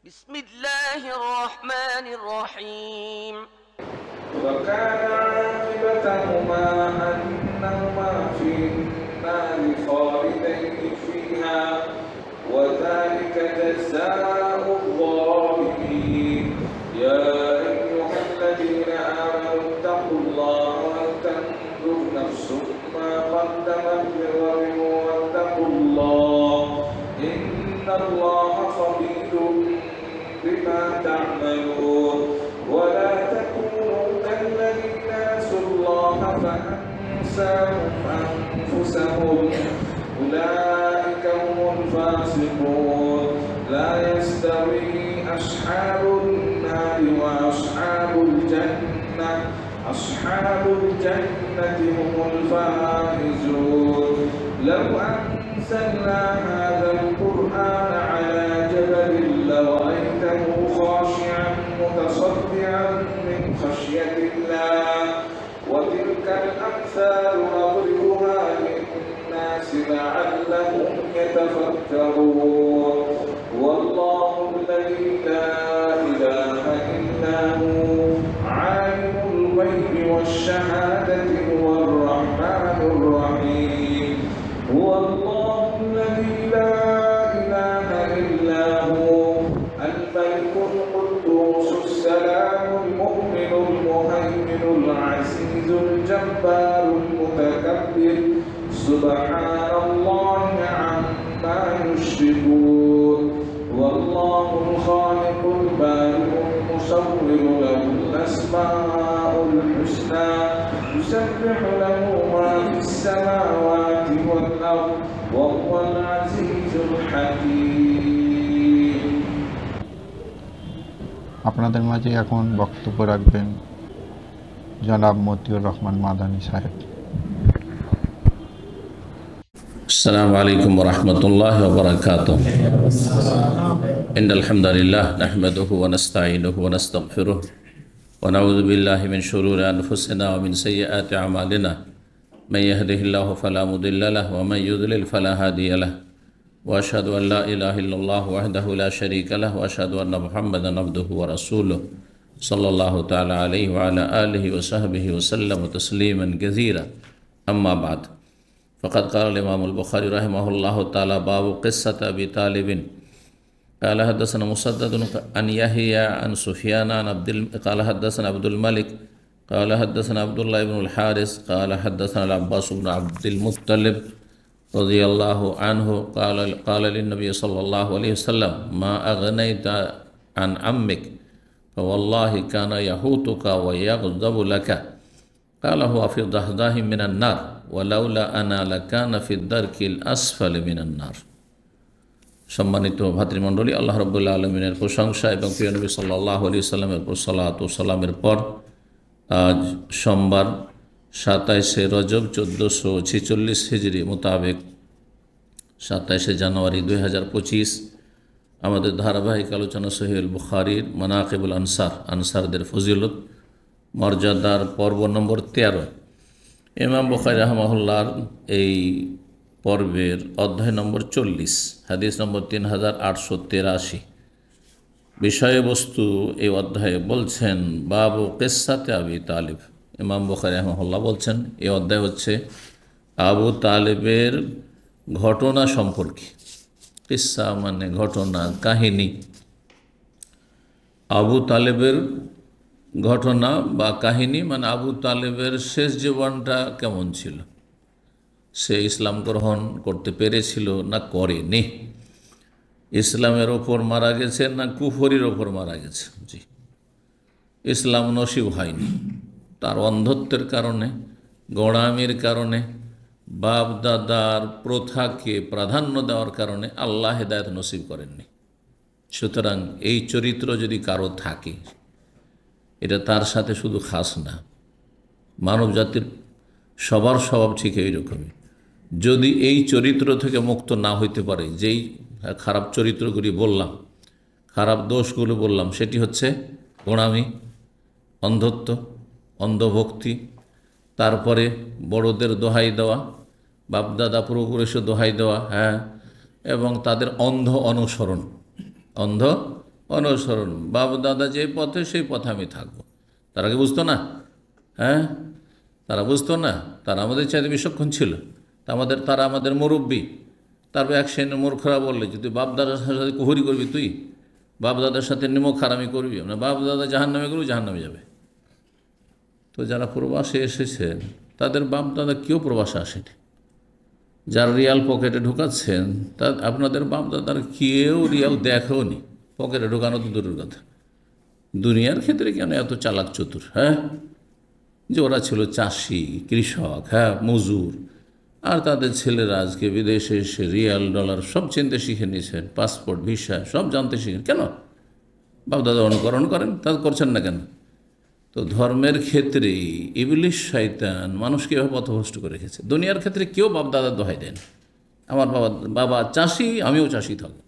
بسم الله الرحمن الرحيم وكان عاقبتهما أنهما في النار خالدين فيها وذلك جزاء الظالمين يا أيها الذين آمنوا اتقوا الله ولتنظر نفس ما قدمت لغد واتقوا الله إن الله خبير بما تعملون ولا تكونوا كالذين نسوا الله فأنساهم أنفسهم أولئك هم الفاسقون لا يستوي أصحاب النار وأصحاب الجنة أصحاب الجنة هم الفائزون لو أنزلنا هذا القرآن على جبل لرأيته خاشعا متصدعا من خشية الله وتلك الأمثال نضربها للناس لعلهم يتفكرون والله الذي لا إله إلا هو عالم الغيب والشهادة هو الرحمن الرحيم هو الله الذي لا إله إلا هو الملك القدوس السلام المؤمن المهيمن العزيز الجبار المتكبر سبحان الله عما يشركون والله الخالق البارئ المصور له الأسماء الحسنى يسبح له ما في السماوات والأرض وهو العزيز الحكيم আপনাদের মাঝে এখন বক্তব্য রাখবেন জনাব মতিউর রহমান মাদানী সাহেব। السلام عليكم ورحمة الله وبركاته إن الحمد لله نحمده ونستعينه ونستغفره ونعوذ بالله من شرور أنفسنا ومن سيئات أعمالنا من يهده الله فلا مضل له ومن يضلل فلا هادي له وأشهد أن لا إله إلا الله وحده لا شريك له وأشهد أن محمدا عبده ورسوله صلى الله تعالى عليه وعلى آله وصحبه وسلم تسليما كثيرا أما بعد فقد قال الإمام البخاري رحمه الله تعالى باب قصة أبي طالب قال حدثنا مسدد عن يحيى عن سفيان عن قال حدثنا عبد الملك قال حدثنا عبد الله بن الحارث قال حدثنا العباس بن عبد المطلب رضي الله عنه قال للنبي صلى الله عليه وسلم ما أغنيت عن عمك فوالله كان يحوطك ويغضب لك قال هو في ضحضاح من النار ولولا أنا لكان في الدرك الأسفل من النار। সম্মানিত ভাতৃমণ্ডলী, আল্লাহ রাব্বুল আলামিনের প্রশংসা এবং প্রিয় নবী সাল্লাল্লাহু আলাইহি ওয়াসাল্লামের উপর সালাত ও সালামের পর আজ সোমবার 27শে রজব 1446 হিজরি মোতাবেক 27শে জানুয়ারি 2025 আমাদের ধারাবাহিক আলোচনা সহিহুল বুখারীর মানাকিবুল আনসার, আনসারদের ফজিলত মর্যাদার পর্ব নম্বর 13। ইমাম বুখারী রাহিমাহুল্লাহর এই পর্বের অধ্যায় নম্বর 40, হাদিস নম্বর 3883। বিষয়বস্তু এই অধ্যায়ে বলছেন বাবু কিসসাতে আবি তালিব। ইমাম বুখারী রাহিমাহুল্লাহ বলছেন এই অধ্যায় হচ্ছে আবু তালেবের ঘটনা সম্পর্কে। কিসসা মানে ঘটনা, কাহিনী। আবু তালেবের ঘটনা বা কাহিনী মানে আবু তালেবের শেষ জীবনটা কেমন ছিল, সে ইসলাম গ্রহণ করতে পেরেছিল না করেনি, ইসলামের ওপর মারা গেছে না কুফরির ওপর মারা গেছে। জি, ইসলাম নসিব হয়নি, তার অন্ধত্বের কারণে, গোঁড়ামির কারণে, বাপ দাদার প্রথাকে প্রাধান্য দেওয়ার কারণে আল্লাহ হেদায়েত নসিব করেননি। সুতরাং এই চরিত্র যদি কারো থাকে, এটা তার সাথে শুধু খাস না, মানব জাতির সবার স্বভাব ঠিক এইরকমই। যদি এই চরিত্র থেকে মুক্ত না হইতে পারে, যেই খারাপ চরিত্রগুলি বললাম, খারাপ দোষগুলো বললাম, সেটি হচ্ছে গোঁড়ামি, অন্ধত্ব, অন্ধভক্তি, তারপরে বড়দের দোহাই দেওয়া, বাপদাদা পূর্বপুরুষের দোহাই দেওয়া, এবং তাদের অন্ধ অনুসরণ, অন্ধ অনুসরণ, বাপ দাদা যে পথে সেই পথে আমি থাকবো। তারা কি বুঝতো না? হ্যাঁ, তারা বুঝতো না? তারা আমাদের চাইতে বিচক্ষণ ছিল। তারা আমাদের মুরব্বী। তারপর এক শ্রেণীর মূর্খরা বললে যে তুই বাপ দাদার সাথে কুহুরি করবি, তুই বাপ দাদার সাথে নিমক হারামি করবি না, বাপ দাদা জাহান্নামে করবি, জাহান্নামে যাবে। তো যারা প্রবাসে এসেছেন তাদের বাপ দাদা কেউ প্রবাসে আসেনি। যার রিয়াল পকেটে ঢুকাচ্ছেন আপনাদের বাপ দাদার কেউ রিয়াল দেখেও নি, পকেটে ঢুকানো তো দূরের কথা। দুনিয়ার ক্ষেত্রে কেন এত চালাক চতুর? হ্যাঁ, যে ওরা ছিল চাষি, কৃষক, হ্যাঁ মজুর, আর তাদের ছেলেরা আজকে বিদেশে এসে রিয়াল ডলার সব চিনতে শিখে নিয়েছেন, পাসপোর্ট ভিসা সব জানতে শিখেন। কেন? বাপ দাদা অনুকরণ করেন, তা করছেন না কেন? তো ধর্মের ক্ষেত্রে ইবলিশ শয়তান মানুষকে এভাবে পথভ্রষ্ট করে রেখেছে। দুনিয়ার ক্ষেত্রে কেউ বাপ দাদার দোহাই দেন, আমার বাবা চাষি আমিও চাষি থাকবো,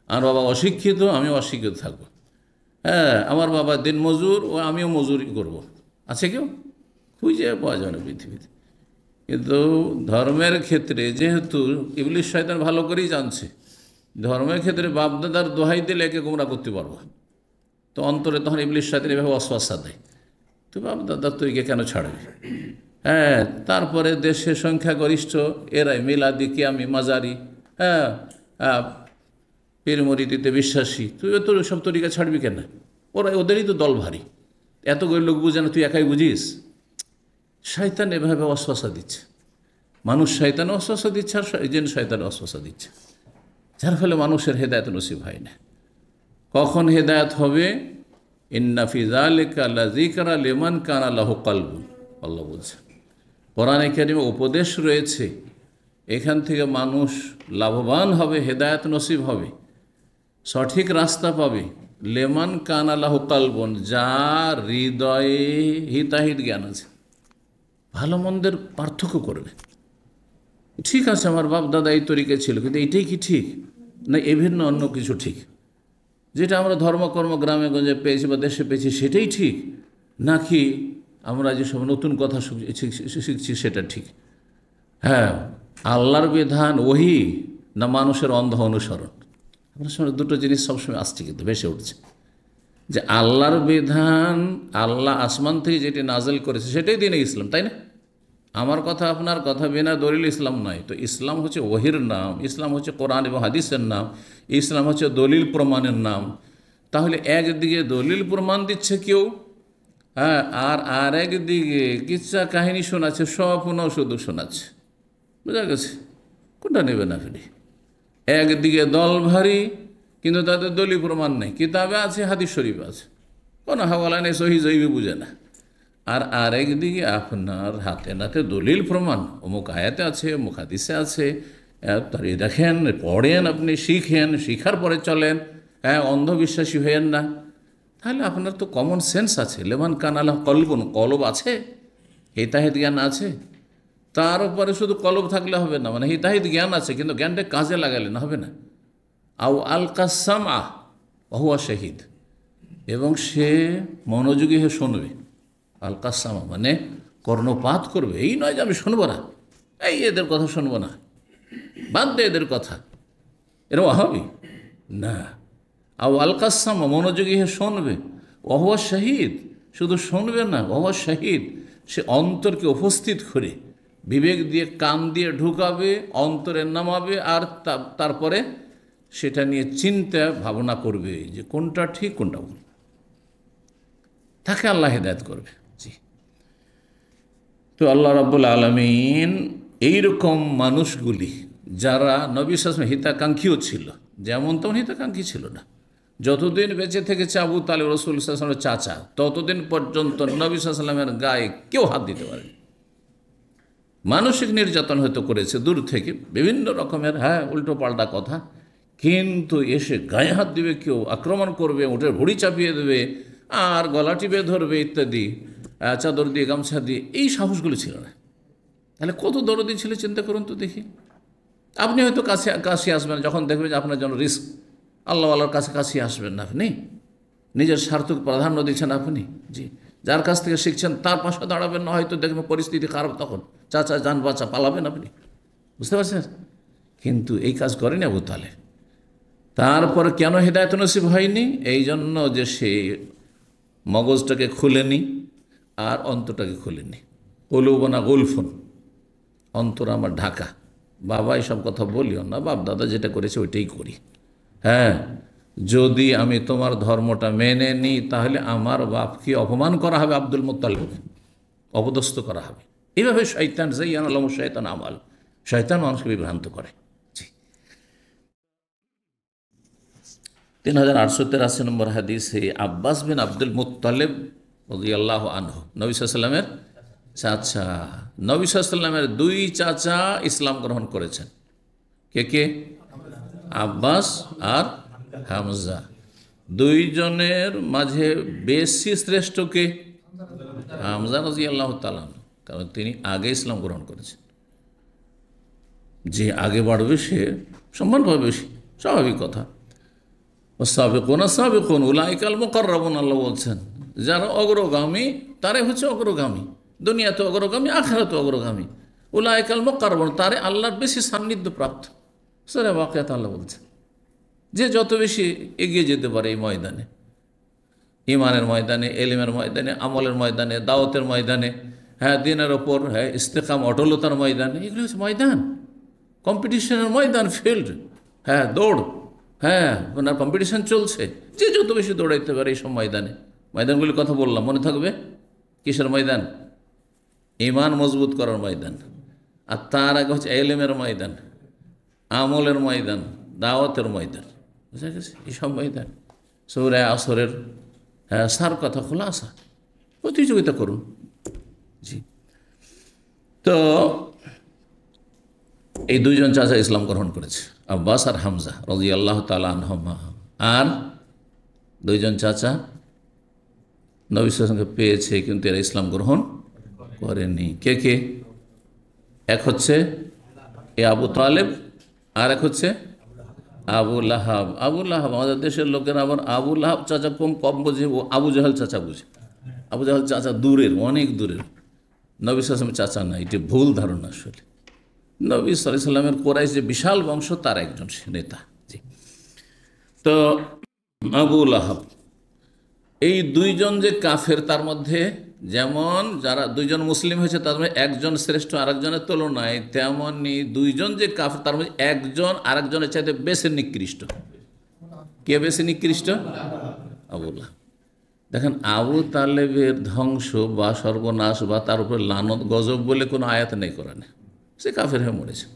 আমার বাবা অশিক্ষিত আমিও অশিক্ষিত থাকবো, হ্যাঁ আমার বাবা দিন মজুর ও আমিও মজুরি করব। আছে কেউ? খুঁজে পাওয়া যায় না পৃথিবীতে। কিন্তু ধর্মের ক্ষেত্রে যেহেতু ইবলিশ শয়তান ভালো করেই জানছে, ধর্মের ক্ষেত্রে বাপদাদার দোহাই দিলে একে গোমরা করতে পারবো, তো অন্তরে তখন ইবলিশ শয়তান এভাবে অশ্বাসা দেয়, তো বাপদাদার তো একে কেন ছাড়বে? হ্যাঁ, তারপরে দেশের সংখ্যাগরিষ্ঠ এরাই মিলাদি, কিয়ামি, মাজারি, হ্যাঁ পীর মুরিদিতে বিশ্বাসী, তুই তো সব তরিকা ছাড়বি কেন? ওদেরই তো দল ভারী, এতগুলো লোক বুঝে না, তুই একাই বুঝিস? শয়তান এভাবে অশ্বাসা দিচ্ছে, মানুষ শয়তান অশ্বাসা দিচ্ছে, আর জিন শয়তান অশ্বাসা দিচ্ছে, যার ফলে মানুষের হেদায়েত নসিব হয় না। কখন হেদায়েত হবে? ইন্না ফি যালিকা লাযিকরা লিমান কানা লাহু কলবুন, আল্লাহ বলছেন। কোরআনে কারিমে উপদেশ রয়েছে, এখান থেকে মানুষ লাভবান হবে, হেদায়েত নসিব হবে, সঠিক রাস্তা পাবে। লেমান কানা লাহু কলবুন, যার হৃদয়ে হিতাহিত জ্ঞান আছে, ভালো মন্দের পার্থক্য করবে। ঠিক আছে, আমার বাপ দাদা এই তরিকে ছিল, কিন্তু এইটাই কি ঠিক? না এ ভিন্ন অন্য কিছু ঠিক? যেটা আমরা ধর্মকর্ম গ্রামে গঞ্জে পেয়েছি বা দেশে পেয়েছি সেটাই ঠিক, নাকি আমরা যেসব নতুন কথা শিখছি সেটা ঠিক? হ্যাঁ, আল্লাহর বিধান ওহী না মানুষের অন্ধ অনুসরণ? আপনার সামনে দুটো জিনিস সবসময় আসছে, কিন্তু ভেসে উঠছে, যে আল্লাহর বিধান, আল্লাহ আসমান থেকে যেটি নাজেল করেছে সেটাই দিনে ইসলাম, তাই না? আমার কথা আপনার কথা বিনা দলিল ইসলাম নয়। তো ইসলাম হচ্ছে ওহির নাম, ইসলাম হচ্ছে কোরআন এবং হাদিসের নাম, ইসলাম হচ্ছে দলিল প্রমাণের নাম। তাহলে একদিকে দলিল প্রমাণ দিচ্ছে কেউ, হ্যাঁ, আর একদিকে কিচ্ছা কাহিনী শোনাচ্ছে, স্বপ্ন শুধু শোনাচ্ছে, বোঝা গেছে? কোনটা নেবেন আপনি? একদিকে দল ভারী, কিন্তু তাদের দলিল প্রমাণ নেই, কিতাবে আছে, হাদিস শরীফ আছে, কোনো হাওয়ালা নেই, সহি জৈবি বুঝে না। আর আরেকদিকে আপনার হাতে নাতে দলিল প্রমাণ, অমুক আয়াতে আছে, অমুক হাদিসে আছে, তার দেখেন, পড়েন, আপনি শিখেন, শিখার পরে চলেন, হ্যাঁ অন্ধবিশ্বাসী হয়েন না। তাহলে আপনার তো কমন সেন্স আছে, লেমান কানালা কলবন, কলব আছে, হিতাহিত জ্ঞান আছে। তার উপরে শুধু কলব থাকলে হবে না, মানে হিতাহিত জ্ঞান আছে, কিন্তু জ্ঞানটা কাজে লাগালে না হবে না। আউ আল কাসাম হুয়া শহীদ, এবং সে মনোযোগী হয়ে শুনবে। আল কাসামা মানে কর্ণপাত করবে, এই নয় যে আমি শুনবো না, এই এদের কথা শুনবো না, বাদ দে এদের কথা, এরকম হবে না। আও আল কাসামা মনোযোগী হয়ে শুনবে, ওহুয়া শহীদ, শুধু শুনবে না, ওহুয়া শহীদ, সে অন্তরকে উপস্থিত করে বিবেক দিয়ে কান দিয়ে ঢুকাবে, অন্তরে নামাবে, আর তারপরে সেটা নিয়ে চিন্তা ভাবনা করবে যে কোনটা ঠিক কোনটা ভুল, তাকে আল্লাহ হেদায়েত করবে। জি, তো আল্লাহ রাব্বুল আলামিন এইরকম মানুষগুলি যারা নবী সাল্লাল্লাহু আলাইহি ওয়াসাল্লাম হিতাকাঙ্ক্ষীও ছিল, যেমন তেমন হিতাকাঙ্ক্ষী ছিল না। যতদিন বেঁচে থেকেছে আবু তালেব রাসূল সাল্লাল্লাহু আলাইহি ওয়াসাল্লামের চাচা, ততদিন পর্যন্ত নবী সাল্লাল্লাহু আলাইহি ওয়াসাল্লামের গায়ে কেউ হাত দিতে পারেনি। মানসিক নির্যাতন হয়তো করেছে দূর থেকে, বিভিন্ন রকমের, হ্যাঁ উল্টো পাল্টা কথা, কিন্তু এসে গায়ে হাত দিবে কেউ, আক্রমণ করবে, উঠে ভুড়ি চাপিয়ে দেবে, আর গলা টিপে ধরবে ইত্যাদি, চাদর দিয়ে গামছা দিয়ে, এই সাহসগুলো ছিল না। তাহলে কত দরদি ছিল চিন্তা করুন তো দেখি। আপনি হয়তো কাছে আসবেন যখন দেখবেন যে আপনার জন্য রিস্ক, আল্লাহওয়ালার কাছে আসবেন না আপনি, নিজের স্বার্থকে প্রাধান্য দিচ্ছেন আপনি। জি, যার কাছ থেকে শিখছেন তার পাশে দাঁড়াবেন না, হয়তো দেখবেন পরিস্থিতি খারাপ, তখন চাচা যান বাচ্চা পালাবেন আপনি, বুঝতে পারছেন? কিন্তু এই কাজ করেনি আবু তালেব। তারপর কেন হেদায়েত নসিব হয়নি? এই জন্য যে সে মগজটাকে খুলেনি আর অন্তরটাকে খুলেনি। কলুবনা গুলফুন, অন্তর আমার ঢাকা। বাবা এসব কথা বলিও না, বাপ দাদা যেটা করেছে ওইটাই করি। হ্যাঁ, যদি আমি তোমার ধর্মটা মেনে নিই তাহলে আমার বাপকে অপমান করা হবে, আব্দুল মুত্তালিব অপদস্থ করা হবে। এইভাবে শয়তান যাইয়ান আলম শয়তান আমাল, শয়তান মানুষকে বিভ্রান্ত করে। 3883 নম্বর হাদিসে আব্বাস বিন আব্দুল মুত্তালিব রাদিয়াল্লাহু আনহু, নবী সাল্লাল্লাহু আলাইহি ওয়াসাল্লামের চাচা, নবী সাল্লাল্লাহু আলাইহি ওয়াসাল্লামের দুই চাচা ইসলাম গ্রহণ করেছেন। কে কে? আব্বাস আর হামজা। দুইজনের মাঝে বেশি শ্রেষ্ঠ কে? হামজা রাদিয়াল্লাহু তাআলা, কারণ তিনি আগে ইসলাম গ্রহণ করেছেন। যে আগে বাড়বে সে সম্মান পাবে বেশি, স্বাভাবিক কথা। সাবিকুন উলাইকাল মুকাররাবুন, আল্লাহ বলছেন যারা অগ্রগামী তারাই হচ্ছে অগ্রগামী, দুনিয়াতে অগ্রগামী, আখিরাতে অগ্রগামী। উলাইকাল মুকাররাবুন, তারে আল্লাহর বেশি সান্নিধ্য প্রাপ্ত। সূরা ওয়াকিয়াতে আল্লাহ বলছেন যে যত বেশি এগিয়ে যেতে পারে এই ময়দানে, ইমানের ময়দানে, এলিমের ময়দানে, আমলের ময়দানে, দাওয়াতের ময়দানে, হ্যাঁ দিনের ওপর, হ্যাঁ ইস্তেকাম অটলতার ময়দানে, এগুলো হচ্ছে ময়দান, কম্পিটিশনের ময়দান, ফিল্ড। হ্যাঁ দৌড়, হ্যাঁ ওনার কম্পিটিশন চলছে। যে যত বেশি দৌড়াইতে পারে এইসব ময়দানে, ময়দানগুলির কথা বললাম মনে থাকবে। কিসের ময়দান? ইমান মজবুত করার ময়দান। আর তার আগে হচ্ছে এলেমের ময়দান, আমলের ময়দান, দাওয়াতের ময়দান, বুঝা গেছে? এইসব ময়দান সূরা আসরের হ্যাঁ সার কথা খোলা আসা, প্রতিযোগিতা করুন। জি, তো এই দুইজন চাচা ইসলাম গ্রহণ করেছে, আব্বাস আর হামজা রাদিয়াল্লাহু তাআলা আনহুমা। আর দুইজন চাচা নবী সাল্লাল্লাহু আলাইহি ওয়াসাল্লামকে পেয়েছে কিন্তু এরা ইসলাম গ্রহণ করেনি। কে কে? এক হচ্ছে এ আবু তালেব, আর এক হচ্ছে আবু লাহাব। আবু লাহাব আমাদের দেশের লোকেরা আবার আবু লাহাব চাচা কম বোঝে, ও আবু জাহাল চাচা বুঝে। আবু জাহাল চাচা দূরের, অনেক দূরের, নবী সাল্লাল্লাহু আলাইহি ওয়াসাল্লামের চাচা না, এটি ভুল ধারণা। আসলে নবী সাল্লাল্লাহু আলাইহি ওয়াসাল্লামের কোরাইশ যে বিশাল বংশ তার একজন নেতা। জি, তো আবু লাহাব, এই দুইজন যে কাফের, তার মধ্যে যেমন যারা দুইজন মুসলিম হয়েছে তার মধ্যে একজন শ্রেষ্ঠ আরেকজনের তুলনায়, তেমনই দুইজন যে কাফের তার মধ্যে একজন আরেকজনের চাইতে বেশি নিকৃষ্ট। কে বেশি নিকৃষ্ট? আবু লাহাব। দেখেন, আবু তালেবের ধ্বংস বা সর্বনাশ বা তার উপরে লানত গজব বলে কোনো আয়াত নেই কোরআনে। সে কাফের হয়ে মরেছে,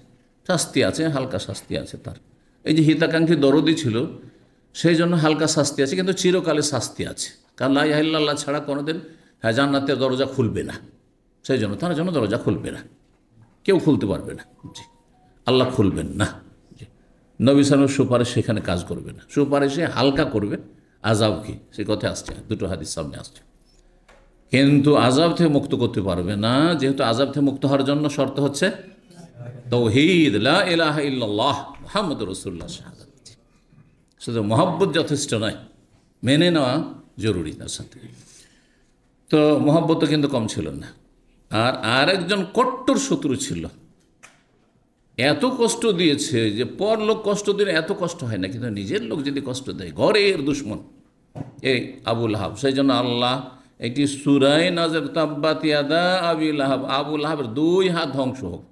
শাস্তি আছে, হালকা শাস্তি আছে তার। এই যে হিতাকাঙ্ক্ষী দরদি ছিল সেই জন্য হালকা শাস্তি আছে, কিন্তু চিরকালে শাস্তি আছে। কারণ লা ইলাহা ইল্লাল্লাহ ছাড়া কোনোদিন জান্নাতের দরজা খুলবে না, সেই জন্য তার জন্য দরজা খুলবে না, কেউ খুলতে পারবে না। জি, আল্লাহ খুলবেন না। জি, নবী সাল্লাল্লাহু সুপারিশ সেখানে কাজ করবে না, সুপারিশে হালকা করবে আযাবকে, সে কথা আসছে, দুটো হাদিস সামনে আসছে। কিন্তু আযাব থেকে মুক্ত করতে পারবে না, যেহেতু আযাব থেকে মুক্ত হওয়ার জন্য শর্ত হচ্ছে তাওহীদ, লা ইলাহা ইল্লাল্লাহ মুহাম্মাদুর রাসূলুল্লাহ, শাহাদাত। শুধু মহব্বত যথেষ্ট নয়, মেনে নেওয়া জরুরি তার সাথে। তো মহব্বতও কিন্তু কম ছিল না। আর আরেকজন কট্টর শত্রু ছিল, এত কষ্ট দিয়েছে যে পর লোক কষ্ট দিলে এত কষ্ট হয় না, কিন্তু নিজের লোক যদি কষ্ট দেয়, ঘরের দুশ্মন এই আবু লাহাব। সেই জন্য আল্লাহ একটি সূরায়ে নাযিল, তাব্বাত ইয়াদা আবি লাহাব, আবু লাহাবের দুই হাত ধ্বংস হোক,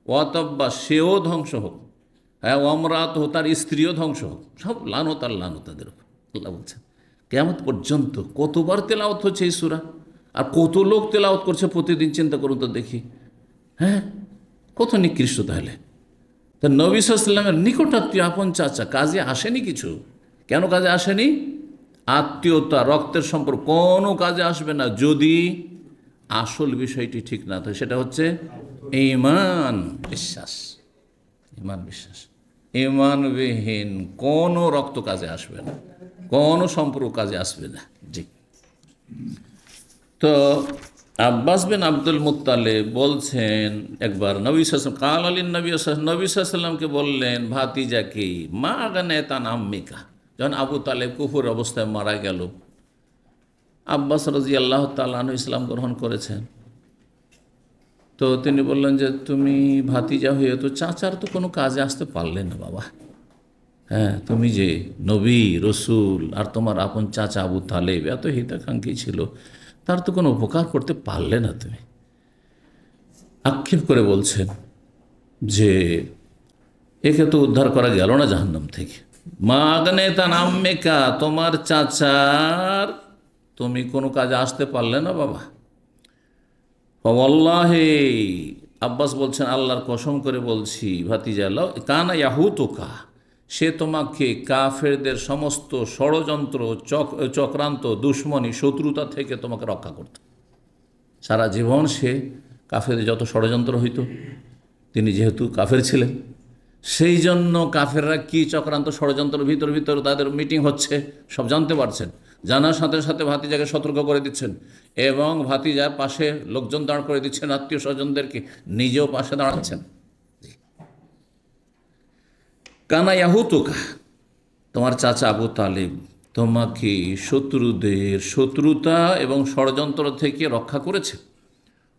ওয়াতাব্বা সেও ধ্বংস হোক, হ্যাঁ ওয়ামরাত হোক তার স্ত্রীও ধ্বংস হোক, সব লানত আর লানত তাদের উপর। আল্লাহ বলছেন কিয়ামত পর্যন্ত কতবার তেলাওয়াত হচ্ছে এই সূরা, আর কত লোক তেলাওয়াত করছে প্রতিদিন, চিন্তা করুন তো দেখি। হ্যাঁ, কত নিকৃষ্ট তাহলে। তা নবী সাল্লাল্লাহু আলাইহি ওয়াসাল্লামের নিকটাত্মীয় আপন চাচা কাজে আসেনি কিছু। কেন কাজে আসেনি? আত্মীয়তা, রক্তের সম্পর্ক কোনো কাজে আসবে না যদি আসল বিষয়টি ঠিক না থাকে। সেটা হচ্ছে ঈমান, বিশ্বাস। ঈমান, বিশ্বাস। ঈমানবিহীন কোনো রক্ত কাজে আসবে না, কোনো সম্পর্ক কাজে আসবে না। জি, তো আব্বাস বিন আব্দুল মুত্তালিব বলছেন একবার নবী সাল্লাল্লাহু আলাইহি ওয়াসাল্লাম কাল আলী নবী সাল্লাল্লাহু আলাইহি ওয়াসাল্লামকে বললেন, ভাতিজাকে মা গানাতান আম্মিকা, যখন আবু তালেব কুফর অবস্থায় মারা গেল, আব্বাস রাদিয়াল্লাহু তাআলা আনহু ইসলাম গ্রহণ করেছেন। তো তিনি বললেন যে তুমি ভাতিজা হয়ে তো চাচার তো কোনো কাজে আসতে পারলে না বাবা। হ্যাঁ, তুমি যে নবী রসুল আর তোমার আপন চাচা আবু তালেব এত হিতাকাঙ্ক্ষী ছিল, তার তো কোনো উপকার করতে পারলে না তুমি। আক্ষেপ করে বলছেন যে একে তো উদ্ধার করা গেল না জাহান্নাম থেকে। মাগনে তা নাম্মেকা, তোমার চাচার তুমি কোনো কাজে আসতে পারলে না বাবা। ওয়াল্লাহি, আব্বাস বলছেন আল্লাহর কসম করে বলছি ভাতিজা, কানা ইয়াহুতুকা, সে তোমাকে কাফেরদের সমস্ত ষড়যন্ত্র চক্রান্ত দুশ্মনী শত্রুতা থেকে তোমাকে রক্ষা করত। সারা জীবন সে কাফেরদের যত ষড়যন্ত্র হইত, তিনি যেহেতু কাফের ছিলেন, সেই জন্য কাফেররা কি চক্রান্ত ষড়যন্ত্রের ভিতর তাদের মিটিং হচ্ছে সব জানতে পারছেন। জানার সাথে সাথে ভাতিজাকে সতর্ক করে দিচ্ছেন এবং ভাতিজার পাশে লোকজন দাঁড় করে দিচ্ছেন, আত্মীয় স্বজনদেরকে, নিজেও পাশে দাঁড়াচ্ছেন। কানা ইয়াহুতুকা, তোমার চাচা আবু তালেব তোমাকে শত্রুদের শত্রুতা এবং ষড়যন্ত্র থেকে রক্ষা করেছে।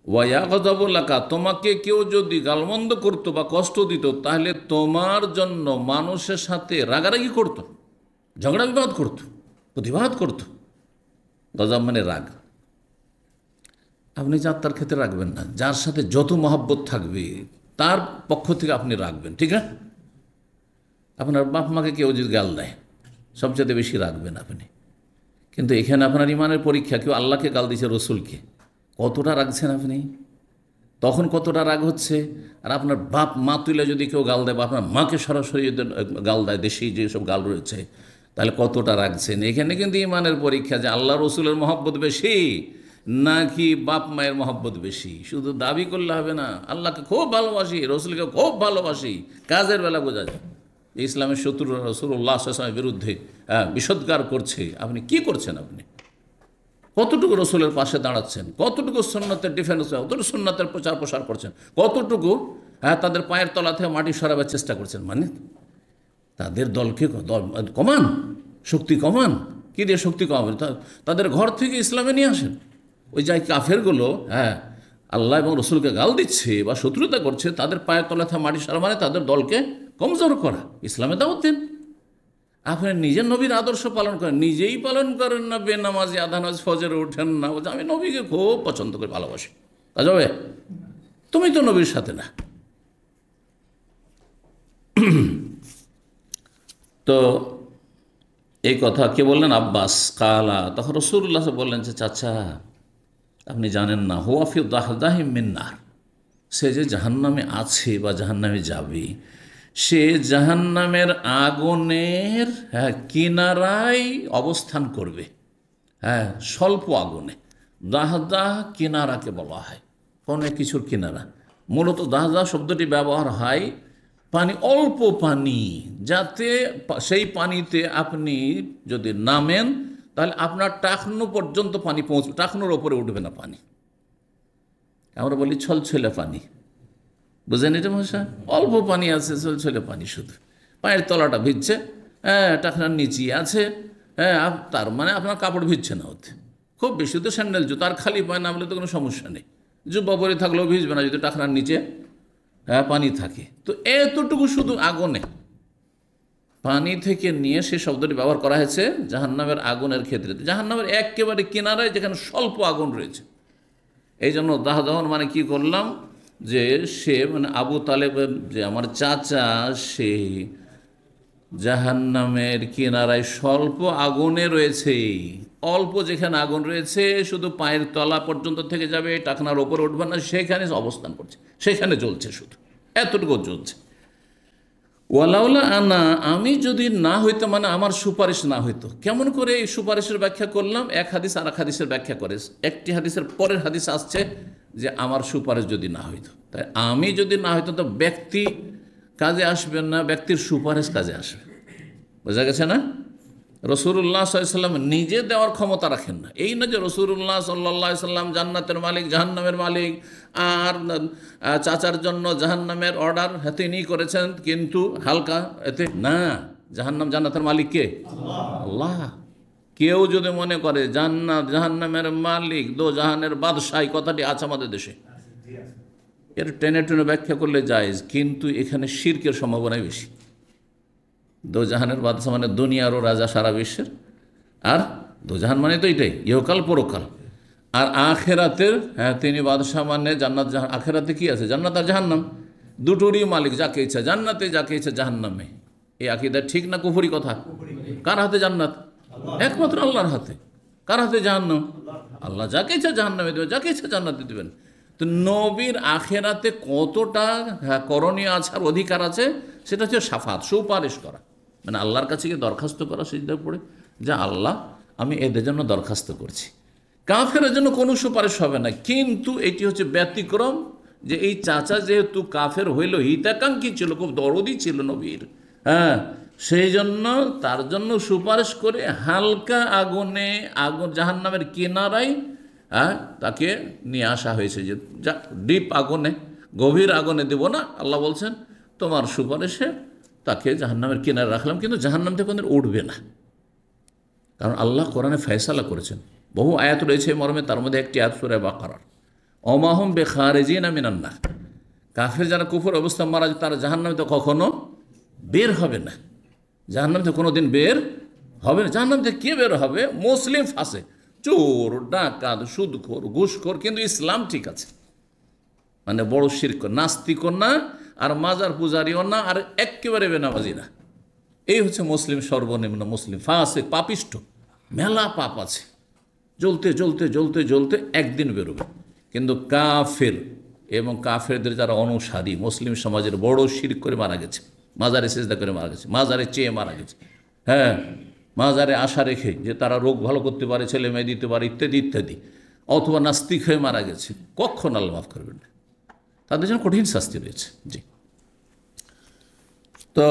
ওয়ায়াগযাবুলাকা, তোমাকে কেউ যদি গালমন্দ করতো বা কষ্ট দিত, তাহলে তোমার জন্য মানুষের সাথে রাগারাগি করত, ঝগড়া বিবাদ করত, প্রতিবাদ করত। গজব মানে রাগ। আপনি যার তার ক্ষেত্রে রাখবেন না, যার সাথে যত মহব্বত থাকবে তার পক্ষ থেকে আপনি রাখবেন, ঠিক না? আপনার বাপ মাকে কেউ যদি গাল দেয়, সবচেয়ে বেশি রাখবেন আপনি। কিন্তু এখানে আপনার ইমানের পরীক্ষা, কেউ আল্লাহকে গাল দিয়েছে, রসুলকে, কতটা রাখছেন আপনি? তখন কতটা রাগ হচ্ছে। আর আপনার বাপ মা তুলে যদি কেউ গাল দেয়, বা আপনার মাকে সরাসরি যদি গাল দেয়, দেশি যেসব গাল রয়েছে, তাহলে কতটা রাখছেন? এখানে কিন্তু ইমানের পরীক্ষা যে আল্লাহ রসুলের মহব্বত বেশি নাকি বাপ মায়ের মহব্বত বেশি। শুধু দাবি করলে হবে না, আল্লাহকে খুব ভালোবাসি, রসুলকে খুব ভালোবাসি, কাজের বেলা বোঝা যায়। ইসলামের শত্রু রাসূলুল্লাহ সাল্লাল্লাহু আলাইহি ওয়াসাল্লামের বিরুদ্ধে বিষোদ্গার করছে, আপনি কি করছেন? আপনি কতটুকু রসুলের পাশে দাঁড়াচ্ছেন? কতটুকু সুন্নতের ডিফেন্স, কতটুকু সুন্নতের প্রচার প্রসার করছেন? কতটুকু তাদের পায়ের তলা থেকে মাটি সরাবার চেষ্টা করছেন? মানে তাদের দলকে কমান, শক্তি কমান। কী দিয়ে শক্তি কমাবেন? তাদের ঘর থেকে ইসলামে নিয়ে আসেন। ওই যাই কাফেরগুলো আল্লাহ এবং রসুলকে গাল দিচ্ছে বা শত্রুতা করছে, তাদের পায়ের তলা থেকে মাটি সরা মানে তাদের দলকে কমজোর করা। ইসলামে দাওয়াত দেন। আপনি নিজের নবীর আদর্শ পালন করেন, নিজেই পালন করেন না, বেনামাজি আধা নামাজ ফজরে ওঠেন না, বলছে আমি নবীকে খুব পছন্দ করে ভালোবাসি। তা যাবে, তুমি তো নবীর সাথে না। তো এই কথা কে বললেন? আব্বাস। কালা, তখন রাসূলুল্লাহ বললেন যে চাচা আপনি জানেন না, হুয়া ফি দাহদাহিম মিন নার, সে যে জাহান্নামে আছে বা জাহান্নামে যাবে, সে জাহান্নামের আগুনের কিনারায় অবস্থান করবে। স্বল্প আগুনে। দাহদাহ কিনারাকে বলা হয়, কোনো কিছুর কিনারা। মূলত দাহদাহ শব্দটি ব্যবহার হয় পানি, অল্প পানি, যাতে সেই পানিতে আপনি যদি নামেন তাহলে আপনার টাকনু পর্যন্ত পানি পৌঁছবে, টাকনুর ওপরে উঠবে না পানি। আমরা বলি ছলছলে পানি, বুঝেন এটা ভাষা? অল্প পানি আছে, ছলছলে পানি, শুধু পায়ের তলাটা ভিজছে, টাকনার নিচে আছে, তার মানে আপনার কাপড় ভিজছে না ওতে। খুব বেশি তো স্যান্ডেল জুতো, আর খালি পায়ে নামলে তো কোনো সমস্যা নেই, জুব্বা পরে থাকলেও ভিজবে না যদি টাকনার নিচে পানি থাকে। তো এতটুকু শুধু আগুনে পানি থেকে নিয়ে সে শব্দটি ব্যবহার করা হয়েছে জাহান্নামের আগুনের ক্ষেত্রে। জাহান্নামের একেবারে কিনারায় যেখানে স্বল্প আগুন রয়েছে। এই জন্য দাহদাহন মানে কি করলাম, যে সে মানে আবু তালেব, যে আমার চাচা, সে জাহান্নামের কিনারায় স্বল্প আগুনে রয়েছে। অল্প যেখানে আগুন রয়েছে, শুধু পায়ের তলা পর্যন্ত থেকে যাবে, টাকনার ওপর উঠবে না, সেখানে অবস্থান করছে, সেখানে জ্বলছে, শুধু এতটুকু জ্বলছে। ওয়ালাউলা আনা, আমি যদি না হইতো, মানে আমার সুপারিশ না হইতো। কেমন করে এই সুপারিশের ব্যাখ্যা করলাম? এক হাদিস আর এক হাদিসের ব্যাখ্যা করে, একটি হাদিসের পরের হাদিস আসছে যে আমার সুপারিশ যদি না হইতো। তাই আমি যদি না হইতো তো ব্যক্তি কাজে আসবে না, ব্যক্তির সুপারিশ কাজে আসবে। বোঝা গেছে না? রাসূলুল্লাহ সাল্লাল্লাহু আলাইহি ওয়াসাল্লাম নিজে দেওয়ার ক্ষমতা রাখেন না। এই না যে রাসূলুল্লাহ সাল্লাল্লাহু আলাইহি ওয়াসাল্লাম জান্নাতের মালিক, জাহান্নামের মালিক, আর চাচার জন্য জাহান্নামের অর্ডার তিনি করেছেন, কিন্তু হালকা এতে না। জাহান্নাম জান্নাতের মালিক কে? আল্লাহ। কেউ যদি মনে করে জান্নাত জাহান্নামের মালিক, দো জাহানের বাদশাহ, কথাটি আছে আমাদের দেশে, এর টেনে টেনে ব্যাখ্যা করলে জায়েজ, কিন্তু এখানে শিরকের সম্ভাবনাই বেশি। দোজাহানের বাদশা মানে দুনিয়ারও রাজা সারা বিশ্বের, আর দোজাহান মানে তো এটাই ইহকাল পরকাল। আর আখেরাতের, হ্যাঁ, তিনি বাদশাহ মানে জান্নাত জাহান। আখেরাতে কি আছে? জান্নাত আর জাহান্নাম, দুটোরই মালিক, যাকে ইচ্ছা জান্নাতে, যাকে ইচ্ছা জাহান্নামে। এই আকীদা ঠিক না কুফরি কথা? কার হাতে জান্নাত? একমাত্র আল্লাহর হাতে। কার হাতে জাহান্নাম? আল্লাহ যাকে ইচ্ছা জাহান্নামে দেবেন, যাকে ইচ্ছা জান্নাতে দেবেন। তো নবীর আখেরাতে কতটা করণীয় আছে আর অধিকার আছে, সেটা হচ্ছে শাফাত, সুপারিশ করা, মানে আল্লাহর কাছে গিয়ে দরখাস্ত করা সিজদা পড়ে, যে আল্লাহ আমি এদের জন্য দরখাস্ত করছি। কাফেরের জন্য কোনো সুপারিশ হবে না, কিন্তু এটি হচ্ছে ব্যতিক্রম, যে এই চাচা যেহেতু কাফের হইল, হিতাকাঙ্ক্ষী ছিল, খুব দরদি ছিল নবীর, হ্যাঁ, সেই জন্য তার জন্য সুপারিশ করে হালকা আগুনে, আগুন জাহান্নামের কিনারায়, হ্যাঁ, তাকে নিয়ে আসা হয়েছে, যে যা ডিপ আগুনে, গভীর আগুনে দেব না। আল্লাহ বলছেন তোমার সুপারিশে তাকে জাহান্নামের কিনারে রাখলাম, কিন্তু জাহান্নাম থেকে ওদের উঠবে না, কারণ আল্লাহ কোরআনে ফয়সালা করেছেন। বহু আয়াত রয়েছে মর্মে, তার মধ্যে একটি আয়াত সূরা বাকারার, অমাহুম বেখারিজিনা মিনান নার। কাফের যারা কুফর অবস্থা মারা যায়, তারা জাহান্নামে তো কখনো বের হবে না, জাহান্নাম থেকে কোনো দিন বের হবে না। জাহান্নাম থেকে কে বের হবে? মুসলিম ফাঁসে, চোর, ডাকাত, সুদখোর, ঘুষখোর, কিন্তু ইসলাম ঠিক আছে, মানে বড় শিরক, নাস্তিকও না, আর মাজার পূজারিও না, আর একেবারে বেনামাজি না। এই হচ্ছে মুসলিম, সর্বনিম্ন মুসলিম। ফাঁসে পাপিষ্ট, মেলা পাপ আছে, জ্বলতে জ্বলতে জ্বলতে জ্বলতে একদিন বেরোবে। কিন্তু কাফের এবং কাফেরদের যারা অনুসারী, মুসলিম সমাজের বড় শিরক করে মারা গেছে, মাজারে সেজদা করে মারা গেছে, মাজারে চেয়ে মারা গেছে, হ্যাঁ, মাজারে আশা রেখে যে তারা রোগ ভালো করতে পারে, ছেলে মেয়ে দিতে পারে, ইত্যাদি ইত্যাদি, অথবা নাস্তিক হয়ে মারা গেছে, কখন আল্লাহ মাফ করবেন না, তাদের জন্য কঠিন শাস্তি রয়েছে। জি, তো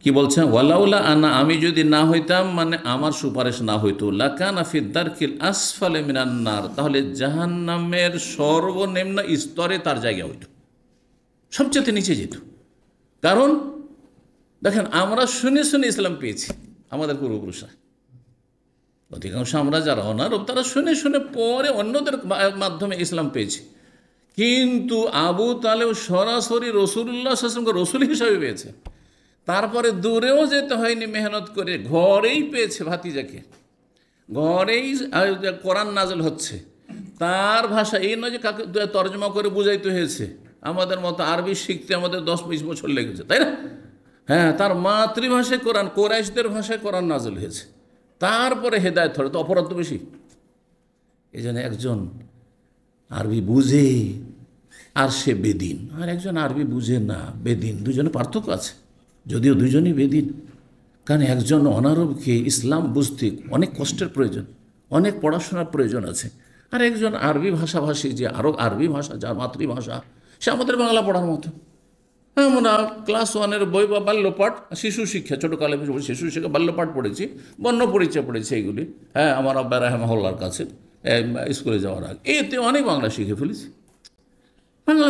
কি বলছেন? ওয়ালাউলা আনা, আমি যদি না হইতাম, মানে আমার সুপারিশ না হইতো, লাকানা ফি দারকিল আসফালে মিনান নার, তাহলে জাহান্নামের সর্বনিম্ন স্তরে তার জায়গা হইতো, সবচেয়ে নিচে যেত। কারণ দেখেন, আমরা শুনে শুনে ইসলাম পেয়েছি, আমাদের পূর্বপুরুষরা, অধিকাংশ আমরা যারা অনারব, তারা শুনে শুনে পরে অন্যদের মাধ্যমে ইসলাম পেয়েছি। কিন্তু আবু তালেব সরাসরি রসুল্লাহ সাল্লাল্লাহু রসুল হিসাবে পেয়েছে, তারপরে দূরেও যেতে হয়নি, মেহনত করে ঘরেই পেয়েছে ভাতিজাকে, ঘরেই কোরআন নাজল হচ্ছে তার ভাষা। এই নয় যে কাকে তর্জমা করে বুঝাইতে হয়েছে, আমাদের মতো আরবি শিখতে আমাদের 10-20 বছর লেগেছে, তাই না? হ্যাঁ, তার মাতৃভাষায় কোরআন, কোরাইশদের ভাষায় কোরআন নাজল হয়েছে, তারপরে হেদায়েত হলো, তো অপরাধ তো বেশি। এই জন্য একজন আরবি বুঝে আর সে বেদিন, আর একজন আরবি বুঝে না বেদিন, দুজনে পার্থক্য আছে, যদিও দুজনই বেদিন। কারণ একজন অনারবকে ইসলাম বুঝতে অনেক কষ্টের প্রয়োজন, অনেক পড়াশোনার প্রয়োজন আছে, আর একজন আরবি ভাষাভাষী, যে আরও আরবি ভাষা যার মাতৃভাষা, সে আমাদের বাংলা পড়ার মতো। আমরা ক্লাস 1-এর বই বা বাল্যপাঠ, শিশু শিক্ষা, ছোটোকালে শিশু শিক্ষা, বাল্যপাঠ পড়েছি, বর্ণ পরিচয় পড়েছি, এইগুলি, হ্যাঁ, আমার আব্বা রাহেমাহুল্লাহর কাছে স্কুলে যাওয়ার আগে, এতে অনেক বাংলা শিখে ফেলেছি, বাংলা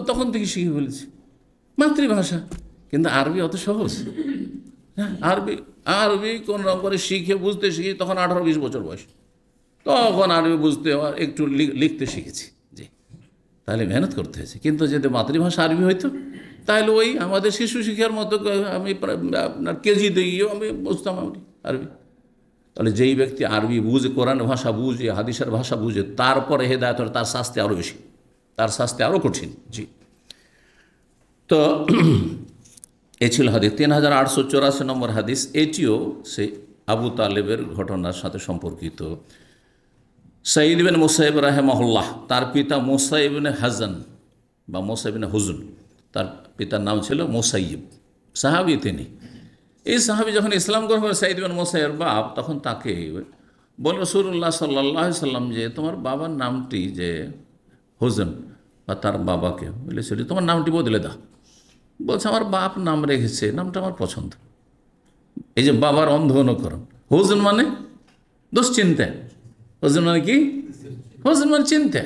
তখন থেকে শিখে ফেলেছি, মাতৃভাষা। কিন্তু আরবি অত সহজ? হ্যাঁ, আরবি কোন রকম করে শিখে বুঝতে শিখি তখন 18-20 বছর বয়স, তখন আরবি বুঝতে একটু লিখতে শিখেছি। জি, তাহলে মেহনত করতে হয়েছে। কিন্তু যদি মাতৃভাষা আরবি হইতো, তাহলে ওই আমাদের শিশু শিক্ষার মতো আমি আপনার কেজি দিয়েও আমি বুঝতাম আরবি। তাহলে যেই ব্যক্তি আরবি বুঝে, কোরআন ভাষা বুঝে, হাদিসের ভাষা বুঝে, তারপরে হেদায়েত হলে তার শাস্তি আরও বেশি, তার শাস্তি আরও কঠিন। জি, তো এ ছিল হাদিস 3884 নম্বর হাদিস। এটিও সেই আবু তালেবের ঘটনার সাথে সম্পর্কিত। সাঈদ ইবনে মুসাইব রাহিমাহুল্লাহ, তার পিতা মুসা ইবনে হাজান বা মুসা ইবনে হুজুন, তার পিতার নাম ছিল মুসাইব, সাহাবী তিনি। এই সাহাবী যখন ইসলাম গ্রহণ করে সাঈদ ইবনে মুসাইবের বাপ, তখন তাকে বলল রাসূলুল্লাহ সাল্লাল্লাহু আলাইহি সাল্লাম, যে তোমার বাবার নামটি যে হুজুন, বা তার বাবাকে বলেছিল তোমার নামটি বদলে দাও। বলছে আমার বাপ নাম রেখেছে, নামটা আমার পছন্দ। এই যে বাবার অন্ধ অনুকরণ। হুজুন মানে দুশ্চিন্তা, হুজুন মানে কি? হুজুন মানে চিন্তা।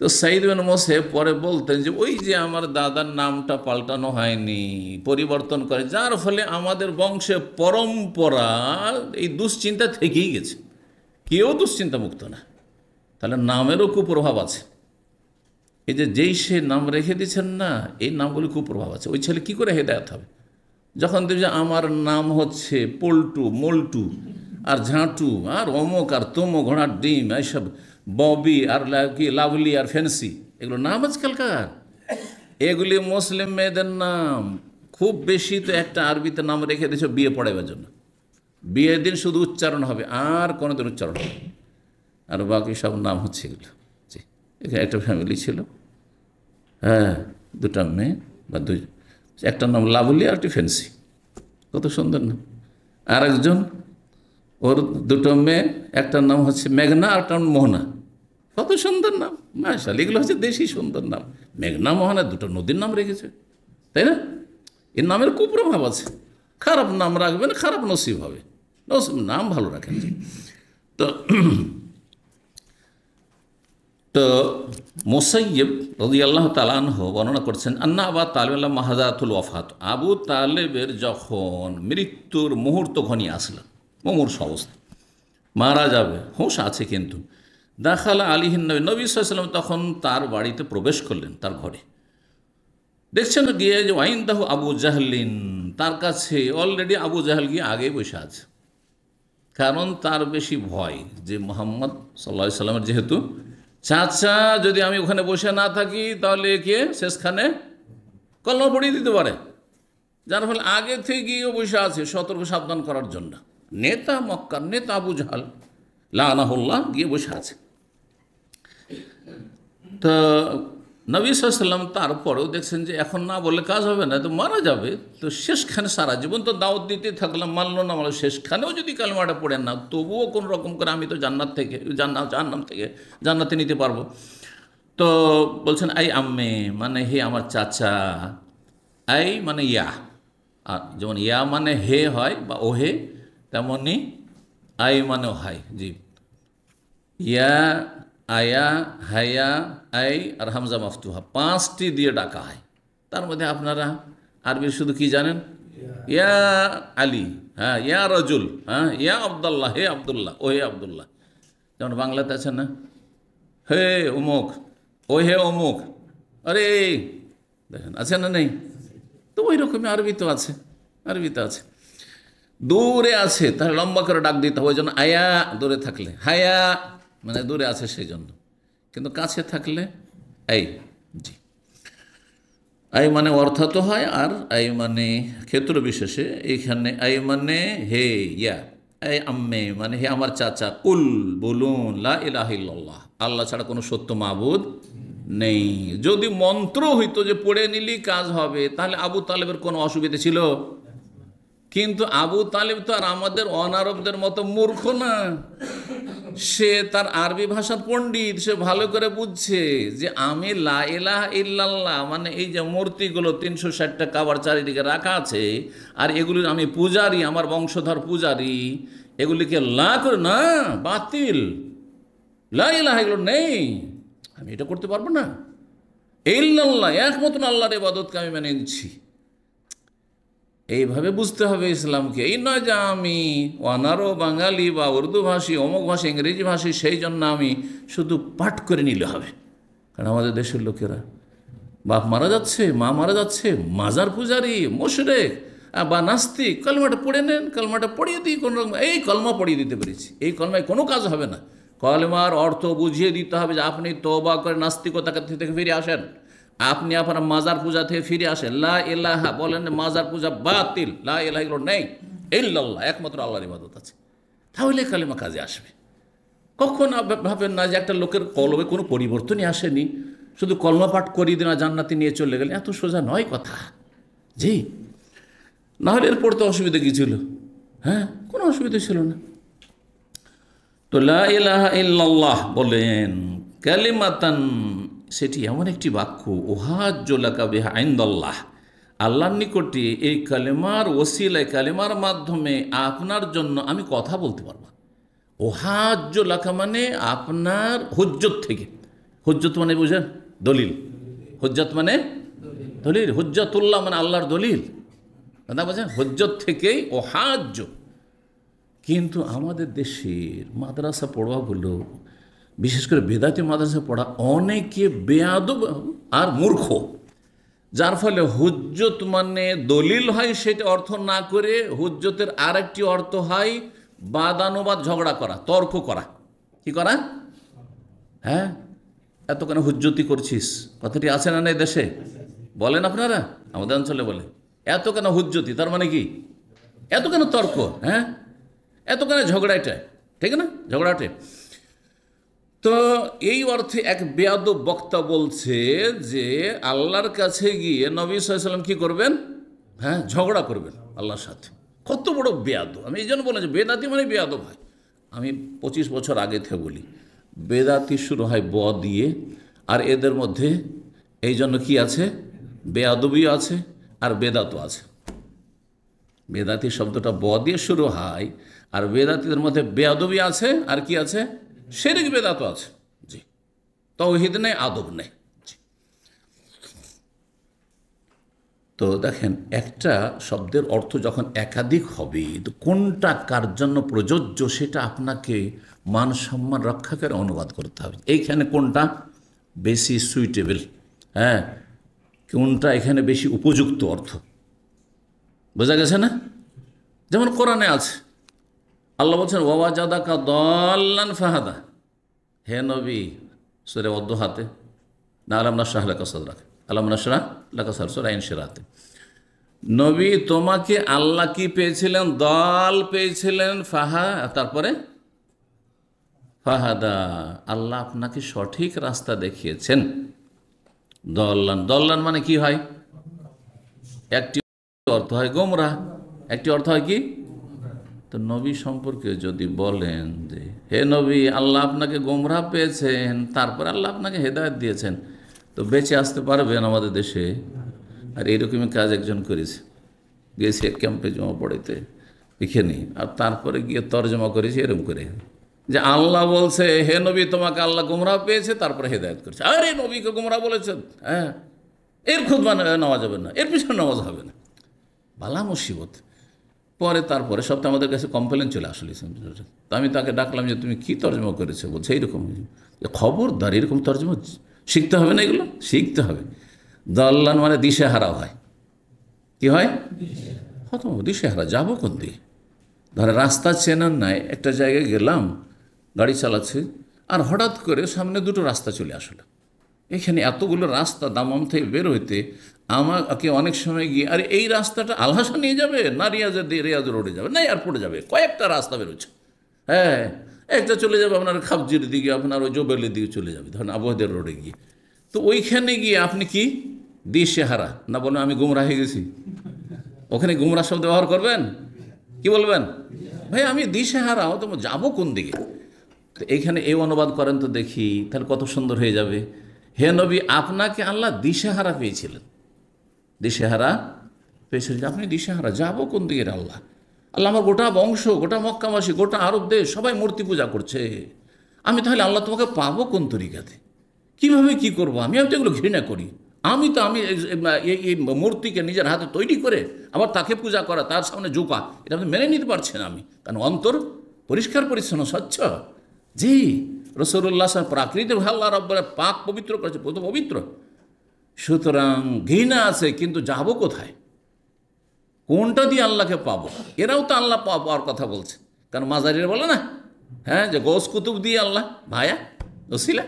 তো সাঈদ ইবনে মুসাইব পরে বলতেন যে ওই যে আমার দাদার নামটা পাল্টানো হয়নি, পরিবর্তন করে, যার ফলে আমাদের বংশে পরম্পরা এই দুশ্চিন্তা থেকেই গেছে, কেউ দুশ্চিন্তা মুক্ত না। তাহলে নামেরও কুপ্রভাব আছে। এই যে যেই সে নাম রেখে দিচ্ছেন না, এই নামগুলি খুব প্রভাব আছে। ওই ছেলে কী করে হেদায়ত হবে? যখন দেখবে আমার নাম হচ্ছে পল্টু, মল্টু আর ঝাঁটু আর অমুক আর তমুক, ঘোড়ার ডিম, এইসব ববি আর কি লাভলি আর ফ্যান্সি, এগুলো নাম আজকালকার। এগুলি মুসলিম মেয়েদের নাম। খুব বেশি তো একটা আরবিতে নাম রেখে দিয়েছ বিয়ে পড়াইবার জন্য। বিয়ের দিন শুধু উচ্চারণ হবে, আর কোনো দিন উচ্চারণ হবে, আর বাকি সব নাম হচ্ছে এগুলো। জি, এখানে একটা ফ্যামিলি ছিল, হ্যাঁ, দুটা মেয়ে বা দুই, একটা নাম লাভলি আর একটি ফ্যান্সি, কত সুন্দর নাম। আর একজন, ওর দুটো মেয়ে, একটার নাম হচ্ছে মেঘনা আর একটা মোহনা, কত সুন্দর নাম। মাশাআল্লাহ, এগুলো হচ্ছে দেশি সুন্দর নাম। মেঘনা, মোহনা, দুটো নদীর নাম রেখেছে, তাই না? এর নামের কুপ্রভাব আছে। খারাপ নাম রাখবেন, খারাপ নসিব হবে। নাম ভালো রাখেন। তো তো মুসাইয়্যিব রাদিয়াল্লাহু তাআলা আনহু বর্ণনা করছেন, আন্না আবু তালিব মাহাজাতুল ওয়াফাত, আবু তালেবের যখন মৃত্যুর মুহূর্ত ঘনিয়ে আসলো, মুমূর্ষ অবস্থা, মারা যাবে, হুঁশ আছে কিন্তু, দাখালা আলিহিন নবী, নবী সাল্লাল্লাহু আলাইহি ওয়াসাল্লাম তখন তার বাড়িতে প্রবেশ করলেন, তার ঘরে। দেখছেন গিয়ে যে ওয়াইনদাহু আবু জাহলিন, তার কাছে অলরেডি আবু জাহল গিয়ে আগে বসে আছে। কারণ তার বেশি ভয় যে মুহাম্মদ সাল্লাল্লাহু আলাইহি ওয়াসাল্লামের যেহেতু চাচা, যদি আমি ওখানে বসে না থাকি তাহলে কে শেষখানে কলমা পড়িয়ে দিতে পারে, যার ফলে আগে থেকে গিয়েও বসে আছে সতর্ক সাবধান করার জন্য। নেতা, মক্কার নেতা আবু জাহল লানাহুল্লাহ গিয়ে বসে আছে। তো নবী সাল্লাল্লাহু আলাইহি ওয়াসাল্লাম তারপরেও দেখছেন যে এখন না বললে কাজ হবে না, তো মারা যাবে, তো শেষখানে সারা জীবন তো দাওয়াত দিতে থাকলাম, মানলো না মানলো, শেষখানেও যদি কালমাটা পড়ে না, তবুও কোনো রকম করে আমি তো জান্নাত থেকে জাহান্নাম থেকে জান্নাতে নিতে পারবো। তো বলছেন আই আম্মে, মানে হে আমার চাচা, আই মানে ইয়া, আর যেমন ইয়া মানে হে হয় বা ওহে, তেমনি আই মানেও হাই। জি, ইয়া, আয়া, হায়া, আই আর হামজা মাফতুহা, 5টি দিয়ে ডাকা হয়। তার মধ্যে আপনারা আরবি শুধু কি জানেন? ইয়া আলী, হ্যাঁ, ইয়া রজুল, হ্যাঁ, ইয়া আবদুল্লাহ, হে আবদুল্লাহ, ও হে আবদুল্লাহ। যেমন বাংলাতে আছে না, হে অমুক, ও হে অমুক, আরে দেখেন আছে না নেই? তো ওই রকমই আরবিতেও আছে, আরবিতে আছে। দূরে আছে তাহলে লম্বা করে ডাক দিতে হবে, ওই জন্য আয়া, দূরে থাকলে হায়া মানে দূরে আছে সেই জন্য, কিন্তু কাছে থাকলে এই। জি, আই মানে অর্থাৎ হয়, আর আই মানে ক্ষেত্র বিশেষে, এইখানে আই মানে হে ইয়া, আই আম্মে মানে হে আমার চাচা, কুল বলুন লা ইলাহা ইল্লাল্লাহ, আল্লাহ ছাড়া কোনো সত্য মাবুদ নেই। যদি মন্ত্র হইতো যে পড়ে নিলি কাজ হবে, তাহলে আবু তালেবের কোনো অসুবিধা ছিল? কিন্তু আবু তালেব তো আর আমাদের অনারবদের মতো মূর্খ না, সে তার আরবি ভাষার পণ্ডিত, সে ভালো করে বুঝছে যে আমি লা ইলাহা ইল্লাল্লাহ মানে এই যে মূর্তিগুলো 360টা কাবার চারিদিকে রাখা আছে, আর এগুলির আমি পূজারি, আমার বংশধর পূজারি, এগুলিকে লা করে না, বাতিল, লা ইলাহা এগুলো নেই, আমি এটা করতে পারবো না। ইল্লাল্লাহ একমাত্র আল্লাহর ইবাদতকে আমি মেনে নিচ্ছি। এইভাবে বুঝতে হবে ইসলামকে। এই নয় যে আমি অনারো বাঙালি বা উর্দু ভাষী, অমুক ভাষী, ইংরেজি ভাষী, সেই জন্য আমি শুধু পাঠ করে নিলে হবে। কারণ আমাদের দেশের লোকেরা বাপ মারা যাচ্ছে, মা মারা যাচ্ছে, মাজার পূজারি, মুশরিক বা নাস্তিক, কলমাটা পড়ে নেন, কলমাটা পড়িয়ে দিই কোনো রকম, এই কলমা পড়িয়ে দিতে পেরেছি, এই কলমায় কোনো কাজ হবে না। কলমার অর্থ বুঝিয়ে দিতে হবে যে আপনি তওবা করে নাস্তিকতা থেকে ফিরে আসেন, আপনি আপনার মাজার পূজা থেকে ফিরে আসেন, লা ইলাহা বলেন মাজার পূজা বাতিল, লা ইলাহা এগুলো নেই, ইল্লাল্লাহ একমাত্র আল্লাহর ইবাদত আছে, তাহলে কালেমা কাজে আসবে। কখন ভাবেন না যে একটা লোকের কলমে কোনো পরিবর্তনই আসেনি, শুধু কলমা পাঠ করিয়ে দিন আর জান্নাতে নিয়ে চলে গেলেন, এত সোজা নয় কথা। জি, নাহলে এরপর তো অসুবিধা কী ছিল? হ্যাঁ, কোনো অসুবিধা ছিল না। তো লা ইলাহা ইল্লাল্লাহ বলেন কালিমাতান, সেটি এমন একটি বাক্য, উহাজ্জু লাকা বিহা ইনদাল্লাহ, আল্লাহর নিকটে এই কালেমার ওসিলায়, কালেমার মাধ্যমে আপনার জন্য আমি কথা বলতে পারবো। উহাজ্জু লাকা মানে আপনার হুজ্জত থেকে, হুজ্জত মানে বুঝেন দলিল, হুজ্জত মানে দলিল, হুজ্জতুল্লাহ মানে আল্লাহর দলিল, কথা বলছেন, হুজ্জত থেকেই উহাজ্জু। কিন্তু আমাদের দেশের মাদ্রাসা পড়ুয়াগুলো বিশেষ করে বেদাতি মাদ্রাসায় পড়া অনেকে বেয়াদব আর মূর্খ, যার ফলে হুজ্জত মানে দলিল হয় সেটা অর্থ না করে হুজ্জতের আরেকটি অর্থ হয় বাদানুবাদ, ঝগড়া করা, তর্ক করা। কি করা? হ্যাঁ, এত কেন হুজ্জতি করছিস, কথাটি আছে না এই দেশে? বলেন আপনারা, আমাদের অঞ্চলে বলে এত কেন হুজ্জতি, তার মানে কি এত কেন তর্ক, হ্যাঁ এত কেন ঝগড়াটা, ঠিক না, ঝগড়াটে। তো এই অর্থে এক বেয়াদব বক্তা বলছে যে আল্লাহর কাছে গিয়ে নবী সাল্লাল্লাহু আলাইহি ওয়াসাল্লাম কি করবেন? হ্যাঁ, ঝগড়া করবেন আল্লাহর সাথে। কত বড় বেয়াদব! আমি এই জন্য বললাম যে বেদাতি মানে বেয়াদব হয়। আমি 25 বছর আগে থেকে বলি, বেদাতি শুরু হয় ব দিয়ে, আর এদের মধ্যে এই জন্য কি আছে, বেয়াদবিও আছে আর বেদাতও আছে। বেদাতি শব্দটা ব দিয়ে শুরু হয়, আর বেদাতিদের মধ্যে বেয়াদবি আছে, আর কি আছে, শিরক বেদাতও আছে। জি, তাওহীদ নেই, আদব নেই। তো দেখেন, একটা শব্দের অর্থ যখন একাধিক হবে, তো কোনটা কার জন্য প্রযোজ্য সেটা আপনাকে মান সম্মান রক্ষা করে অনুবাদ করতে হবে। এইখানে কোনটা বেশি সুইটেবল, হ্যাঁ, কোনটা এখানে বেশি উপযুক্ত অর্থ, বোঝা গেছে না? যেমন কোরআনে আছে, আল্লাহ বলছেন ওয়াজাদাকা দাল্লান ফাহাদা, হে নবী, সূরা ওয়াদুহাতে না, আলাম নাশরাহ লাকা সাদরাক, আলাম নাশরাহ লাকা সাদরাক, সূরা ইনশিরাতে, নবী তোমাকে আল্লাহ কি পেয়েছিলেন? দল পেয়েছিলেন, তারপরে ফাহাদা, আল্লাহ আপনাকে সঠিক রাস্তা দেখিয়েছেন। দল্লান, দল্লান মানে কি হয়? একটি অর্থ হয় গোমরাহ, একটি অর্থ হয় কি? তো নবী সম্পর্কে যদি বলেন যে হে নবী, আল্লাহ আপনাকে গোমরাহ পেয়েছেন, তারপর আল্লাহ আপনাকে হেদায়েত দিয়েছেন, তো বেঁচে আসতে পারবেন আমাদের দেশে? আর এইরকমই কাজ একজন করেছে, গিয়েছে এক ক্যাম্পে জমা পড়াইতে এখানে, আর তারপরে গিয়ে তর্জমা করেছে এরকম করে যে আল্লাহ বলছে হে নবী তোমাকে আল্লাহ গোমরাহ পেয়েছে, তারপরে হেদায়েত করেছে। আরে নবীকে গোমরাহ বলেছেন, হ্যাঁ, এর খুতবা নেওয়া যাবে না, এর পিছনে নামাজ হবে না, বালা মুসিবত। পরে তারপরে সপ্তাহে আমাদের কাছে কমপ্লেন চলে আসলে, তো আমি তাকে ডাকলাম যে তুমি কি তর্জমা করেছো? বলছে এইরকম। খবরদার, এরকম তর্জমা শিখতে হবে না, এগুলো শিখতে হবে। দল্লান মানে দিশেহারা হয়, কি হয়? খতম, দিশেহারা, যাবো কোন দিকে? ধরে রাস্তা চেনার নাই, একটা জায়গায় গেলাম, গাড়ি চালাচ্ছে, আর হঠাৎ করে সামনে দুটো রাস্তা চলে আসলো। এখানে এতগুলো রাস্তা দামাম থেকে বের হইতে আমাকে অনেক সময় গিয়ে, আরে এই রাস্তাটা আলহাসা নিয়ে যাবে না রিয়াজ রোডে যাবে না এয়ারপোর্টে যাবে, কয়েকটা রাস্তা বেরোচ্ছে। হ্যাঁ, একটা চলে যাবে আপনার খাবজির দিকে, আপনার ওই জোবেলের দিকে চলে যাবে, ধরেন আবহাওয়াদের রোডে গিয়ে। তো ওইখানে গিয়ে আপনি কি দিশেহারা না বলেন আমি গুমরাহ হয়ে গেছি? ওখানে গুমরাহ শব্দ ব্যবহার করবেন, কি বলবেন? ভাই আমি দিশেহারা, তো যাবো কোন দিকে? তো এইখানে এই অনুবাদ করেন তো দেখি, তাহলে কত সুন্দর হয়ে যাবে। হে নবী, আপনাকে আল্লাহ দিশেহারা পেয়েছিলেন, দিশেহারা পেয়েছিলেন, আপনি দিশেহারা, যাবো কোন দিকে? আল্লাহ আমার গোটা বংশ, গোটা মক্কাবাসী, গোটা আরব দেশ সবাই মূর্তি পূজা করছে, আমি তাহলে আল্লাহ তোমাকে পাবো কোন তরিকাতে? কীভাবে কি করবো? আমি তো এগুলো ঘৃণা করি। আমি এই মূর্তিকে নিজের হাতে তৈরি করে আবার তাকে পূজা করা, তার সামনে ঝুঁকা, এটা আপনি মেনে নিতে পারছেন আমি, কারণ অন্তর পরিষ্কার পরিচ্ছন্ন স্বচ্ছ। জি, রাসূলুল্লাহ প্রাকৃতিক আল্লাহ রাব্বুল পাক পবিত্র করেছে, পবিত্র, সুতরাং ঘৃণা আছে, কিন্তু যাবো কোথায়? কোনটা দিয়ে আল্লাহকে পাবো? এরাও তো আল্লাহ পাওয়ার কথা বলছে, কারণ মাজারিরা বলে না, হ্যাঁ, যে গোস কুতুব দিয়ে আল্লাহ ভায়া ওসিলা,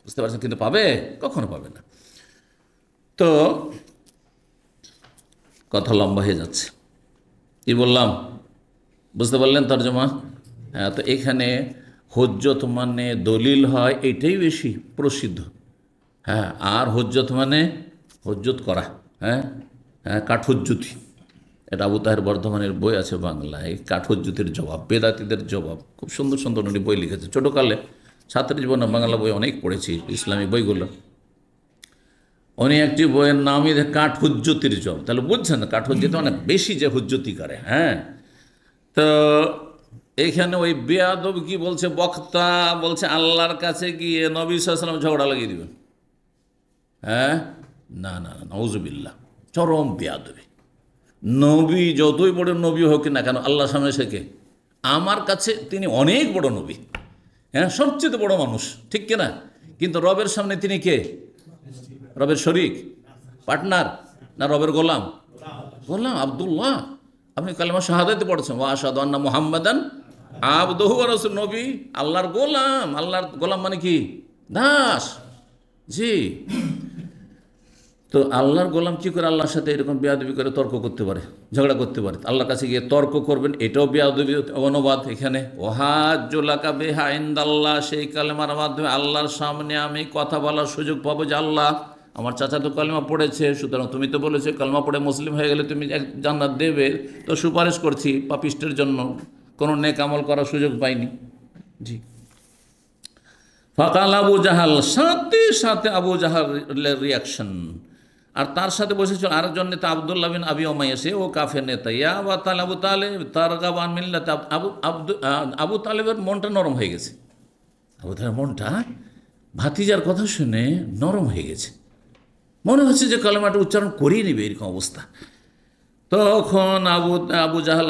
বুঝতে পারছেন? কিন্তু পাবে? কখনো পাবে না। তো কথা লম্বা হয়ে যাচ্ছে, কি বললাম বুঝতে পারলেন তর্জমা? হ্যাঁ, তো এখানে হুজ্জত মানে দলিল হয়, এইটাই বেশি প্রসিদ্ধ। হ্যাঁ, আর হুজ্জত মানে হুজ্জত করা, হ্যাঁ হ্যাঁ, কাঠহুজ্জতি, এটা আবু তাহের বর্ধমানের বই আছে বাংলায়, কাঠহুজ্জতির জবাব, বেদাতিদের জবাব, খুব সুন্দর সুন্দর উনি বই লিখেছে। ছোটোকালে ছাত্র জীবনে বাংলা বই অনেক পড়েছি, ইসলামী বইগুলো। উনি একটি বইয়ের নামই কাঠহুজ্জতির জবাব, তাহলে বুঝছেন না কাঠহুজ্জতি অনেক বেশি যে হুজ্জতি করে। হ্যাঁ, তো এইখানে ওই বেয়াদব কি বলছে বক্তা, বলছে আল্লাহর কাছে গিয়ে নবী সাল্লাল্লাহু আলাইহি ওয়াসাল্লাম ঝগড়া লাগিয়ে দিবেন। হ্যাঁ, না না না, নাউজুবিল্লাহ, চরম বেয়াদবি। নবী যতই বড় নবী হোক না কেন, আল্লাহর সামনে শেখে আমার কাছে তিনি অনেক বড় নবী, হ্যাঁ, সবচেয়ে বড় মানুষ, ঠিক কিনা? কিন্তু রবের সামনে তিনি কে? রবের শরিক, পার্টনার, না রবের গোলাম? গোলাম আব্দুল্লাহ। আপনি কালেমা শাহাদাতে পড়েছেন, ওয়া আশহাদু আন্না মুহাম্মাদান আবদুহু ওয়া রাসূলুহু, নবী আল্লাহর গোলাম। আল্লাহর গোলাম মানে কি? দাস। জি। তো আল্লাহর গোলাম কি করে আল্লাহর সাথে এরকম বেয়াদবি করে তর্ক করতে পারে, ঝগড়া করতে পারে? আল্লাহর কাছে গিয়ে তর্ক করবেন, এটাও বেয়াদবি অনুবাদ এখানে। ওয়াহাজ্জুলাকা বিহা ইনদাল্লাহ, সেই কালেমার মাধ্যমে আল্লাহর সামনে আমি কথা বলার সুযোগ পাবো যে আল্লাহ, আমার চাচা তো কালেমা পড়েছে, সুতরাং তুমি তো বলেছো কালেমা পড়ে মুসলিম হয়ে গেলে তুমি জান্নাত দেবে, তো সুপারিশ করছি পাপিষ্টের জন্য, কোনো নেক আমল করার সুযোগ পাইনি। জি। ফাকাল আবু জাহাল, সাথে সাথে আবু জাহালের রিয়াকশন। আর তার সাথে বসেছিল আরেকজন নেতা আব্দুল্লাহ বিন আবি উমাইয়া, সে ও কাফের নেতা। ইয়া আবু তালেব, আবু তালেব তারগাব আন মিল্লাত, আবু তালেবের মনটা নরম হয়ে গেছে। আবু তালেবের মনটা ভাতিজার কথা শুনে নরম হয়ে গেছে, মনে হচ্ছে যে কালেমাটা উচ্চারণ করিয়ে নেবে, এরকম অবস্থা। তখন আবু জাহাল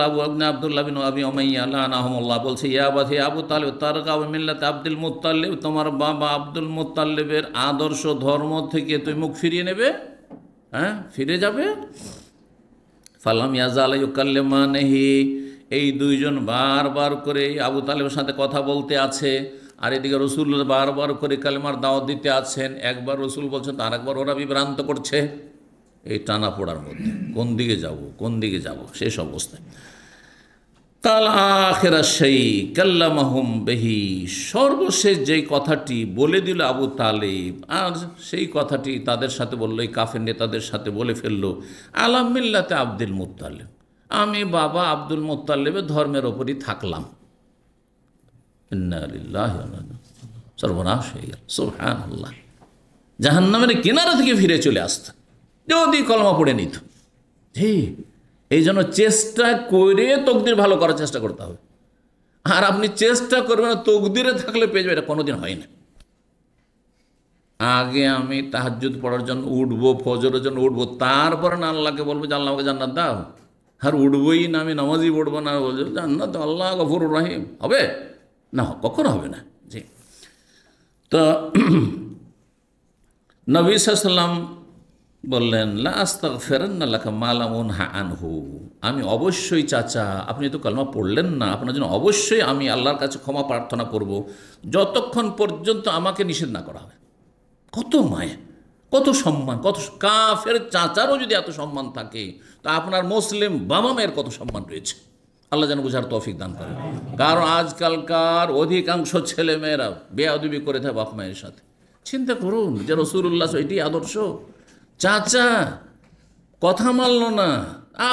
আব্দুল্লাহ বিন আবি উমাইয়া লানাহুমুল্লাহ বলছে, ইয়া আবু তালেব তারগাব মিল্লাত আব্দুল মুত্তালিব, তোমার বাবা আব্দুল মুত্তালিবের আদর্শ ধর্ম থেকে তুমি মুখ ফিরিয়ে নেবে, হ্যাঁ, ফিরে যাবে। ফালাম ইয়াজাল ইউকাল্লিমানিহি, এই দুইজন বারবার করে আবু তালেবের সাথে কথা বলতে আছে, আর এদিকে রসুল বারবার করে কালেমার দাওয়াত দিতে আছেন। একবার রসুল বলছেন, আর একবার ওরা বিভ্রান্ত করছে। এই টানা পড়ার মধ্যে কোন দিকে যাব, কোন দিকে যাব, শেষ অবস্থায় কাল আখিরা সেই কাল্লামাহুম বিহি, সর্বশেষ যেই কথাটি বলে দিল আবু তালেব, আর সেই কথাটি তাদের সাথে বললো, এই কাফের নেতাদের সাথে বলে ফেললো, আলা মিল্লাতে আব্দুল মুত্তালিব, আমি বাবা আব্দুল মুত্তালিবের ধর্মের ওপরই থাকলাম। ইন্না লিল্লাহি ওয়া ইন্না ইলাইহি রাজিউন। সর্বনাশ হয়ে গেল, সুবহানাল্লাহ। জাহান্নামের কিনারা থেকে ফিরে চলে আসত যদি কলমা পড়ে নিত। জি, এই জন্য চেষ্টা করে তকদির ভালো করার চেষ্টা করতে হবে। আর আপনি চেষ্টা করবেন তকদিরে থাকলে পেয়ে যাবে, এটা কোনোদিন হয় না। আগে আমি তাহাজ্জুদ পড়ার জন্য উঠবো, ফজরের জন্য উঠবো, তারপরে না আল্লাহকে বলবো যে আল্লাহ আমাকে জান্নাত দাও। আর উঠবোই না, আমি নামাজই পড়বো না, বলবো জান্নাত আল্লাহ গফুরুর রহিম, হবে না? কখনো হবে না। জি। তো নবী সাল্লাল্লাহু আলাইহি ওয়াসাল্লাম বললেন, লা আস্তাগফিরান্না লাকা মা লাম উনহা আনহু, আমি অবশ্যই চাচা, আপনি তো কালেমা পড়লেন না, আপনার জন্য অবশ্যই আমি আল্লাহর কাছে ক্ষমা প্রার্থনা করব, যতক্ষণ পর্যন্ত আমাকে নিষেধ না করা হবে। কত মায়া, কত সম্মান, কত কাফের চাচারও যদি এত সম্মান থাকে, তো আপনার মুসলিম বাবা মায়ের কত সম্মান রয়েছে। আল্লাহ যেন বুঝার তৌফিক দান করেন। কারণ আজকালকার অধিকাংশ ছেলেমেয়েরা বেয়াদবি করে থাকে বাপ মায়ের সাথে। চিন্তা করুন যে রাসূলুল্লাহ এটি আদর্শ। চাচা কথা মানল না,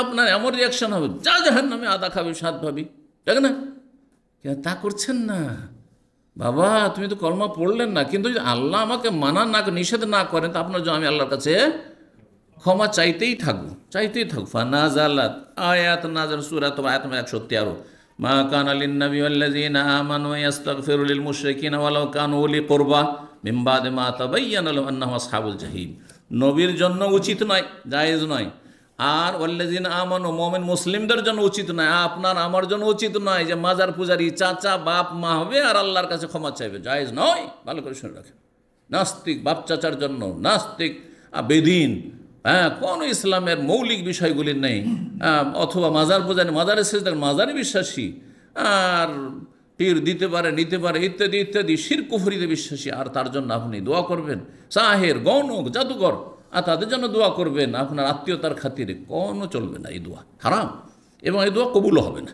আপনার এমন রিয়াকশন হবে, যা জাহান্নামে আদা খাবি সাত ভাবি, তাই না? তা করছেন না বাবা, তুমি তো কলমা পড়লেন না, কিন্তু যদি আল্লাহ আমাকে মানা না, নিষেধ না করেন, তা আপনার জন্য আমি আল্লাহর কাছে ক্ষমা চাইতেই থাকবো, চাইতেই থাকবো। ফানাজালাত, আয়াত নাযাল, সূরা তো আয়াত 113, মা কানা লিন-নবী ওয়াল্লাযীনা আমানু ইয়াস্তাগফিরু লিল মুশরিকিনা ওয়ালাউ কানু উলি কুরবা মিন বাদি মা তাবায়্যানা লাহুম আন্নাহুম আসহাবুল জাহিম। নবীর জন্য উচিত নয়, জায়েজ নয়। আর ওয়াল্লাযীনা আমানু, মুমিন মুসলিমদের জন্য উচিত নয়, আপনার আমার জন্য উচিত নয় যে মাজার পূজারি চাচা বাপ মা হবে আর আল্লাহর কাছে ক্ষমা চাইবে, জায়েজ নয়। ভালো করে শুনে রাখেন। নাস্তিক বাপ চাচার জন্য, নাস্তিক বেদিন, হ্যাঁ, কোনো ইসলামের মৌলিক বিষয়গুলি নেই, অথবা মাজার পূজারি, মাজারে সেজদা, মাজারে বিশ্বাসী, আর পীর দিতে পারে নিতে পারে ইত্যাদি ইত্যাদি, শিরক কুফরিতে বিশ্বাসী, আর তার জন্য আপনি দোয়া করবেন। সাহের, গণক, জাদুঘর, আর তাদের জন্য দোয়া করবেন আপনার আত্মীয়তার খাতিরে, কোনো চলবে না। এই দোয়া হারাম এবং এই দোয়া কবুলও হবে না।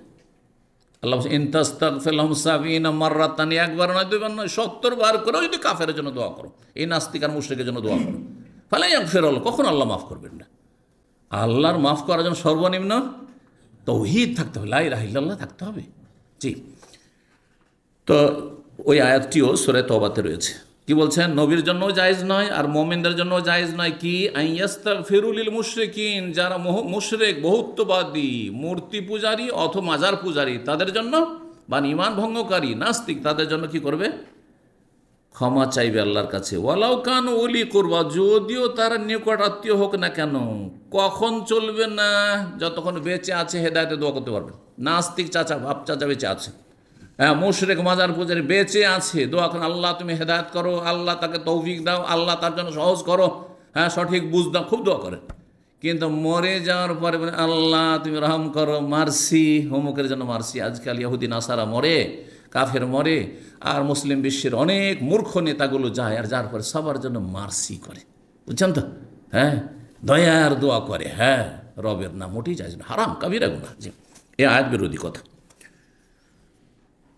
আল্লাহ ইন তাস্তাগফির লাহুম ৭০ মাররাতান, একবার নয় দুইবার নয় ৭০ বার করেও যদি কাফের জন্য দোয়া করো, এই নাস্তিক আর মুশরিকের জন্য দোয়া করো, ফালা ইয়াগফিরুল্লাহ, কখন আল্লাহ মাফ করবেন না। আল্লাহর মাফ করার জন্য সর্বনিম্ন তাওহীদ থাকতে হবে, লা ইলাহা ইল্লাল্লাহ থাকতে হবে। জি। তো ওই আয়াতটিও সূরা তওবাতে রয়েছে। কি বলছেন? নবীর জন্যও জায়েজ নয় আর মুমিনদের জন্যও জায়েজ নয় কি, আইয়াস্তাগফিরু লিল মুশরিকিন, যারা মুশরিক, বহুত্ববাদী, মূর্তি পূজারী অথবা মাজার পূজারী, তাদের জন্য, বা ঈমান ভঙ্গকারী, নাস্তিক, তাদের জন্য কি করবে? ক্ষমা চাইবে আল্লাহর কাছে। ওয়ালাউ কানু উলি কুরবা, যদিও তারা নিকট আত্মীয় হোক না কেন। কখন চলবে না? যতক্ষণ বেঁচে আছে হেদায়েতে দোয়া করতে পারবেন। নাস্তিক চাচা বাপ চাচা বেঁচে আছে, মুশরিক মাজার পূজারী বেঁচে আছে, দোয়া করেন আল্লাহ তুমি হেদায়েত করো, আল্লাহ তাকে তৌফিক দাও, আল্লাহ তার জন্য সহজ করো, সঠিক বুঝ দাও, খুব দোয়া করেন। কিন্তু মরে যাওয়ার পরে বলে আল্লাহ তুমি রহম করো, মার্সি, হোমকের জন্য মার্সি। আজকাল ইহুদি নাসারা মরে, কাফের মরে, আর মুসলিম বিশ্বের অনেক মূর্খ নেতাগুলো যায় আর যার পরে সবার জন্য মার্সি করে, বুঝছেন তো? দয়ার দোয়া করে, রবের নাম মোটেই যায় না, হারাম কাবিরা গুনাহ। জি, এ আয়াত বিরোধী কথা।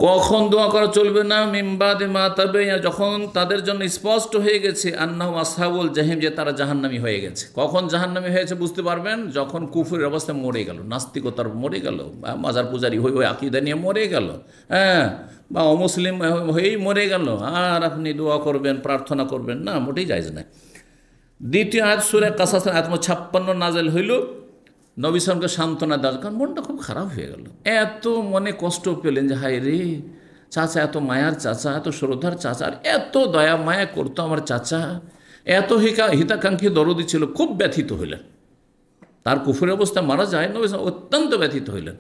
কখন দোয়া করা চলবে না? মিম্বাদে মাতাবে, যখন তাদের জন্য স্পষ্ট হয়ে গেছে আন্নাহু আসহাবুল জাহিম, যে তারা জাহান্নামী হয়ে গেছে। কখন জাহান্নামী হয়েছে বুঝতে পারবেন? যখন কুফরের অবস্থায় মরে গেল, নাস্তিকতার মরে গেল, মাজার পূজারি হয়ে ওই আকীদা নিয়ে মরে গেল, বা অমুসলিম হয়েই মরে গেল, আর আপনি দোয়া করবেন, প্রার্থনা করবেন না, মোটেই জায়েজ নাই। দ্বিতীয় আয়াত সূরা কাসাস আয়াত 56 নাযিল হইল নবী সাল্লাল্লাহু আলাইহি সান্ত্বনা দেওয়ার, কারণ মনটা খুব খারাপ হয়ে গেল। এত মনে কষ্ট পেলেন যে হায় রে, চাচা এত মায়ার চাচা, এত শ্রদ্ধার চাচা, আর এত দয়া মায়া করতো আমার চাচা, এত হিতাকাঙ্ক্ষী দরদি ছিল, খুব ব্যথিত হইলেন। তার কুফরের অবস্থায় মারা যায়, নবী সাল্লাল্লাহু আলাইহি অত্যন্ত ব্যথিত হইলেন।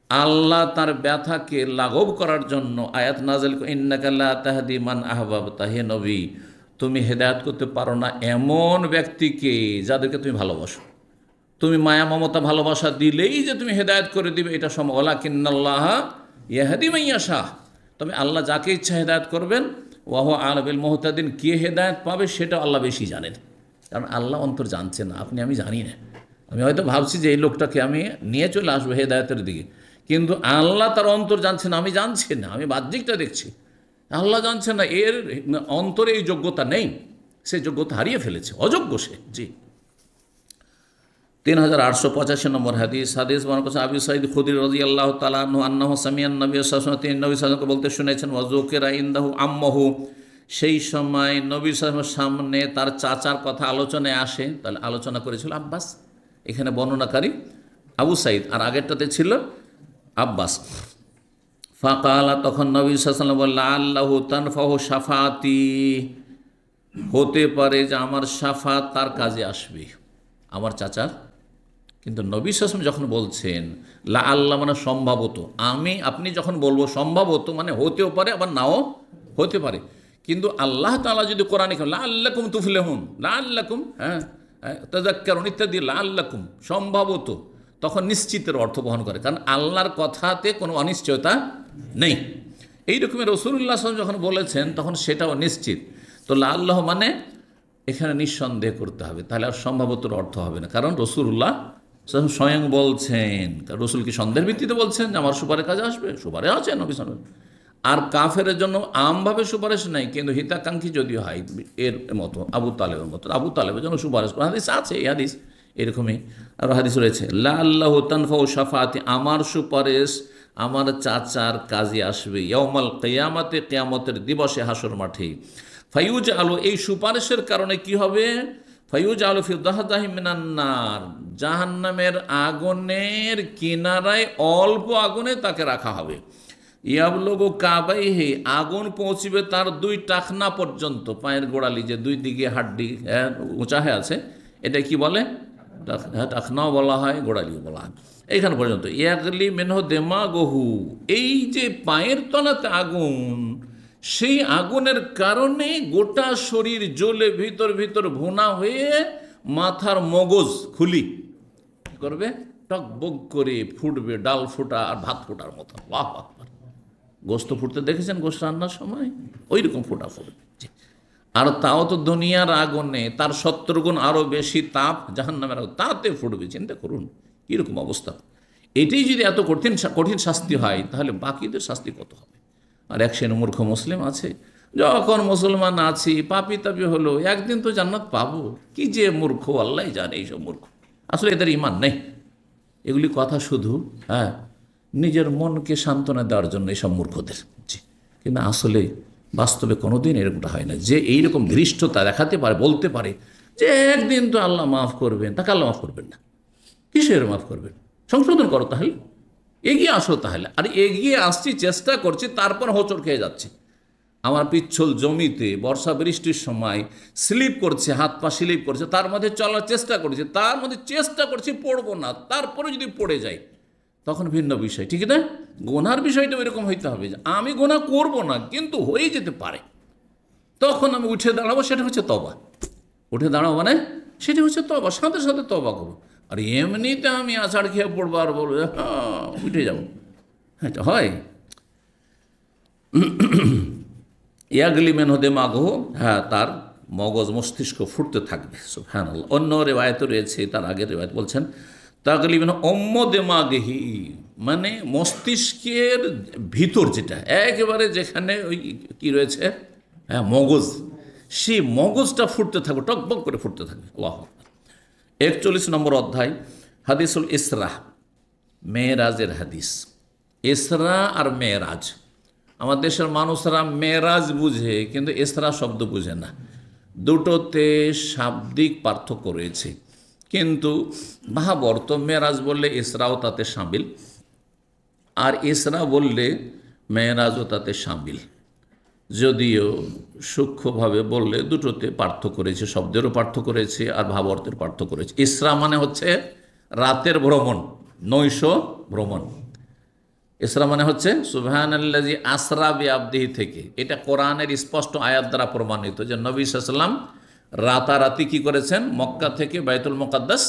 আল্লাহ তার ব্যথাকে লাঘব করার জন্য আয়াত নাযিল করেন, ইন্নাকা লা তাহদি মান আহবাবতা, হে নবী তুমি হেদায়েত করতে পারো না এমন ব্যক্তিকে যাদেরকে তুমি ভালোবাসো। তুমি মায়া মমতা ভালোবাসা দিলেই যে তুমি হেদায়েত করে দিবে এটা সম্ভব। ওয়ালাকিন্নাল্লাহ ইয়াহদি মান ইয়াশা, তবে আল্লাহ যাকে ইচ্ছা হেদায়েত করবেন। ওয়া হুয়া আ'লামু বিল মুহতাদিন, কে হেদায়েত পাবে সেটা আল্লাহ বেশি জানেন, কারণ আল্লাহ অন্তর জানছেন না, আপনি আমি জানি না। আমি হয়তো ভাবছি যে এই লোকটাকে আমি নিয়ে চলে আসবো হেদায়েতের দিকে, কিন্তু আল্লাহ তার অন্তর জানছেন না, আমি জানছি না, আমি বাহ্যিকটা দেখছি, আল্লাহ জানছেন না। এর অন্তরে এই যোগ্যতা নেই, সে যোগ্যতা হারিয়ে ফেলেছে, অযোগ্য সে। জি, 3885 নম্বর হাদিস বর্ণনা করেছেন আবু সাঈদ খুদরি রাদিয়াল্লাহু তাআলা আনহু আন্নাহু সামিআন নবী সাল্লাল্লাহু আলাইহি ওয়াসাল্লাম, তিনি নবী সাল্লাল্লাহু আলাইহি ওয়াসাল্লামকে বলতে শুনেছেন, ওয়া যুকিরা ইনদাহু আম্মাহু, সেই সময় নবী সাল্লাল্লাহু আলাইহি ওয়াসাল্লামের সামনে তার চাচার কথা আলোচনায় আসে। তাহলে আলোচনা করেছিল আব্বাস, এখানে বর্ণনাকারী আবু সাঈদ, আর আগেরটাতে ছিল আব্বাস। ফাকালা, তখন নবী সাল্লাল্লাহু আলাইহি ওয়াসাল্লাম বললেন, আল্লাহু তানফাহু শাফাতি, হতে পারে যে আমার শাফাত তার কাজে আসবে, আমার চাচার। কিন্তু নবী সাল্লাল্লাহু আলাইহি ওয়াসাল্লাম যখন বলছেন লা আল্লাহ মানে সম্ভবত, আপনি যখন বলবো সম্ভবত মানে হতেও পারে আবার নাও হতে পারে, কিন্তু আল্লাহ তাআলা যদি কোরআনে লা আল্লাকুম তুফলিহুন, লা আল্লাকুম তাযাক্কারুন ইত্যাদি, লা আল্লাকুম সম্ভবত, তখন নিশ্চিতের অর্থ বহন করে, কারণ আল্লাহর কথাতে কোনো অনিশ্চয়তা নেই। এইরকমের রাসূলুল্লাহ সাল্লাল্লাহু আলাইহি ওয়াসাল্লাম যখন বলেছেন তখন সেটাও নিশ্চিত। তো লা আল্লাহ মানে এখানে নিঃসন্দেহ করতে হবে, তাহলে আর সম্ভবতর অর্থ হবে না, কারণ রাসূলুল্লাহ স্বয়ং বলছেন। রসুল কি সন্দেহের ভিত্তিতে বলছেন যে আমার সুপারিশ কাজে আসবে? সুপারিশ আছে নবী সাল্লাল্লাহু আলাইহি ওয়াসাল্লাম। আর কাফেরের জন্য আমভাবে সুপারিশ নাই, কিন্তু হিতাকাঙ্ক্ষী যদি হয় এর মতো আবু তালেবের মতো, আবু তালেবের জন্য সুপারিশ করা হাদিস আছে, এই হাদিস এরকমই আরও হাদিস রয়েছে। লা আল্লাহু তানফাউ শাফাআতি, আমার সুপারিশ আমার চাচার কাজে আসবে ইয়াউমাল কিয়ামাতে, কিয়ামতের দিবসে, হাসর মাঠে। ফায়ুজ আলো, এই সুপারিশের কারণে কি হবে? ফায়ুজ আলো ফি দাহদাহি মিনান নার, জাহান্নামের আগুনের কিনারায় অল্প আগুনে তাকে রাখা হবে। ইয়াবলুগু কাবাইহি, আগুন পৌঁছবে তার 2 টাখনা পর্যন্ত, পায়ের গোড়ালি যে 2 দিকে হাড্ডি উঁচা হয়ে আছে, এটা কি বলে? টাখনাও বলা হয়, গোড়ালিও বলা হয়, এইখান পর্যন্ত। ইয়াগলি মিনহু দিমাগুহু, এই যে পায়ের তলাতে আগুন, সেই আগুনের কারণে গোটা শরীর জ্বলে ভিতর ভিতর ভুনা হয়ে মাথার মগজ খুলি করবে, টকবক করে ফুটবে, ডাল ফোটা আর ভাত ফোটার মতো। বাহ বাহ, গোস্ত ফুটতে দেখেছেন গোস্ত রান্নার সময়? ওই রকম ফোটা ফুটবে। আর তাও তো দুনিয়ার আগুনে তার 70 গুণ আরও বেশি তাপ জাহান্নামের আগুন, তাতে ফুটবে। চিন্তা করুন কীরকম অবস্থা। এটাই যদি এত কঠিন শাস্তি হয়, তাহলে বাকিদের শাস্তি কত হবে? আর এক শ্রেণী মূর্খ মুসলিম আছে, যখন মুসলমান আছি পাপি তাপি হলো, একদিন তো জান্নাত পাবো। কি যে মূর্খ, আল্লাহ জানে এইসব মূর্খ, আসলে এদের ইমান নেই। এগুলি কথা শুধু নিজের মনকে সান্ত্বনা দেওয়ার জন্য এইসব মূর্খদের। কিন্তু আসলে বাস্তবে কোনোদিন এরকমটা হয় না, যে এইরকম ধৃষ্টতা দেখাতে পারে, বলতে পারে যে একদিন তো আল্লাহ মাফ করবেন, তাকে আল্লাহ মাফ করবেন না। কিসের মাফ করবেন? সংশোধন করো, তাহলে এগিয়ে আসো। তাহলে আর এগিয়ে আসছি, চেষ্টা করছি, তারপর হোঁচট খেয়ে যাচ্ছে। আমার পিচ্ছল জমিতে বর্ষা বৃষ্টির সময় স্লিপ করছে, হাত পা স্লিপ করছে, তার মধ্যে চলার চেষ্টা করছি, পড়বো না, তারপরে যদি পড়ে যাই তখন ভিন্ন বিষয়, ঠিক না? গোনার বিষয়টা এরকম হইতে হবে যে আমি গোনা করব না, কিন্তু হয়ে যেতে পারে, তখন আমি উঠে দাঁড়াবো, সেটা হচ্ছে তওবা। উঠে দাঁড়াবো মানে সেটা হচ্ছে তওবা, সাথে সাথে তওবা করবো। আর এমনিতে আমি আছাড় খেয়ে পড়বো আর বলবো হ্যাঁ উঠে যাবো, হ্যাঁ হয়। ইয়াগলিমেন হদে মাগো, হ্যাঁ তার মগজ মস্তিষ্ক ফুটতে থাকবে। সুবহানাল্লাহ। অন্য রেওয়ায়েতও রয়েছে, তার আগের রেওয়ায়েত বলছেন তাগলিবেন অম্মদে মাগেহি, মানে মস্তিষ্কের ভিতর যেটা একেবারে যেখানে ওই কি রয়েছে, হ্যাঁ মগজ, সেই মগজটা ফুটতে থাকবে, টকবক করে ফুটতে থাকবে। আল্লাহু আকবার। 41 নম্বর অধ্যায়, হাদিসুল ইসরা, মেরাজের হাদিস। ইসরা আর মেরাজ, আমার দেশের মানুষরা মেরাজ বুঝে কিন্তু ইসরা শব্দ বুঝে না। দুটোতে শাব্দিক পার্থক্য রয়েছে, কিন্তু মহাবর্ত মেরাজ বললে ইসরাও তাতে শামিল, আর ইসরা বললে মেরাজও তাতে শামিল। যদিও সূক্ষ্মভাবে বললে দুটোতে পার্থক্য রয়েছে, শব্দেরও পার্থক্য রয়েছে আর ভাবার্থের পার্থক্য রয়েছে। ইসরা মানে হচ্ছে রাতের ভ্রমণ, নৈশ ভ্রমণ। ইসরা মানে হচ্ছে সুবহানাল্লাযী আসরা বিআবদিহি থেকে, এটা কোরআনের স্পষ্ট আয়াত দ্বারা প্রমাণিত যে নবী সাল্লাল্লাহু আলাইহি ওয়াসাল্লাম রাতারাতি কি করেছেন, মক্কা থেকে বাইতুল মুকাদ্দাস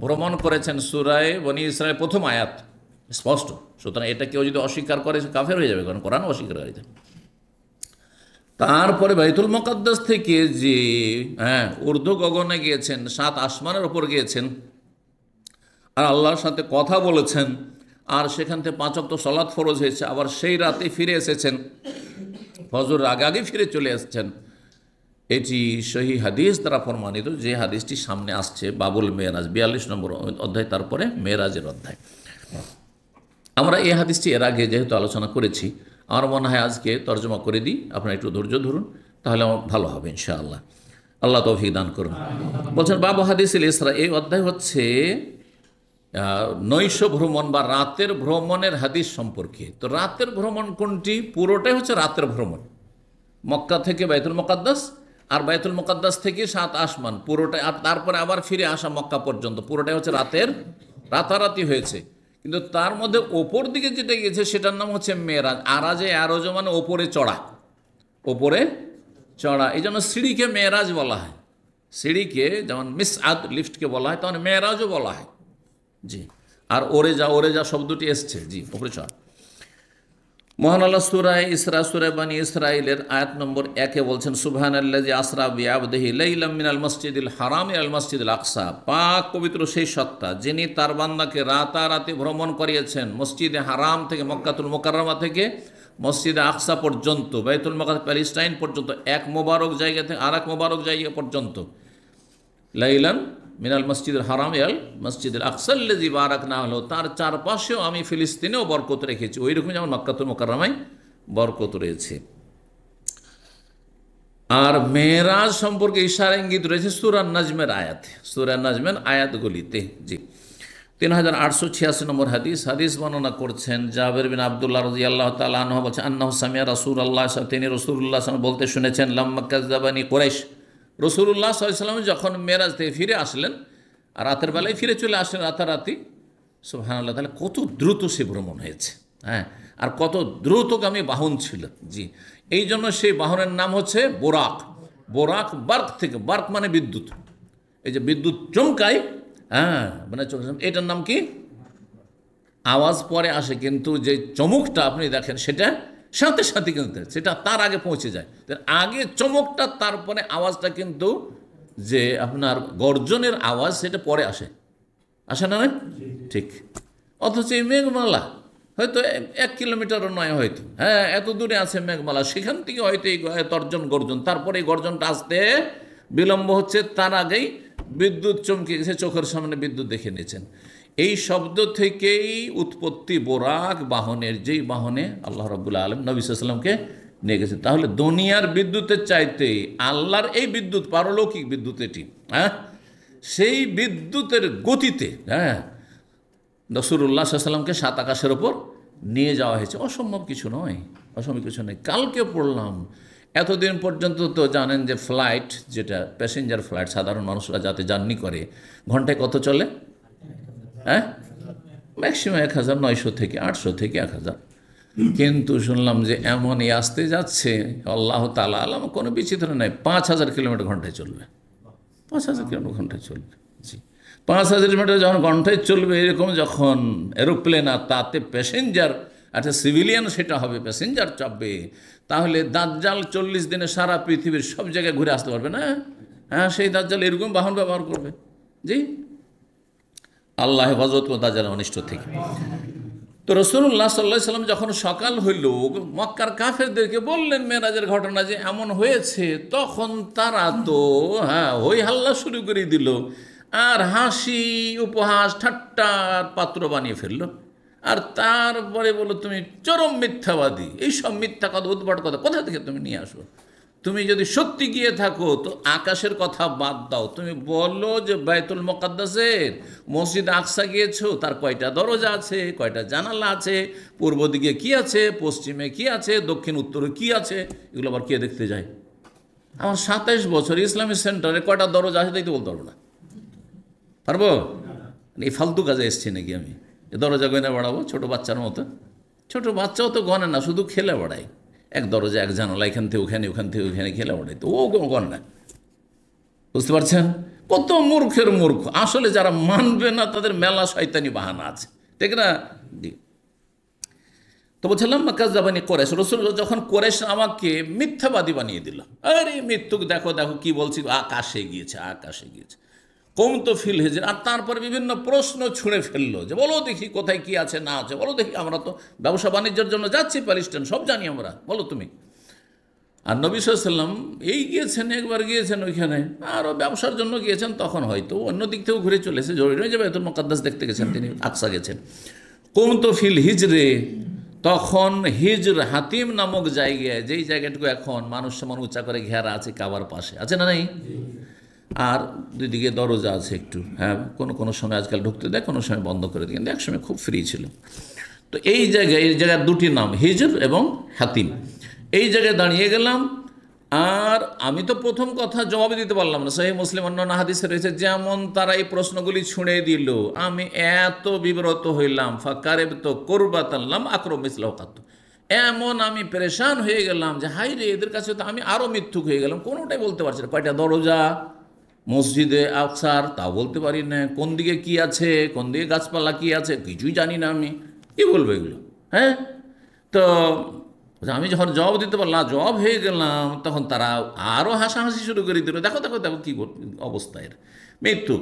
ভ্রমণ করেছেন। সূরা বনী ইসরাঈল প্রথম আয়াত স্পষ্ট। সুতরাং এটা কেউ যদি অস্বীকার করে সে কাফের হয়ে যাবে, কারণ কোরআন অস্বীকার করে। তারপরে বাইতুল মুকাদ্দাস থেকে যে ঊর্ধ্ব গগনে গিয়েছেন, 7 আসমানের ওপর গিয়েছেন আর আল্লাহর সাথে কথা বলেছেন, আর সেখান থেকে 5 ওয়াক্ত সালাত ফরজ হয়েছে, আবার সেই রাতে ফিরে এসেছেন, ফজরের আগে ফিরে চলে এসেছেন। এটি সহিহ হাদিস দ্বারা প্রমাণিত, যে হাদিসটি সামনে আসছে বাবুল মেরাজ 42 নম্বর অধ্যায়, তারপরে মেরাজের অধ্যায়। আমরা এই হাদিসটি এর আগে যেহেতু আলোচনা করেছি, আমার মনে হয় আজকে তর্জমা করে দিই, আপনারা একটু ধৈর্য ধরুন, তাহলে আমার ভালো হবে ইনশাআল্লাহ। আল্লাহ তৌফিক দান করুন। বলছেন বাবু হাদিসুল ইসরা, এই অধ্যায় হচ্ছে নৈশ ভ্রমণ বা রাতের ভ্রমণের হাদিস সম্পর্কে। তো রাতের ভ্রমণ কোনটি? পুরোটাই হচ্ছে রাতের ভ্রমণ, মক্কা থেকে বাইতুল মুকাদ্দাস আর বাইতুল মুকাদ্দাস থেকে 7 আসমান পুরোটাই, আর তারপরে আবার ফিরে আসা মক্কা পর্যন্ত, পুরোটাই হচ্ছে রাতারাতি হয়েছে। কিন্তু তার মধ্যে ওপর দিকে যেটা গিয়েছে সেটার নাম হচ্ছে মেরাজ। আরাজে আরজ মানে ওপরে চড়া, ওপরে চড়া। এই জন্য সিঁড়িকে মেরাজ বলা হয়। সিঁড়িকে যেমন মিসআদ লিফটকে বলা হয়, তেমন মেরাজও বলা হয়। জি, আর ওরে যা শব্দটি এসছে, জি ওপরে চড়া। মহান আল্লাহ সূরা ইসরা, সূরা বনী ইসরাঈলের আয়াত নম্বর 1 বলছেন সুবহানাল্লাযী আসরা বিআবদিহি লাইলাম মিনাল মসজিদিল হারাম ইলাল মসজিদিল আকসা, পাক পবিত্র সেই সত্তা যিনি তার বান্দাকে রাতারাতি ভ্রমণ করিয়েছেন মসজিদে হারাম থেকে, মক্কাতুল মুকাররমা থেকে মসজিদে আকসা পর্যন্ত, বাইতুল মুকাদ্দাস প্যালেস্টাইন পর্যন্ত, এক মোবারক জায়গা থেকে আর এক মোবারক জায়গা পর্যন্ত। লাইলান মিনাল মসজিদুল হারাম ইয়াল মসজিদুল আকসাল্লাযী বারাকনা হলো, তার চারপাশেও আমি ফিলিস্তিনেও বরকত রেখেছি, ওই রকম যেমন মক্কাতুল মুকাররমায় বরকত রয়েছে। আর মেরাজ সম্পর্কে ইশারা ইঙ্গিত রয়েছে সূরা নাজমের আয়াতে, সূরা নাজমের আয়াতগুলিতে। জি, 3886 নম্বর হাদিস বর্ণনা করছেন জাবের বিন আব্দুল্লাহ রাদিয়াল্লাহু তাআলা আনহু, বলছেন আন্নাহু সামিয়া রাসূলুল্লাহ, তিনি রাসূলুল্লাহ সাল্লাল্লাহু আলাইহি ওয়াসাল্লাম বলতে শুনেছেন, লাম্মা কাযাবানি কুরাইশ, রাসূলুল্লাহ সাল্লাল্লাহু আলাইহি ওয়াসাল্লাম যখন মেরাজ থেকে ফিরে আসলেন, আর রাতের বেলায় ফিরে চলে আসলেন রাতারাতি। সুবহানাল্লাহ, তাহলে কত দ্রুত সে ভ্রমণ হয়েছে, হ্যাঁ, আর কত দ্রুতগামী বাহন ছিল। জি, এই জন্য সেই বাহনের নাম হচ্ছে বোরাক। বোরাক বার্ক থেকে, বার্ক মানে বিদ্যুৎ, এই যে বিদ্যুৎ চমকায়, হ্যাঁ মানে এটার নাম কি? আওয়াজ পরে আসে, কিন্তু যে চমকটা আপনি দেখেন সেটা সাথে সাথে কিন্তু সেটা তার আগে পৌঁছে যায়। আগে চমকটা, তারপরে আওয়াজটা কিন্তু যে আপনার গর্জনের আওয়াজ সেটা পরে আসে না? ঠিক। অথচ এই মেঘমালা হয়তো 1 কিলোমিটারও নয়, হয়তো হ্যাঁ এত দূরে আছে মেঘমালা, সেখান থেকে হয়তো এই তর্জন গর্জন, তারপরে এই গর্জনটা আসতে বিলম্ব হচ্ছে, তার আগেই বিদ্যুৎ চমকে গেছে, চোখের সামনে বিদ্যুৎ দেখে নিয়েছেন। এই শব্দ থেকেই উৎপত্তি বোরাক বাহনের, যেই বাহনে আল্লাহ রাব্বুল আলামিন নবী সাল্লাল্লাহু আলাইহি ওয়াসাল্লামকে নিয়ে গেছেন। তাহলে দুনিয়ার বিদ্যুতের চাইতে আল্লাহর এই বিদ্যুৎ, পারলৌকিক বিদ্যুৎ এটি, হ্যাঁ সেই বিদ্যুতের গতিতে রাসূলুল্লাহ সাল্লাল্লাহু আলাইহি ওয়াসাল্লামকে 7 আকাশের ওপর নিয়ে যাওয়া হয়েছে। অসম্ভব কিছু নয়, অসম্ভব কিছু নয়। কালকে পড়লাম, এতদিন পর্যন্ত তো জানেন যে ফ্লাইট, যেটা প্যাসেঞ্জার ফ্লাইট, সাধারণ মানুষরা যাতে জার্নি করে, ঘন্টায় কত চলে? হ্যাঁ ম্যাক্সিমাম 1900 থেকে 800 থেকে 1000। কিন্তু শুনলাম যে এমনই আসতে যাচ্ছে, আল্লাহ তাআলা আলাম, কোনো বিচিত্র নাই, 5000 কিলোমিটার ঘন্টায় চলবে। 5000 কিলোমিটার ঘন্টায় চলবে। জি, 5000 কিলোমিটার যখন ঘন্টায় চলবে, এরকম যখন এরোপ্লেন আর তাতে প্যাসেঞ্জার, আচ্ছা সিভিলিয়ান সেটা হবে, প্যাসেঞ্জার চাপবে, তাহলে দাজ্জাল 40 দিনে সারা পৃথিবীর সব জায়গায় ঘুরে আসতে পারবে না? হ্যাঁ, সেই দাজ্জাল এরকম বাহন ব্যবহার করবে। জি, আল্লাহ হেফাজত করুন দাজ্জালের অনিষ্ট থেকে। তো রাসূলুল্লাহ সাল্লাল্লাহু আলাইহি ওয়াসাল্লাম যখন সকাল হইল, মক্কার কাফেরদেরকে বললেন মেরাজের ঘটনা যে এমন হয়েছে, তখন তারা তো হই হাল্লা শুরু করে দিল, আর হাসি উপহাস ঠাট্টার পাত্র বানিয়ে ফেললো। আর তারপরে বলো তুমি চরম মিথ্যাবাদী, এইসব মিথ্যা কথা, উদ্ভট কথা কোথা থেকে তুমি নিয়ে আসো? তুমি যদি সত্যি গিয়ে থাকো তো আকাশের কথা বাদ দাও, তুমি বলো যে বাইতুল মুকাদ্দাসের মসজিদ আকসা গিয়েছো, তার কয়টা দরজা আছে, কয়টা জানালা আছে, পূর্ব দিকে কি আছে, পশ্চিমে কি আছে, দক্ষিণ উত্তরে কি আছে, এগুলো আবার কে দেখতে যায়? আমার 27 বছর ইসলামিক সেন্টারে কয়টা দরজা আছে তাই তো বলতে পারবো না। পারবো? এই ফালতু কাজে এসছি নাকি আমি? দরজা গয়না বাড়াবো ছোটো বাচ্চার মতো? ছোটো বাচ্চাও তো গনে না, শুধু খেলে বাড়ায়। এক দরজা, এক জানালা, এখান থেকে ওখানে, ওখান থেকে ওখানে খেলে বাড়াই, তো ও গনে না। বুঝতে পারছেন? কত মূর্খের মূর্খ। আসলে যারা মানবে না তাদের মেলা শয়তানি বাহানা আছে, ঠিক না? তো বলছিলাম কাযযাবানি কুরাইশ, রাসূল যখন কুরাইশ আমাকে মিথ্যাবাদী বানিয়ে দিল, আরে মৃত্যুক দেখো দেখো কি বলছি, আকাশে গিয়েছে, আকাশে গিয়েছে, কম তো ফিল হিজর। আর তারপরে বিভিন্ন প্রশ্ন ছুঁড়ে ফেললো যে বলো দেখি কোথায় কি আছে না আছে, বলো দেখি, আমরা তো ব্যবসা বাণিজ্যের জন্য যাচ্ছি প্যালেস্টাইন, সব জানি আমরা, বলো তুমি। আর নবী সাল্লাল্লাহু আলাইহি ওয়াসাল্লাম এই গিয়েছেন, একবার গিয়েছেন ওইখানে, আরও ব্যবসার জন্য গিয়েছেন, তখন হয়তো অন্য দিক থেকেও ঘুরে চলে এসে, জরুরি নয় যে বাইতুল মুকাদ্দাস দেখতে গেছেন, তিনি আকসা গেছেন। কম তো ফিল হিজরে, তখন হিজর হাতিম নামক জায়গায়, যেই জায়গাটুকু এখন মানুষ সমান উঁচা করে ঘেরা আছে কাবার পাশে, আছে না নাই? আর দুই দিকে দরজা আছে একটু, হ্যাঁ, কোনো সময় আজকাল ঢুকতে দেয়, কোনো সময় বন্ধ করে দেয়, কিন্তু একসময় খুব ফ্রি ছিল। তো এই জায়গার দুটি নাম, হিজর এবং হাতিম। এই জায়গায় দাঁড়িয়ে গেলাম, আর আমি তো প্রথম কথা জবাব দিতে পারলাম না। সহিহ মুসলিম অন্যান্য হাদিসে রয়েছে, যেমন তারা এই প্রশ্নগুলি ছুঁড়ে দিল, আমি এত বিব্রত হইলাম, ফাকারিবতু কুরবাতান লাম আকরম মিসলাহু কাত্তু, এমন আমি পেরেশান হয়ে গেলাম যে হাই রে, এদের কাছে তো আমি আরও মিথ্যুক হয়ে গেলাম, কোনোটাই বলতে পারছি না। কয়টা দরজা মসজিদে আকসার তাও বলতে পারি না, কোন দিকে কি আছে, কোন দিকে গাছপালা কি আছে, কিছুই জানি না, আমি কি বলবো এগুলো? হ্যাঁ, তো আমি যখন জবাব দিতে পারলাম, জবাব হয়ে গেলাম, তখন তারা আরও হাসাহাসি শুরু করে দিল, দেখো দেখো দেখো কী অবস্থা এর, মৃত্যু।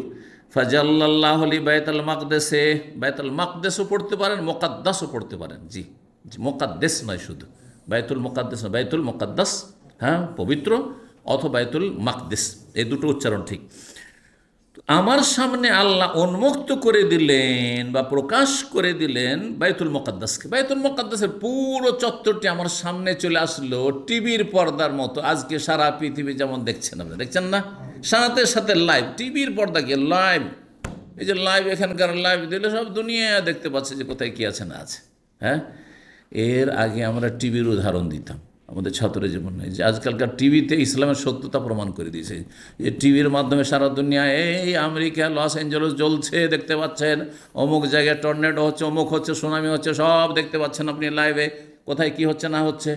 ফাজাল্লাল্লাহু লি বাইতুল মাকদেসে, বাইতুল মাকদেসও পড়তে পারেন, মুকাদ্দাসও পড়তে পারেন। জি জি, মুকাদ্দেস নয় শুধু, বাইতুল মুকাদ্দেস নয়, বাইতুল মুকাদ্দাস, হ্যাঁ পবিত্র, অথবা বাইতুল মাকদেস, এই দুটো উচ্চারণ ঠিক। আমার সামনে আল্লাহ উন্মুক্ত করে দিলেন বা প্রকাশ করে দিলেন বাইতুল মুকাদ্দাসকে। বাইতুল মুকাদ্দাসের পুরো চত্বরটি আমার সামনে চলে আসলো, টিভির পর্দার মতো। আজকে সারা পৃথিবী যেমন দেখছেন, আপনি দেখছেন না, সাথে সাথে লাইভ, টিভির পর্দা গিয়ে লাইভ, এই যে লাইভ, এখানকার লাইভ দিলে সব দুনিয়া দেখতে পাচ্ছে যে কোথায় কী আছে না আছে। হ্যাঁ, এর আগে আমরা টিভির উদাহরণ দিতাম আমাদের ছাত্র জীবনে, যে আজকালকার টিভিতে ইসলামের সত্যতা প্রমাণ করে দিয়েছে, যে টিভির মাধ্যমে সারা দুনিয়া, এই আমেরিকা লস অ্যাঞ্জেলস জ্বলছে দেখতে পাচ্ছেন, অমুক জায়গায় টর্নেডো হচ্ছে, অমুক হচ্ছে, সুনামি হচ্ছে, সব দেখতে পাচ্ছেন আপনি লাইভে, কোথায় কি হচ্ছে না হচ্ছে।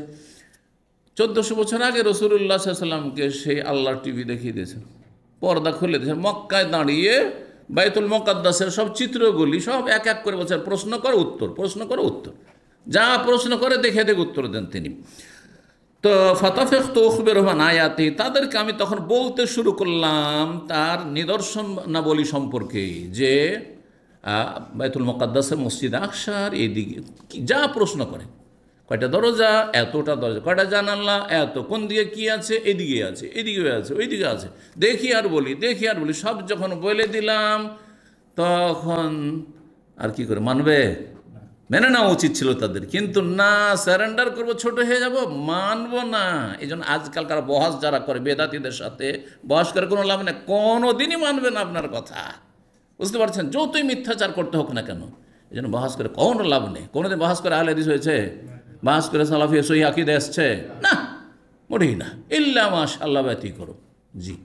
1400 বছর আগে রাসূলুল্লাহ সাল্লাল্লাহু আলাইহি ওয়াসাল্লামকে সেই আল্লাহর টিভি দেখিয়ে দিয়েছেন, পর্দা খুলে দিয়েছেন, মক্কায় দাঁড়িয়ে বাইতুল মুকাদ্দাসের সব চিত্রগুলি সব এক এক করে বলছেন, প্রশ্ন করো উত্তর, প্রশ্ন করো উত্তর, যা প্রশ্ন করে দেখে দেখে উত্তর দেন তিনি। তো ফাতাফিকতু উখবিরু আন আয়াতি, তাদেরকে আমি তখন বলতে শুরু করলাম তার নিদর্শনাবলী সম্পর্কে, যে বাইতুল মুকাদ্দাসের মসজিদ আকসার এইদিকে যা প্রশ্ন করে, কয়টা দরজা, এতটা দরজা, কয়টা জানালা, এত, কোন দিকে কী আছে, এদিকে আছে, এদিকে আছে, ওইদিকে আছে, দেখি আর বলি, দেখি আর বলি, সব যখন বলে দিলাম, তখন আর কি করে মানবে? মেনে নেওয়া উচিত ছিল তাদের, কিন্তু না, স্যারেন্ডার করবো, ছোট হয়ে যাব, মানবো না। এই জন্য আজকালকার বহাস যারা করে বেদাতিদের সাথে বহাস করে কোনো লাভ নেই, কোনো দিনই মানবে না আপনার কথা, বুঝতে পারছেন? যতই মিথ্যাচার করতে হোক না কেন, এই জন্য বহাস করে কোনো লাভ নেই। কোনোদিন বহাস করে আহলে হাদিস হয়েছে? বহাস করে সালাফি সহিহ আকীদা এসছে? না, মোটেই না, ইল্লা মাশাআল্লাহ ব্যতি করো। জি,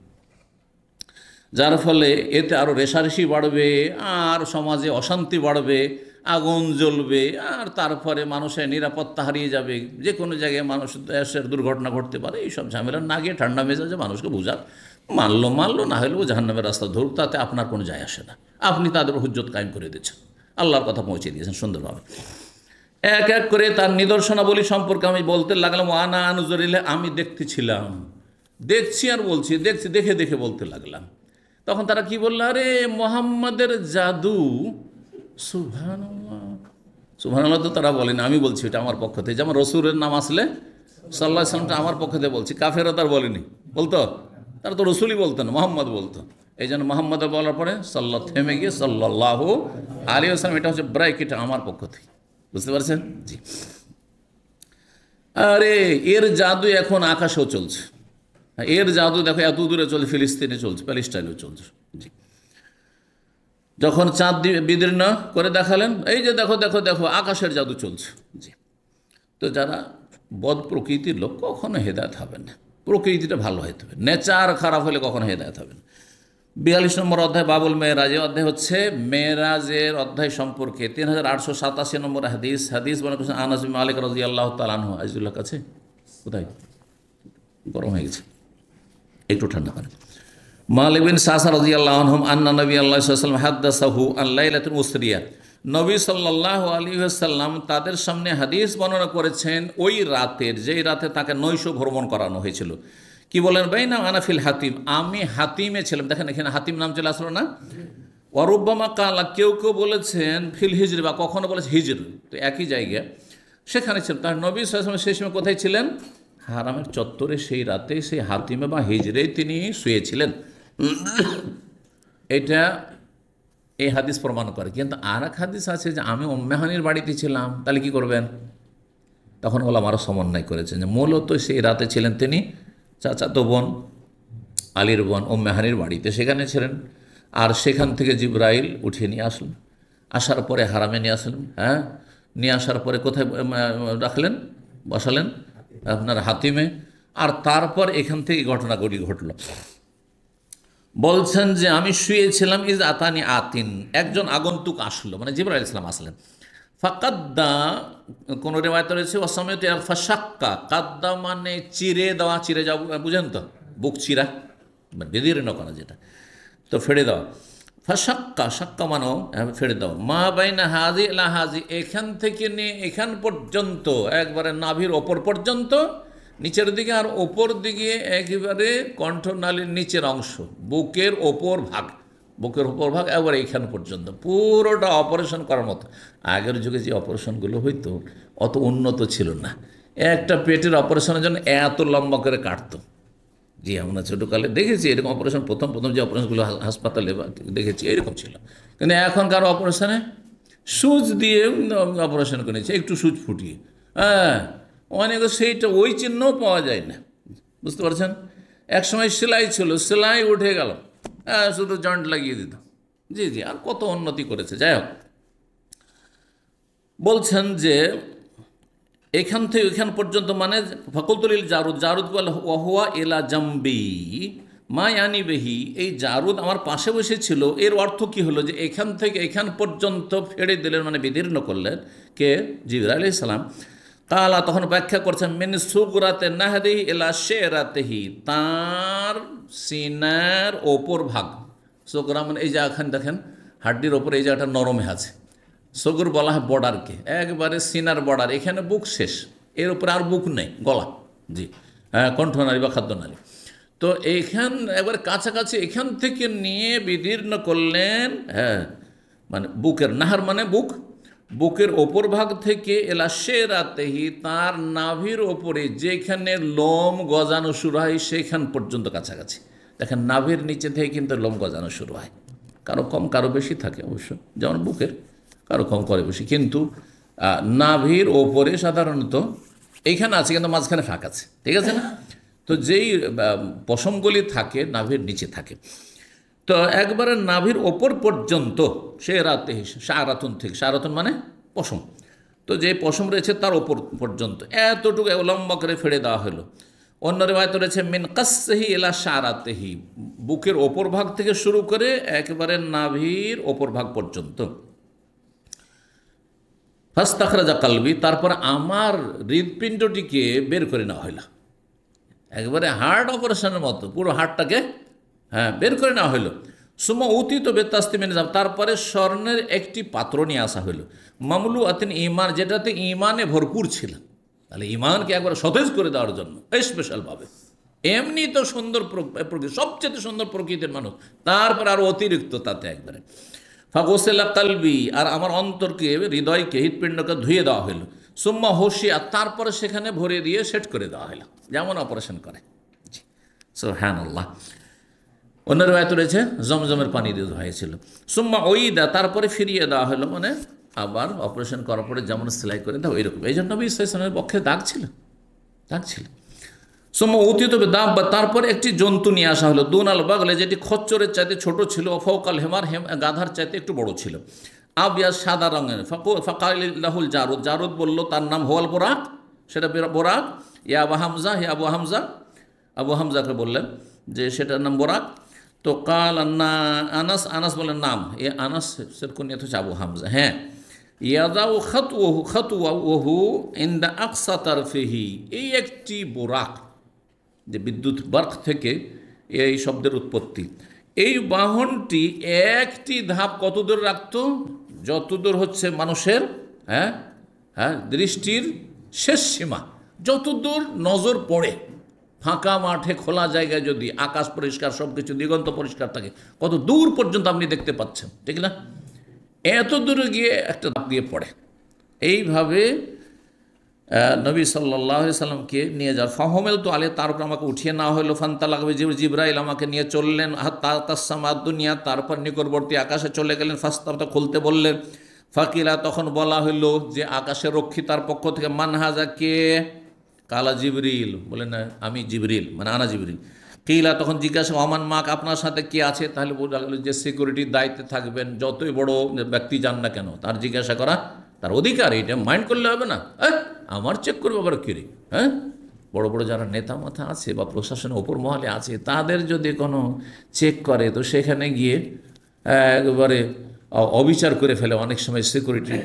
যার ফলে এতে আরও রেষারেষি বাড়বে, আর সমাজে অশান্তি বাড়বে, আগুন জ্বলবে, আর তারপরে মানুষের নিরাপত্তা হারিয়ে যাবে, যে কোনো জায়গায় মানুষের দুর্ঘটনা ঘটতে পারে, এইসব ঝামেলা না গিয়ে ঠান্ডা মেজাজে মানুষকে বোঝাক, মানলো না হলেও জাহান্নামের রাস্তা ধরুক, তাতে আপনার কোনো যায় আসে না। আপনি তাদের হুজ্জত কায়েম করে দিয়েছেন, আল্লাহর কথা পৌঁছে দিয়েছেন সুন্দরভাবে। এক এক করে তার নিদর্শনাবলী সম্পর্কে আমি বলতে লাগলাম। ওয়ানা আনুজরিল্লাহ, আমি দেখতেছিলাম, দেখছি আর বলছি, দেখে দেখে বলতে লাগলাম। তখন তারা কি বলল, আরে মোহাম্মদের জাদু। সুবহানাল্লাহ, সুবহানাল্লাহ তো তারা বলেনি, আমি বলছি এটা আমার পক্ষ থেকে। যেমন রসুলের নাম আসলে সাল্লাল্লাহু আলাইহি ওয়াসাল্লামটা আমার পক্ষ থেকে বলছি, কাফেররা তার বলেনি, বলতো তারা তো রসুলই বলতো না, মোহাম্মদ বলতো। এই জন্য মোহাম্মদ বলার পরে সাল্লাহ থেমে গিয়ে সাল্লাল্লাহু আলাইহি ওয়াসাল্লাম, এটা হচ্ছে ব্রাইক, এটা আমার পক্ষ থেকে, বুঝতে পারছেন? জি। আরে এর জাদু এখন আকাশেও চলছে, এর জাদু দেখো এত দূরে চলছে, ফিলিস্তিনে চলছে, প্যালেস্টাইনেও চলছে। জি। যখন চাঁদ বিদীর্ণ করে দেখালেন, এই যে দেখো দেখো দেখো আকাশের জাদু চলছে। জি। তো যারা বদ প্রকৃতির লোক কখনো হেদায়েত হবে না, প্রকৃতিটা ভালো হতে হবে, নেচার খারাপ হলে কখনো হেদায়েত হবে না। 42 নম্বর অধ্যায় বাবুল মেয়েরাজ, অধ্যায় হচ্ছে মেয়েরাজের অধ্যায় সম্পর্কে 3887 নম্বর হাদিস মনে করছেন আনাস বিন মালিক রাদিয়াল্লাহু তাআলা আনহু। আজিজুল্লাহ কাছে কোথায়? গরম হয়ে গেছে, একটু ঠান্ডা করেন। মালিক বিন সাসা রাদিয়াল্লাহু আনহুম আন্না নবী আল্লাহ সাল্লাল্লাহু আলাইহি ওয়াসাল্লাম হাদাসাহু আন লাইলাতুল উসরিয়া, নবী সাল্লাল্লাহু আলাইহি ওয়াসাল্লাম তাদের সামনে হাদিস বর্ণনা করেছেন ওই রাতের, যেই রাতে তাকে নৈশ ভ্রমণ করানো হয়েছিল। কি বলেন? বাইনা আনা ফিল হাতিম, আমি হাতিমে ছিলাম। দেখেন এখানে হাতিম নাম চলে আসলো না? ওয়ারুব্বামা কালা, কেউ কেউ বলেছেন ফিল হিজর, বা কখনো বলেছে হিজর, তো একই জায়গায় সেখানে ছিলেন। তার নবী সাল্লাল্লাহু আলাইহি ওয়াসাল্লাম সেই সময় কোথায় ছিলেন? হারামের চত্বরে, সেই রাতে সেই হাতিমে বা হিজরে তিনি শুয়েছিলেন। এটা এই হাদিস প্রমাণ করে। কিন্তু আর এক হাদিস আছে যে আমি উম্মে হানির বাড়িতে ছিলাম, তাহলে কি করবেন? তখন ওলামারা সমন্বয় করেছেন যে মূলত সেই রাতে ছিলেন তিনি চাচাতো বোন আলীর বোন উম্মে হানির বাড়িতে, সেখানে ছিলেন। আর সেখান থেকে জিবরাইল উঠিয়ে নিয়ে আসলেন, আসার পরে হারামে নিয়ে আসলেন। হ্যাঁ, নিয়ে আসার পরে কোথায় রাখলেন? বসালেন আপনার হাতিমে। আর তারপর এখান থেকে ঘটনাগুলি ঘটল। বলছেন যে আমি শুয়েছিলাম, ইজ আতানি আতিন, একজন আগন্তুক আসলো, মানে জিবরাইল আলাইহিস সালাম আসলেন। ফাকাদ্দা, কোন রেওয়ায়েতে রয়েছে ওয়াসামিয়তু ফাশাক্কা, কাদ্দা মানে চিরে দেওয়া, চিরে যাওয়া, বুঝেন তো, বুক চিরা, বেদীর্ণ করা যেটা, তো ফেড়ে দেওয়া। ফাশাক্কা, শাক্কা মানো ফেড়ে দেওয়া। মা বাইনা হাজি লা হাজি, এখান থেকে নিয়ে এখান পর্যন্ত, একবারে নাভির ওপর পর্যন্ত, নিচের দিকে, আর ওপর দিকে একেবারে কণ্ঠনালীর নিচের অংশ, বুকের ওপর ভাগ, বুকের ওপর ভাগ একবার এইখান পর্যন্ত, পুরোটা অপারেশন করার মতো। আগের যুগে যে অপারেশনগুলো হইতো অত উন্নত ছিল না, একটা পেটের অপারেশনের জন্য এত লম্বা করে কাটতো। জি, আমরা ছোটোকালে দেখেছি এরকম অপারেশন, প্রথম যে অপারেশনগুলো হাসপাতালে দেখেছি এরকম ছিল। কিন্তু এখনকার অপারেশনে সুচ দিয়ে অপারেশন করেছে, একটু সুচ ফুটিয়ে, হ্যাঁ, অনেক সেইটা ওই চিহ্নও পাওয়া যায় না, বুঝতে পারছেন? একসময় সেলাই ছিল, সেলাই উঠে গেল, হ্যাঁ, শুধু জয়েন্ট লাগিয়ে দিত। জি, আর কত উন্নতি করেছে। যাই হোক, বলছেন যে এখান থেকে এখান পর্যন্ত, মানে ফকুলতুলিল জারুদ, জারুদ বলে ওয়াহুয়া এলা জাম্বি মা ইয়ানি বেহি, এই জারুদ আমার পাশে বসে ছিল। এর অর্থ কি হলো? যে এখান থেকে এখান পর্যন্ত ফেড়ে দিলেন, মানে বিদীর্ণ করলেন। কে? জিবরাইল আলাইহিস সালাম। কালা, তখন ব্যাখ্যা করছেন মিন সুগরাতে নাহদিহি ইলা শেরাতিহি, তার সিনার ওপর ভাগ। সুগরা মানে এই জায়গাখানে দেখেন হাড্ডির ওপর এই জায়গাটা নরমে আছে, সগুর বলা হয় বর্ডারকে, একবারে সিনার বর্ডার, এখানে বুক শেষ, এর উপরে আর বুক নেই, গলা। জি, হ্যাঁ, কণ্ঠনালী বা খাদ্যনালী। তো এইখান একবারে কাছাকাছি, এখান থেকে নিয়ে বিদীর্ণ করলেন, হ্যাঁ, মানে বুকের, নাহার মানে বুক, বুকের ওপর ভাগ থেকে এলা শেরাতেহি, তার নাভির ওপরে যেখানে লোম গজানো শুরু হয় সেখান পর্যন্ত কাছাকাছি। দেখেন নাভির নিচে থেকে কিন্তু লোম গজানো শুরু হয়, কারো কম কারো বেশি থাকে অবশ্য, যেমন বুকের কারো কম করে বেশি, কিন্তু নাভির ওপরে সাধারণত এইখানে আছে, কিন্তু মাঝখানে ফাঁক আছে, ঠিক আছে না? তো যেই পশমগুলি থাকে নাভির নিচে থাকে, তো একবারে নাভির ওপর পর্যন্ত সে রাতে সারাতন থেকে, সারাতন মানে পশম, তো যে পশম রয়েছে তার ওপর পর্যন্ত এতটুকু লম্বা করে ফেড়ে দেওয়া হলো। অন্য রেওয়ায়েতে রয়েছে মিন কাসহি ইলা শারাতিহি, বুকের ওপর ভাগ থেকে শুরু করে একেবারে নাভির ওপর ভাগ পর্যন্ত। ফাস্তাখরাজা কালবি, তারপর আমার হৃদপিণ্ডটিকে বের করে নেওয়া হইল, একবারে হার্ট অপারেশনের মতো পুরো হার্টটাকে বের করে নেওয়া হইল। সুমা উতিত বেতাস্তিমেন, তারপরে স্বর্ণের একটি পাত্র নিয়ে আসা হইল, মামলু আতিন ইমান, যেটাতে ইমানে ভরপুর ছিল। তাহলে ইমানকে একবার সতেজ করে দেওয়ার জন্য স্পেশালভাবে, এমনি তো সুন্দর প্রকৃতি, সবচেয়ে সুন্দর প্রকৃতির মানুষ, তারপর আরও অতিরিক্ত তাতে একবারে। ফাগোসেলা কালবি, আর আমার অন্তরকে, হৃদয়কে, হৃৎপিণ্ডকে ধুয়ে দেওয়া হইল। সুম্মা হোসিয়া, তারপরে সেখানে ভরে দিয়ে সেট করে দেওয়া হইল, যেমন অপারেশন করে। সুবহানাল্লাহ। অন্য রওয়ায়াতে রয়েছে জমজমের পানি দিয়ে ধোয়া হয়েছিল। সুম্মা ওইদা, তারপরে ফিরিয়ে দেওয়া হলো, মানে আবার অপারেশন করার পরে যেমন সেলাই করে দাও ওইরকম। এই জন্য নবী সাল্লাল্লাহু আলাইহি ওয়াসাল্লামের পক্ষে দাগ ছিল। সুম্মা উতিত বিদাব্বা, তারপরে একটি জন্তু নিয়ে আসা হলো, দুনাল বাগলে, যেটি খচ্চরের চাইতে ছোট ছিল, ফৌকাল হেমার, গাধার চাইতে একটু বড় ছিল, আবিয়া, সাদা রঙের। ফাকাইলাহুল জারুদ, জারুদ বলল তার নাম হোয়াল বোরাক, সেটা বোরাক। ইয়া আবু হামজা, হে আবু হামজা, আবু হামজাকে বললেন যে সেটার নাম বোরাক। তো কাল আনাস, আনাস বলেন নাম, এ আনাস কুনিয়াত হচ্ছে আবু হামজা। হ্যাঁ, ইয়াদাউ খাতওয়াহু ইনদা আকসা তারফিহি, এই একটি বোরাক, যে বিদ্যুৎ বার্ক থেকে এই শব্দের উৎপত্তি। এই বাহনটি একটি ধাপ কত দূর রাখত, যত দূর হচ্ছে মানুষের দৃষ্টির শেষ সীমা, যত দূর নজর পড়ে। ফাঁকা মাঠে, খোলা জায়গায় যদি আকাশ পরিষ্কার, সব কিছু দিগন্ত পরিষ্কার থাকে, কত দূর পর্যন্ত আপনি দেখতে পাচ্ছেন, ঠিক না? এত দূরে গিয়ে একটা ধাপ দিয়ে পড়ে। এইভাবে নবী সাল্লাল্লাহু আলাইহি সাল্লামকে নিয়ে যাওয়ার। ফাহমেল তো আলে, তার উপর আমাকে উঠিয়ে নেওয়া হলো। ফান্তা লাগবে, জিবরাইল আমাকে নিয়ে চললেন। তাসামা দুনিয়া, তারপর নিকটবর্তী আকাশে চলে গেলেন। ফাস্তাবতা, খুলতে বললেন। ফাকিলা, তখন বলা হইল যে আকাশের রক্ষী তার পক্ষ থেকে, মানহাজা, কে? কালা জিবরিল, বলেন আমি জিবরিল, মানে আনা জিবরিল। কিলা, তখন জিজ্ঞাসা, অমান মাক, আপনার সাথে কে আছে? তাহলে বোঝা গেল যে সিকিউরিটির দায়িত্বে থাকবেন যতই বড় ব্যক্তি যান না কেন, তার জিজ্ঞাসা করা তার অধিকার, এটা মাইন্ড করলে হবে না। আমার চেক করবে আবার কিরে? বড় বড় যারা নেতা মাথা আছে বা প্রশাসনের ওপর মহলে আছে, তাদের যদি কোনো চেক করে, তো সেখানে গিয়ে একবারে অবিচার করে ফেলে অনেক সময় সিকিউরিটির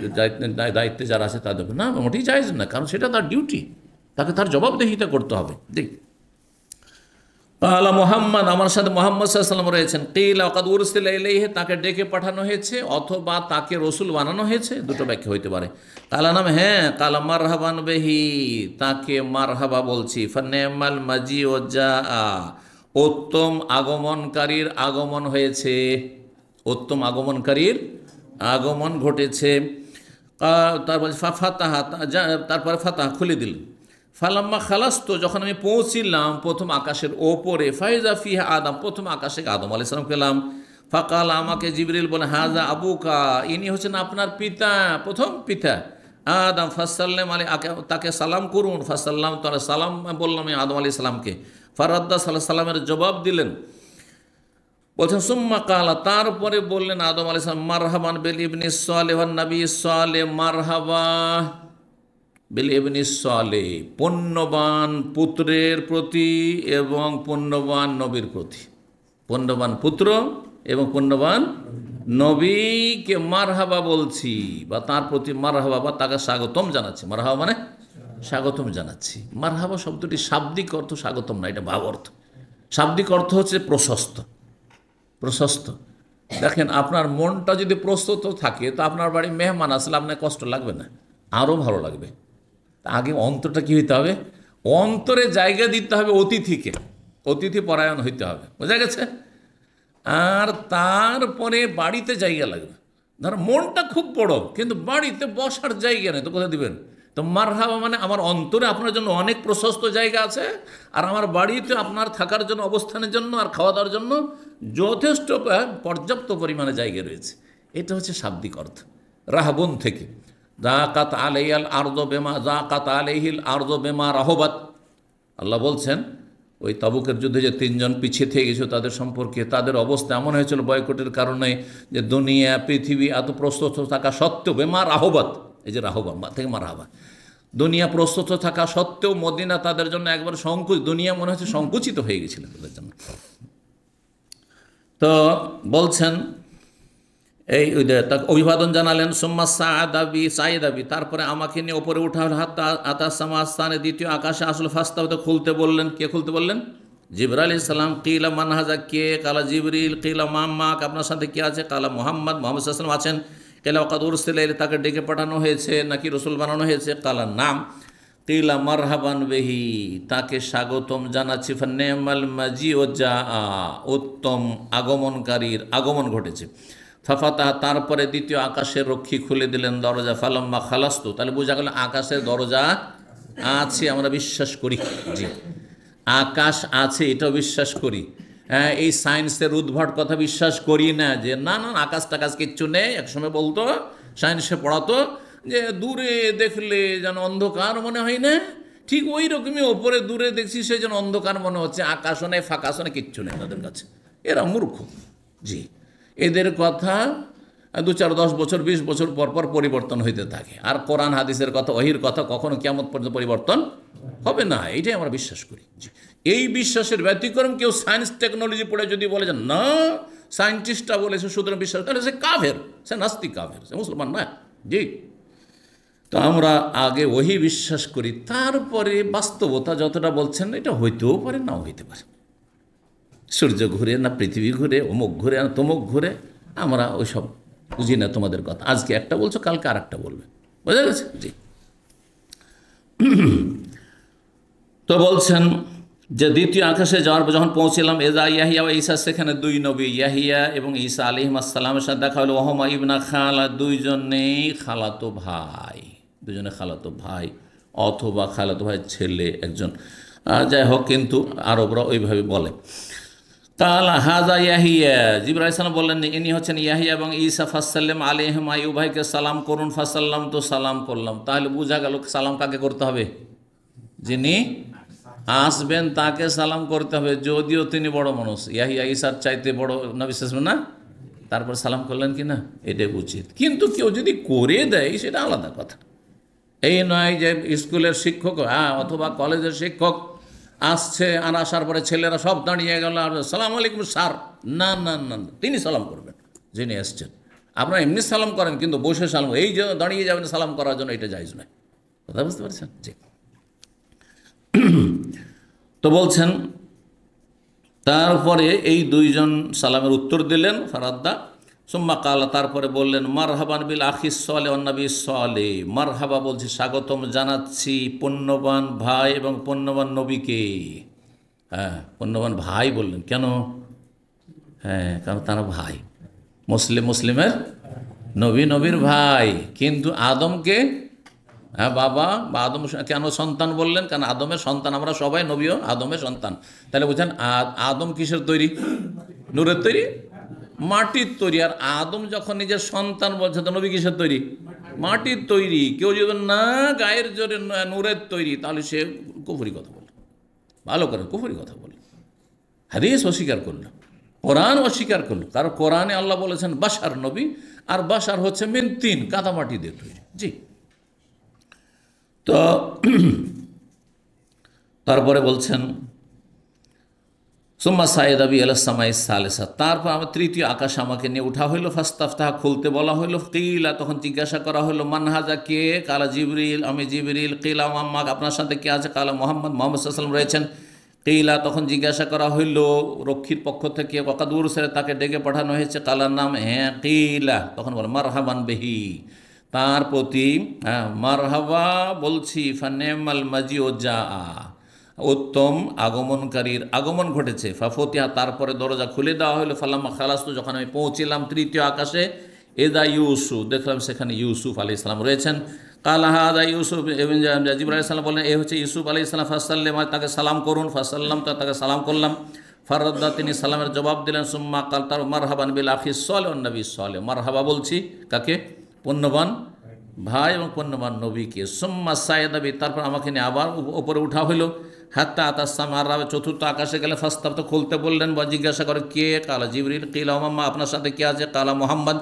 দায়িত্বে যারা আছে তাদের। না, মোটেই জায়েজ না, কারণ সেটা তার ডিউটি, তাকে তার জবাবদিহিতা করতে হবে। দেখ, কালা মুহাম্মদ, আমার সাথে মুহাম্মদ সাল্লাল্লাহু আলাইহি ওয়াসাল্লাম রয়েছেন। কিলা কাদ উরসিলা ইলাইহি, তাকে ডেকে পাঠানো হয়েছে, অথবা তাকে রসুল বানানো হয়েছে, দুটো ব্যাখ্যা হইতে পারে। কালা নাম, হ্যাঁ। কালা মারহাবান বিহি, তাকে মারহাবা বলছি। ফানিমাল মাজিউ জাআ, উত্তম আগমনকারীর আগমন হয়েছে, উত্তম আগমনকারীর আগমন ঘটেছে। তারপর ফাতাহা, তারপরে ফাতাহা, খুলে দিল। ফালাম্মা খালাস্ত, যখন আমি পৌঁছিলাম প্রথম আকাশের ওপরে, ফাইজা ফিহা আদম, প্রথম আকাশে আদম আলাইহিস সালাম পেলাম। ফাকাল, আমাকে জিবরিল বলে, হাজা আবুকা, ইনি হচ্ছেন আপনার পিতা, প্রথম পিতা আদম। ফাসাল্লাম আলী, তাকে সালাম করুন। ফাসাল্লাম, তারা সালাম বললাম আমি আদম আলাইহিস সালামকে। ফারাদ্দা সাল্লাল্লাহু সাল্লামের জবাব দিলেন। বলছেন সুম্মা কালা, তারপরে বললেন আদম আলাইহিস সালাম, মারহাবান বিল ইবনি সালেহ ওয়ান নবী সালেহ, মারহাবা বিল ইবনি সালেহ, পুণ্যবান পুত্রের প্রতি এবং পুণ্যবান নবীর প্রতি। পুণ্যবান পুত্র এবং পুণ্যবান নবীকে মারহাবা বলছি, বা তার প্রতি মারহাবা, বা তাকে স্বাগতম জানাচ্ছি। মারহাবা মানে স্বাগতম জানাচ্ছি। মারহাবা শব্দটি শাব্দিক অর্থ স্বাগতম না, এটা ভাব অর্থ। শাব্দিক অর্থ হচ্ছে প্রশস্ত, প্রশস্ত। দেখেন, আপনার মনটা যদি প্রস্তুত থাকে, তো আপনার বাড়ি মেহমান আসলে আপনার কষ্ট লাগবে না, আরও ভালো লাগবে। আগে অন্তরটা কী হইতে হবে? অন্তরে জায়গা দিতে হবে অতিথিকে, অতিথি পরায়ণ হইতে হবে, বোঝা গেছে? আর তারপরে বাড়িতে জায়গা লাগবে। ধর মনটা খুব বড়, কিন্তু বাড়িতে বসার জায়গা নেই, তো কোথায় দিবেন? তো মারহাবা মানে আমার অন্তরে আপনার জন্য অনেক প্রশস্ত জায়গা আছে, আর আমার বাড়িতে আপনার থাকার জন্য, অবস্থানের জন্য আর খাওয়া দাওয়ার জন্য যথেষ্ট পর্যাপ্ত পরিমাণে জায়গা রয়েছে। এটা হচ্ছে শাব্দিক অর্থ। রাহাবন থেকে যাকাত আলাইহিল আরদু বিমা যাকাত আলাইহিল আরদু বিমা রাহবাত, আল্লাহ বলছেন ওই তাবুকের যুদ্ধে যে তিনজন পিছিয়ে থেকে গেছিল তাদের সম্পর্কে, তাদের অবস্থা এমন হয়েছিল বয়কটের কারণে, যে দুনিয়া পৃথিবী এত প্রস্তুত থাকা সত্ত্বেও, বেমা রাহবাত, এই যে রাহবা থেকে মারহাবা, দুনিয়া প্রস্তুত থাকা সত্ত্বেও মদিনা তাদের জন্য একবার দুনিয়া মনে হচ্ছে সংকুচিত হয়ে গেছিল তাদের জন্য। তো বলছেন এই তাকে অভিবাদন জানালেন। সুম্মা সাইদাবি, তারপরে আমাকে নিয়ে ওপরে উঠা হলো। হাত্তা আতাসামা স্থানে, দ্বিতীয় আকাশে আসলো। ফাস্তাবতে, খুলতে বললেন। কে খুলতে বললেন? জিবরাইল আলাইহিস সালাম। কিলা মান হাযা, কে? কালা জিবরিল। কিলা মাম্মাক, আপনার সাথে কে আছে? কালা মুহাম্মদ, মুহাম্মদ সাল্লাল্লাহু আলাইহি ওয়াসাল্লাম আছেন। কিলা ওয়াকাদ উরসিলা ইলাইহি, তাকে ডেকে পাঠানো হয়েছে নাকি রসুল বানানো হয়েছে? কালা নাম। কিলা মারহাবান বিহি, তাকে স্বাগতম জানাচ্ছি। ফান্নিমাল মাজিউ জাআ, উত্তম আগমনকারীর আগমন ঘটেছে। ফাফাতা, তারপরে দ্বিতীয় আকাশের রক্ষী খুলে দিলেন দরজা। ফালাম্মা খালাস্তু, তাহলে বোঝা গেল আকাশের দরজা আছে, আমরা বিশ্বাস করি। জি, আকাশ আছে, এটাও বিশ্বাস করি। হ্যাঁ, এই সায়েন্সের উদ্ভট কথা বিশ্বাস করি না, যে না না আকাশ টাকাশ কিচ্ছু নেই। একসময় বলতো, সায়েন্সে পড়াতো যে দূরে দেখলে যেন অন্ধকার মনে হয় না, ঠিক ওই রকমই ওপরে দূরে দেখছি সেই যেন অন্ধকার মনে হচ্ছে। আকাশও নেই, ফাঁকাশও নেই, কিচ্ছু নেই তাদের কাছে। এরা মূর্খ। জি, এদের কথা 2, 4, 10 বছর 20 বছর পর পর পরিবর্তন হইতে থাকে। আর কোরআন হাদিসের কথা, ওহির কথা কখনো কিয়ামত পর্যন্ত পরিবর্তন হবে না, এটাই আমরা বিশ্বাস করি। এই বিশ্বাসের ব্যতিক্রম কেউ সায়েন্স টেকনোলজি পড়ে যদি বলে যে না সায়েন্টিস্টরা বলেছে সুতরাং বিশ্বাস, তাহলে সে কাফের, সে নাস্তিক, কাফের, সে মুসলমান না। জি, তো আমরা আগে ওহি বিশ্বাস করি, তারপরে বাস্তবতা যতটা বলছেন এটা হইতেও পারে, নাও হইতে পারে। সূর্য ঘুরে না পৃথিবী ঘুরে, অমুক ঘুরে না তমুক ঘুরে, আমরা ওইসব বুঝি না তোমাদের কথা। আজকে একটা বলছো, কালকে আর একটা বলবে, বোঝা গেছে? জি। তো বলছেন যে দ্বিতীয় আকাশে যাওয়ার পর যখন পৌঁছিলাম, এজা ইয়াহিয়া ও ঈসা, সেখানে 2 নবী ইয়াহিয়া এবং ঈসা আলাইহিস সালামের সাথে দেখা হলো। ওহমা ইবনা খালা, দুইজনেই খালাতো ভাই, দুজনে খালাতো ভাই অথবা খালাতো ভাইয়ের ছেলে একজন, যাই হোক, কিন্তু আরবরা ওইভাবে বলে। কালা হাজা ইয়াহিয়া, জিবরাইল আলাইহিস সালাম বললেন ইনি হচ্ছেন ইয়াহিয়া এবং ঈসা। ফাসাল্লাম আলাইহিমা, এই উভয়কে সালাম করুন। ফাসাল্লাম, তো সালাম করলাম। তাহলে বোঝা গেল সালাম কাকে করতে হবে? যিনি আসবেন তাকে সালাম করতে হবে, যদিও তিনি বড় মানুষ, ইয়াহিয়া ঈসার চাইতে বড় নবী সাল্লাল্লাহু আলাইহি ওয়াসাল্লাম না, তারপর সালাম করলেন কি না, এটাই উচিত। কিন্তু কেউ যদি করে দেয় সেটা আলাদা কথা। এই নয় যে স্কুলের শিক্ষক অথবা কলেজের শিক্ষক আসছে, আর আসার পরে ছেলেরা সব দাঁড়িয়ে গেল আর সালাম আলাইকুম স্যার, না না না, তিনি সালাম করবেন যিনি এসছেন। আপনারা এমনি সালাম করেন, কিন্তু বসে সালাম, এই যে দাঁড়িয়ে যাবেন সালাম করার জন্য, এটা জায়েজ নয়। কথা বুঝতে পারছেন? জি। তো বলছেন তারপরে এই 2 জন সালামের উত্তর দিলেন। ফারাদ্দা সুম্মা কালা, তারপরে বললেন মারহাবান বিল আখিস সালেহ ওয়ান নবী সালেহ, মারহাবা বলছি, স্বাগতম জানাচ্ছি পুণ্যবান ভাই এবং পুণ্যবান নবীকে। হ্যাঁ, পুণ্যবান ভাই বললেন কেন? হ্যাঁ, কারণ তারা ভাই, মুসলিমের নবী, নবীর ভাই। কিন্তু আদমকে হ্যাঁ বাবা বা আদম কেন সন্তান বললেন? কারণ আদমের সন্তান আমরা সবাই, নবীও আদমের সন্তান। তাহলে বুঝছেন আদম কিসের তৈরি? নূরের তৈরি, মাটির তৈরি। আর আদম যখন নিজের সন্তান বলছে, তো নবী কিসের তৈরি? মাটির তৈরি। কেউ যদি না গায়ের জোরে নূরের তৈরি, তাহলে সে কুফরি কথা বলে, ভালো করে কুফরি কথা বলে, হাদিস অস্বীকার করলো, কোরআন অস্বীকার করলো। কারণ কোরআনে আল্লাহ বলেছেন বাশার নবী, আর বাশার হচ্ছে মিন তিন, কাদামাটি দিয়ে তৈরি। জি। তো তারপরে বলছেন সুম্মা সাইদাবি আলাস সামাই সালেসা, তারপর আমার 3য় আকাশ আমাকে নিয়ে উঠা হইল। ফাস্তাফতাহ, খুলতে বলা হইল। কিলা, তখন জিজ্ঞাসা করা হইল মান হাজা, কে? কালা জিবরিল, আমি জিবরিল। কিলা মাম্মাক, আপনার সাথে কে আছে? কালা মুহাম্মদ, মুহাম্মদ সাল্লাল্লাহু আলাইহি ওয়াসাল্লাম রয়েছেন। কিলা, তখন জিজ্ঞাসা করা হইল রক্ষীর পক্ষ থেকে, ওয়াকাদ উরসিলা, তাকে ডেকে পাঠানো হয়েছে। কালার নাম, হ্যাঁ। কিলা, তখন বলে মারহাবান বিহি, তার প্রতি মারহাবা বলছি। ফানিমাল মাজিউ জাআ, উত্তম আগমনকারীর আগমন ঘটেছে। ফাফতিহা, তারপরে দরজা খুলে দেওয়া হলো। ফালাম্মা খালাস্তু, যখন আমি পৌঁছিলাম 3য় আকাশে, এদা ইউসুফ, দেখলাম সেখানে ইউসুফ আলাইহিস সালাম রয়েছেন। কালা হাদা ইউসুফ, এবং জিবরাইল আলাইহিস সালাম বললেন এ হচ্ছে ইউসুফ আলাইহিস সালাম। ফাসাল্লাম, তাকে সালাম করুন। ফাসাল্লাম, তাকে সালাম করলাম। ফারাদ্দা, তিনি সালামের জবাব দিলেন। সুম্মা কাল, তার মারহাবান বিল আখিস সালেহ ওয়ান নবী সালেহ, মারহাবা বলছি কাকে? পুণ্যবান ভাই এবং পুণ্যবান নবীকে। সুম্মা সাইদাবি, তারপর আমাকে নিয়ে আবার উপরে উঠা হইল। হাত্তা আতাসামার, 4র্থ আকাশে গেলে ফাস্তাফতা, খুলতে বললেন বা জিজ্ঞাসা করে কে? কালা জিবরিল। কিলা মাম্মা, আপনার সাথে কে আছে? কালা মুহাম্মদ,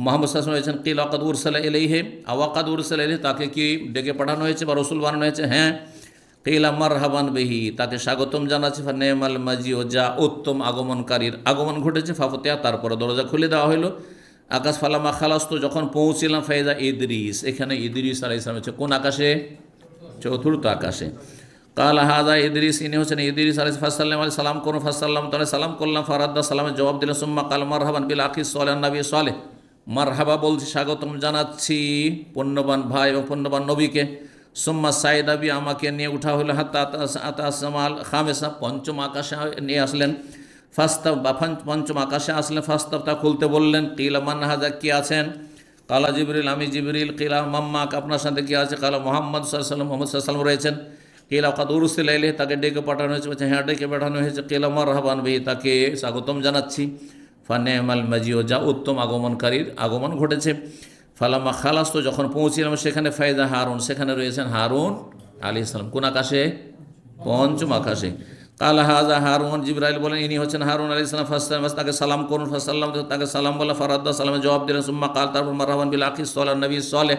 মুহাম্মদ সাল্লাল্লাহু আলাইহি ওয়াসাল্লাম। কিলা ওয়াকাদ উরসিলা ইলাইহি, ওয়াকাদ উরসিলা ইলাইহি, তাকে কি ডেকে পাঠানো হয়েছে বা রসুল বানানো হয়েছে? হ্যাঁ। কিলা মারহাবান বিহি, তাকে স্বাগতম জানাচ্ছে। ফানিমাল মাজিউ, যা উত্তম আগমনকারীর আগমন ঘটেছে। ফাফতিহা, তারপরে দরজা খুলে দেওয়া হইল। আকাশ ফালামা খালাস, তো যখন পৌঁছিলাম ফাইজা ইদ্রিস, এখানে ইদ্রিস আলাইহিস সালাম হচ্ছে কোন আকাশে? চতুর্থ আকাশে। কাল হাজা ইদ্রিস, ইনি হচ্ছেন ইদ্রিস আলাইহিস ফাসাল্লাম আলাইহি সালাম করুন, ফাসাল্লাম তাআলা সালাম করলাম, ফারাদ্দা সালামের জবাব দিলেন, সুম্মা কাল মারহাবান বিল আখি সালেহ নবী সালেহ, মারহাবা বলছি স্বাগতম জানাচ্ছি পুণ্যবান ভাই এবং পুণ্যবান নবীকে। সুম্মা সাইদাবি, আমাকে নিয়ে উঠা হলো, হাত্তা আতাসামাল খামেসা, পঞ্চম আকাশে নিয়ে আসলেন। ফাস্তাব বা পঞ্চম আকাশে আসলেন, ফাস্তাব তা খুলতে বললেন। কিলা মান হাজা, কি আছেন? কালা জিবরিল, আমি জিবরিল। কিলা মাম্মাক, আপনার সাথে কি আছে? কালা মোহাম্মদ সাল্লাল্লাহু আলাইহি ওয়াসাল্লাম, মোহাম্মদ সাল্লাল্লাহু আলাইহি ওয়াসাল্লাম রয়েছেন। কিলা কাদ উরসিলা ইলাইহি, তাকে ডেকে পাঠানো হয়েছে। বলছে হ্যাঁ ডেকে পাঠানো হয়েছে। কিলা মারহাবান বিহি, তাকে স্বাগতম জানাচ্ছি। ফানেমাল মাজিও, যা উত্তম আগমনকারীর আগমন ঘটেছে। ফালামা খালাস, তো যখন পৌঁছিলাম সেখানে ফায়দা হারুন, সেখানে রয়েছেন হারুন আলাইহিস সালাম। কোন আকাশে? পঞ্চম আকাশে। কাল হাজা হারুন, জিবরাইল বলেন ইনি হচ্ছেন হারুন আলাইহিস সালাম। ফাসসালাম, তাকে সালাম করুন। ফাসাল্লাম, তাকে সালাম বলে। ফারাদ্দা সালামের জবাব দিলেন। সুম্মা কাল, তারপর মারহাবান বিল আখি সালেহ নবী সালেহ,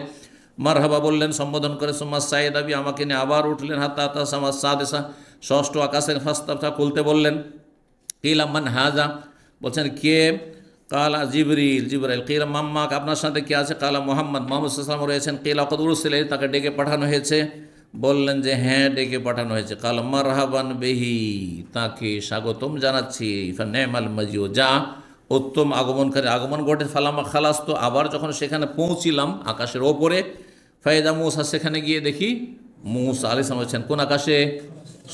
মারহাবা বললেন সম্বোধন করে। সুম্মা সাইদাবি, আমাকে নিয়ে আবার উঠলেন। হাত্তা আতাসামা সাদেসা, ষষ্ঠ আকাশের। ফাস্তাফতা, খুলতে বললেন। কিলা মান হাজা, বলছেন কে? কালা জিবরিল, জিবরাইল। কিলা মাম্মাক, আপনার সাথে কে আছে? কালা মোহাম্মদ, মোহাম্মদ সাল্লাল্লাহু আলাইহি ওয়াসাল্লাম রয়েছেন। কিলা কাদ উরসিলা, তাকে ডেকে পাঠানো হয়েছে। বললেন যে হ্যাঁ ডেকে পাঠানো হয়েছে। কাল মারহাবান বিহি, তাকে স্বাগতম জানাচ্ছি। ফানেমাল মাজিও, যা উত্তম আগমনকারী আগমন ঘটে। ফালামা খালাস, তো আবার যখন সেখানে পৌঁছিলাম আকাশের ওপরে, ফায়দা মূসা, সেখানে গিয়ে দেখি মূসা আলাইহিস সালাম হচ্ছেন কোন আকাশে?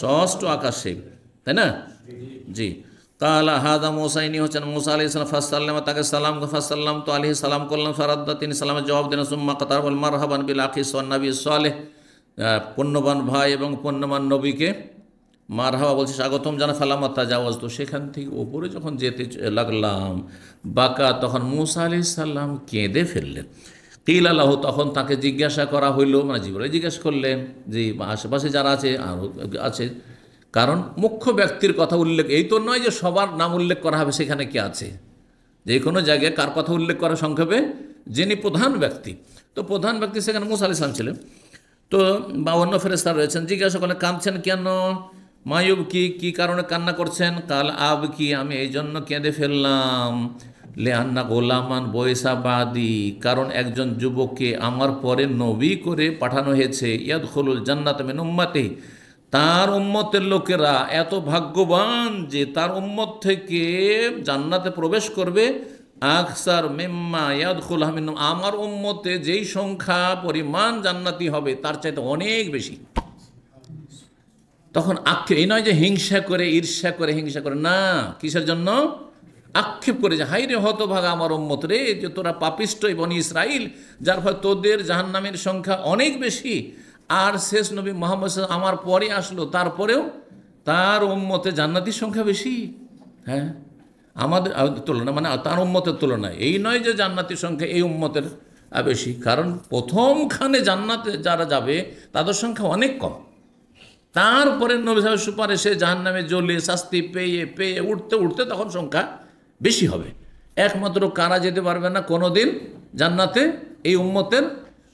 ষষ্ঠ আকাশে, তাই না? জি। কালা হাদা মূসা, ইনি হচ্ছেন মূসা আলাইহিস সালাম। ফাসাল্লাম, তাকে সালাম, ফাসাল্লাম তো আলাইহি সালাম করলাম। ফারাদ্দা, তিনি সালামের জবাব দিলেন। সুম্মা কাতার বল মারহাবান বিল আখি নবী সালেহ, পুণ্যবান ভাই এবং পুণ্যবান নবীকে মারহাবা বলছি, স্বাগতম জানা। ফালামা তাজাওয়াজ, তো সেখান থেকে ওপরে যখন যেতে লাগলাম, বাকা, তখন মূসা আলাইহিস সালাম কেঁদে ফেললেন। কিল আল্লাহ, তখন তাকে জিজ্ঞাসা করা হইল, মানে জিবরাইল জিজ্ঞেস করলেন যে আশেপাশে যারা আছে আরও আছে, কারণ মুখ্য ব্যক্তির কথা উল্লেখ, এই তো নয় যে সবার নাম উল্লেখ করা হবে সেখানে কে আছে, যে কোনো জায়গায় কার কথা উল্লেখ করা সংক্ষেপে, যিনি প্রধান ব্যক্তি। তো প্রধান ব্যক্তি সেখানে মূসা আলাইহিস সালাম ছিলেন। তো বা অন্য ফেরেশতা রয়েছেন। জিজ্ঞাসা করলেন কাঁদছেন কেন? মায়ুব, কি কারণে কান্না করছেন? কাল আব কি, আমি এই জন্য কেঁদে ফেললাম। লেহান্না গোলামান বয়সা বাদি, কারণ একজন যুবককে আমার পরে নবী করে পাঠানো হয়েছে। ইয়াদখুলুল জান্নাত মিন উম্মতি, তার উম্মতের লোকেরা এত ভাগ্যবান যে তার উম্মত থেকে জান্নাতে প্রবেশ করবে আকসার মিম্মা ইয়াদখুল মিন, আমার উম্মতে যেই সংখ্যা পরিমাণ জান্নাতি হবে তার চাইতে অনেক বেশি। তখন আক্ষেপ, এই নয় যে হিংসা করে, ঈর্ষা করে, হিংসা করে, না, কিসের জন্য? আক্ষেপ করে যে হাই রে হতভাগা আমার উম্মত রে, যে তোরা পাপিষ্ট বনি ইসরাইল, যার ফলে তোদের জাহান্নামের সংখ্যা অনেক বেশি। আর শেষ নবী মুহাম্মদ আমার পরে আসলো, তারপরেও তার উম্মতে জান্নাতির সংখ্যা বেশি। হ্যাঁ, আমাদের তুলনা, মানে তার উম্মতের তুলনায় এই নয় যে জান্নাতির সংখ্যা এই উম্মতের বেশি, কারণ প্রথমখানে জান্নাতে যারা যাবে তাদের সংখ্যা অনেক কম। তারপরে নবী সাহেবের সুপারিশে জাহান্নামে জ্বলে শাস্তি পেয়ে পেয়ে উঠতে উঠতে তখন সংখ্যা বেশি হবে। একমাত্র কারা যেতে পারবে না কোনোদিন জান্নাতে? এই উম্মতের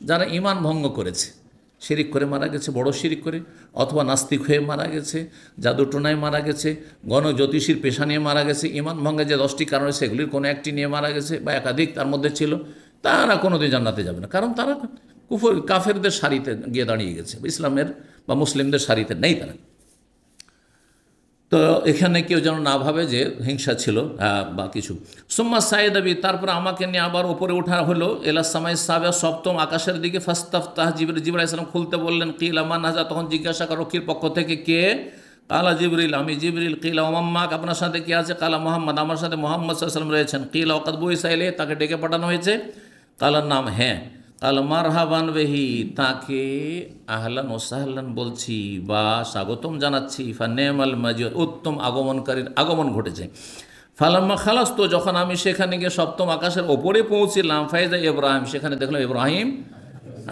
যারা ঈমান ভঙ্গ করেছে, শিরিক করে মারা গেছে, বড় শিরিক করে, অথবা নাস্তিক হয়ে মারা গেছে, জাদুটোনায় মারা গেছে, গণজ্যোতিষীর পেশা নিয়ে মারা গেছে, ঈমান ভঙ্গের যে 10টি কারণ সেগুলির কোনো একটি নিয়ে মারা গেছে বা একাধিক তার মধ্যে ছিল, তারা কোনোদিন জান্নাতে যাবে না, কারণ তারা কুফর কাফেরদের সারিতে গিয়ে দাঁড়িয়ে গেছে, ইসলামের বা মুসলিমদের সারিতে নেই তারা। তো এখানে কেউ যেন না ভাবে যে হিংসা ছিল বা কিছু। সুম্মা সাইদাবি, তারপর আমাকে নিয়ে আবার উপরে ওঠা হলো, এলা সামাই সাবে, সপ্তম আকাশের দিকে। ফাস্তাফতাহ, জিবরাইল আলাইহিস সালাম খুলতে বললেন। কিলা মান হাজা, তখন জিজ্ঞাসা করা রক্ষীর পক্ষ থেকে কে? কালা জিবরিল, আমি জিবরিল। কিলা ওমাম্মাক, আপনার সাথে কে আছে? কালা মোহাম্মদ, আমার সাথে মোহাম্মদ সাল্লাল্লাহু আলাইহি ওয়াসাল্লাম রয়েছেন। কিলা ওয়াকাদ বুইসা ইলাইহি, তাকে ডেকে পাঠানো হয়েছে। কালার নাম, হ্যাঁ। কাল মারহাবান বিহি, তাকে আহলান ও সাহলান বলছি বা স্বাগতম জানাচ্ছি। ফানেমাল মাজিদ, উত্তম আগমনকারীর আগমন ঘটেছে। ফালাম্মা খালাস, তো যখন আমি সেখানে গিয়ে সপ্তম আকাশের ওপরে পৌঁছিলাম, ফাইজা ইব্রাহিম, সেখানে দেখলাম ইব্রাহিম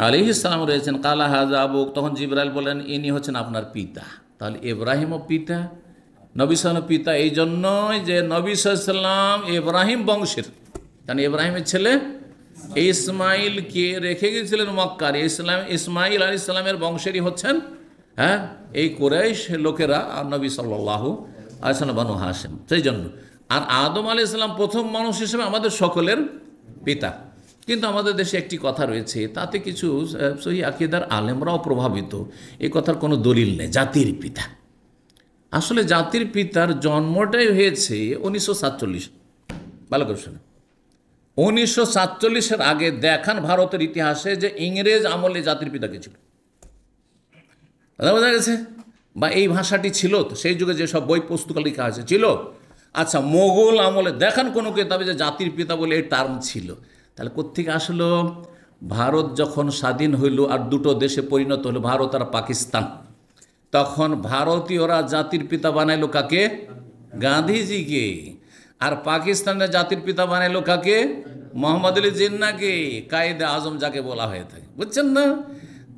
আলাইহিস সালাম রয়েছেন। কালা হাজা আবুক, তখন জিবরাইল বলেন ইনি হচ্ছেন আপনার পিতা। তাহলে ইব্রাহিমও পিতা, নবী সাল্লাল্লাহু পিতা, এই জন্যই যে নবী সাল্লাল্লাহু ইব্রাহিম বংশের, কারণ ইব্রাহিমের ছেলে ইসমাইলকে রেখে গিয়েছিলেন মক্কার। ইসমাইল আলাইহিস সালামের বংশেরই হচ্ছেন এই কুরাইশ লোকেরা আর নবী সাল্লাল্লাহু আলাইহি ওয়াসাল্লাম বানু হাশিম, সেই জন্য। আর আদম আলাইহিস সালাম প্রথম মানুষ হিসেবে আমাদের সকলের পিতা। কিন্তু আমাদের দেশে একটি কথা রয়েছে, তাতে কিছু সহি আকীদার আলেমরাও প্রভাবিত, এই কথার কোনো দলিল নেই, জাতির পিতা। আসলে জাতির পিতার জন্মটাই হয়েছে 1947। ভালো করে শোনো, 1947-এর আগে দেখান ভারতের ইতিহাসে যে ইংরেজ আমলে জাতির পিতা কে ছিল। বোঝা গেছে? বা এই ভাষাটি ছিল তো সেই যুগে যেসব বই পুস্তক লেখা হয়েছে ছিল। আচ্ছা, মোগল আমলে দেখান কোনো কিতাবে যে জাতির পিতা বলে এই টার্ম ছিল। তাহলে কোত্থেকে আসলো? ভারত যখন স্বাধীন হইল আর দুটো দেশে পরিণত হলো, ভারত আর পাকিস্তান, তখন ভারতীয়রা জাতির পিতা বানাইলো কাকে? গান্ধীজিকে। আর পাকিস্তানের জাতির পিতা বানাইলো কাকে? মোহাম্মদ আলী জিন্নাহকে, কায়েদে আজম যাকে বলা হয়ে থাকে। বুঝছেন না?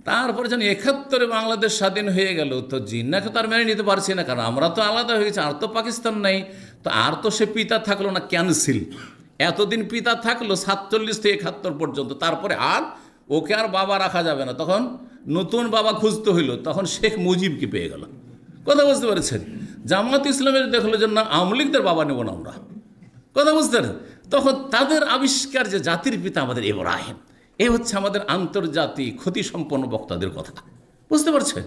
তারপরে যখন 71-এ বাংলাদেশ স্বাধীন হয়ে গেল, তো জিন্নাহকে তো আর মেনে নিতে পারছি না, কারণ আমরা তো আলাদা হয়ে গেছি, আর তো পাকিস্তান নেই, তো আর তো সে পিতা থাকলো না, ক্যান্সেল। এতদিন পিতা থাকলো 47 থেকে 71 পর্যন্ত, তারপরে আর ওকে আর বাবা রাখা যাবে না, তখন নতুন বাবা খুঁজতে হইল, তখন শেখ মুজিবকে পেয়ে গেল। কথা বুঝতে পেরেছেন? জামাত ইসলামের দেখলো যে না, আওয়ামী লীগদের বাবা নেব না আমরা। কথা বুঝতে পারেন? তখন তাদের আবিষ্কার যে জাতির পিতা আমাদের ইব্রাহিম, এ হচ্ছে আমাদের আন্তর্জাতিক ক্ষতিসম্পন্ন বক্তাদের কথা। বুঝতে পারছেন?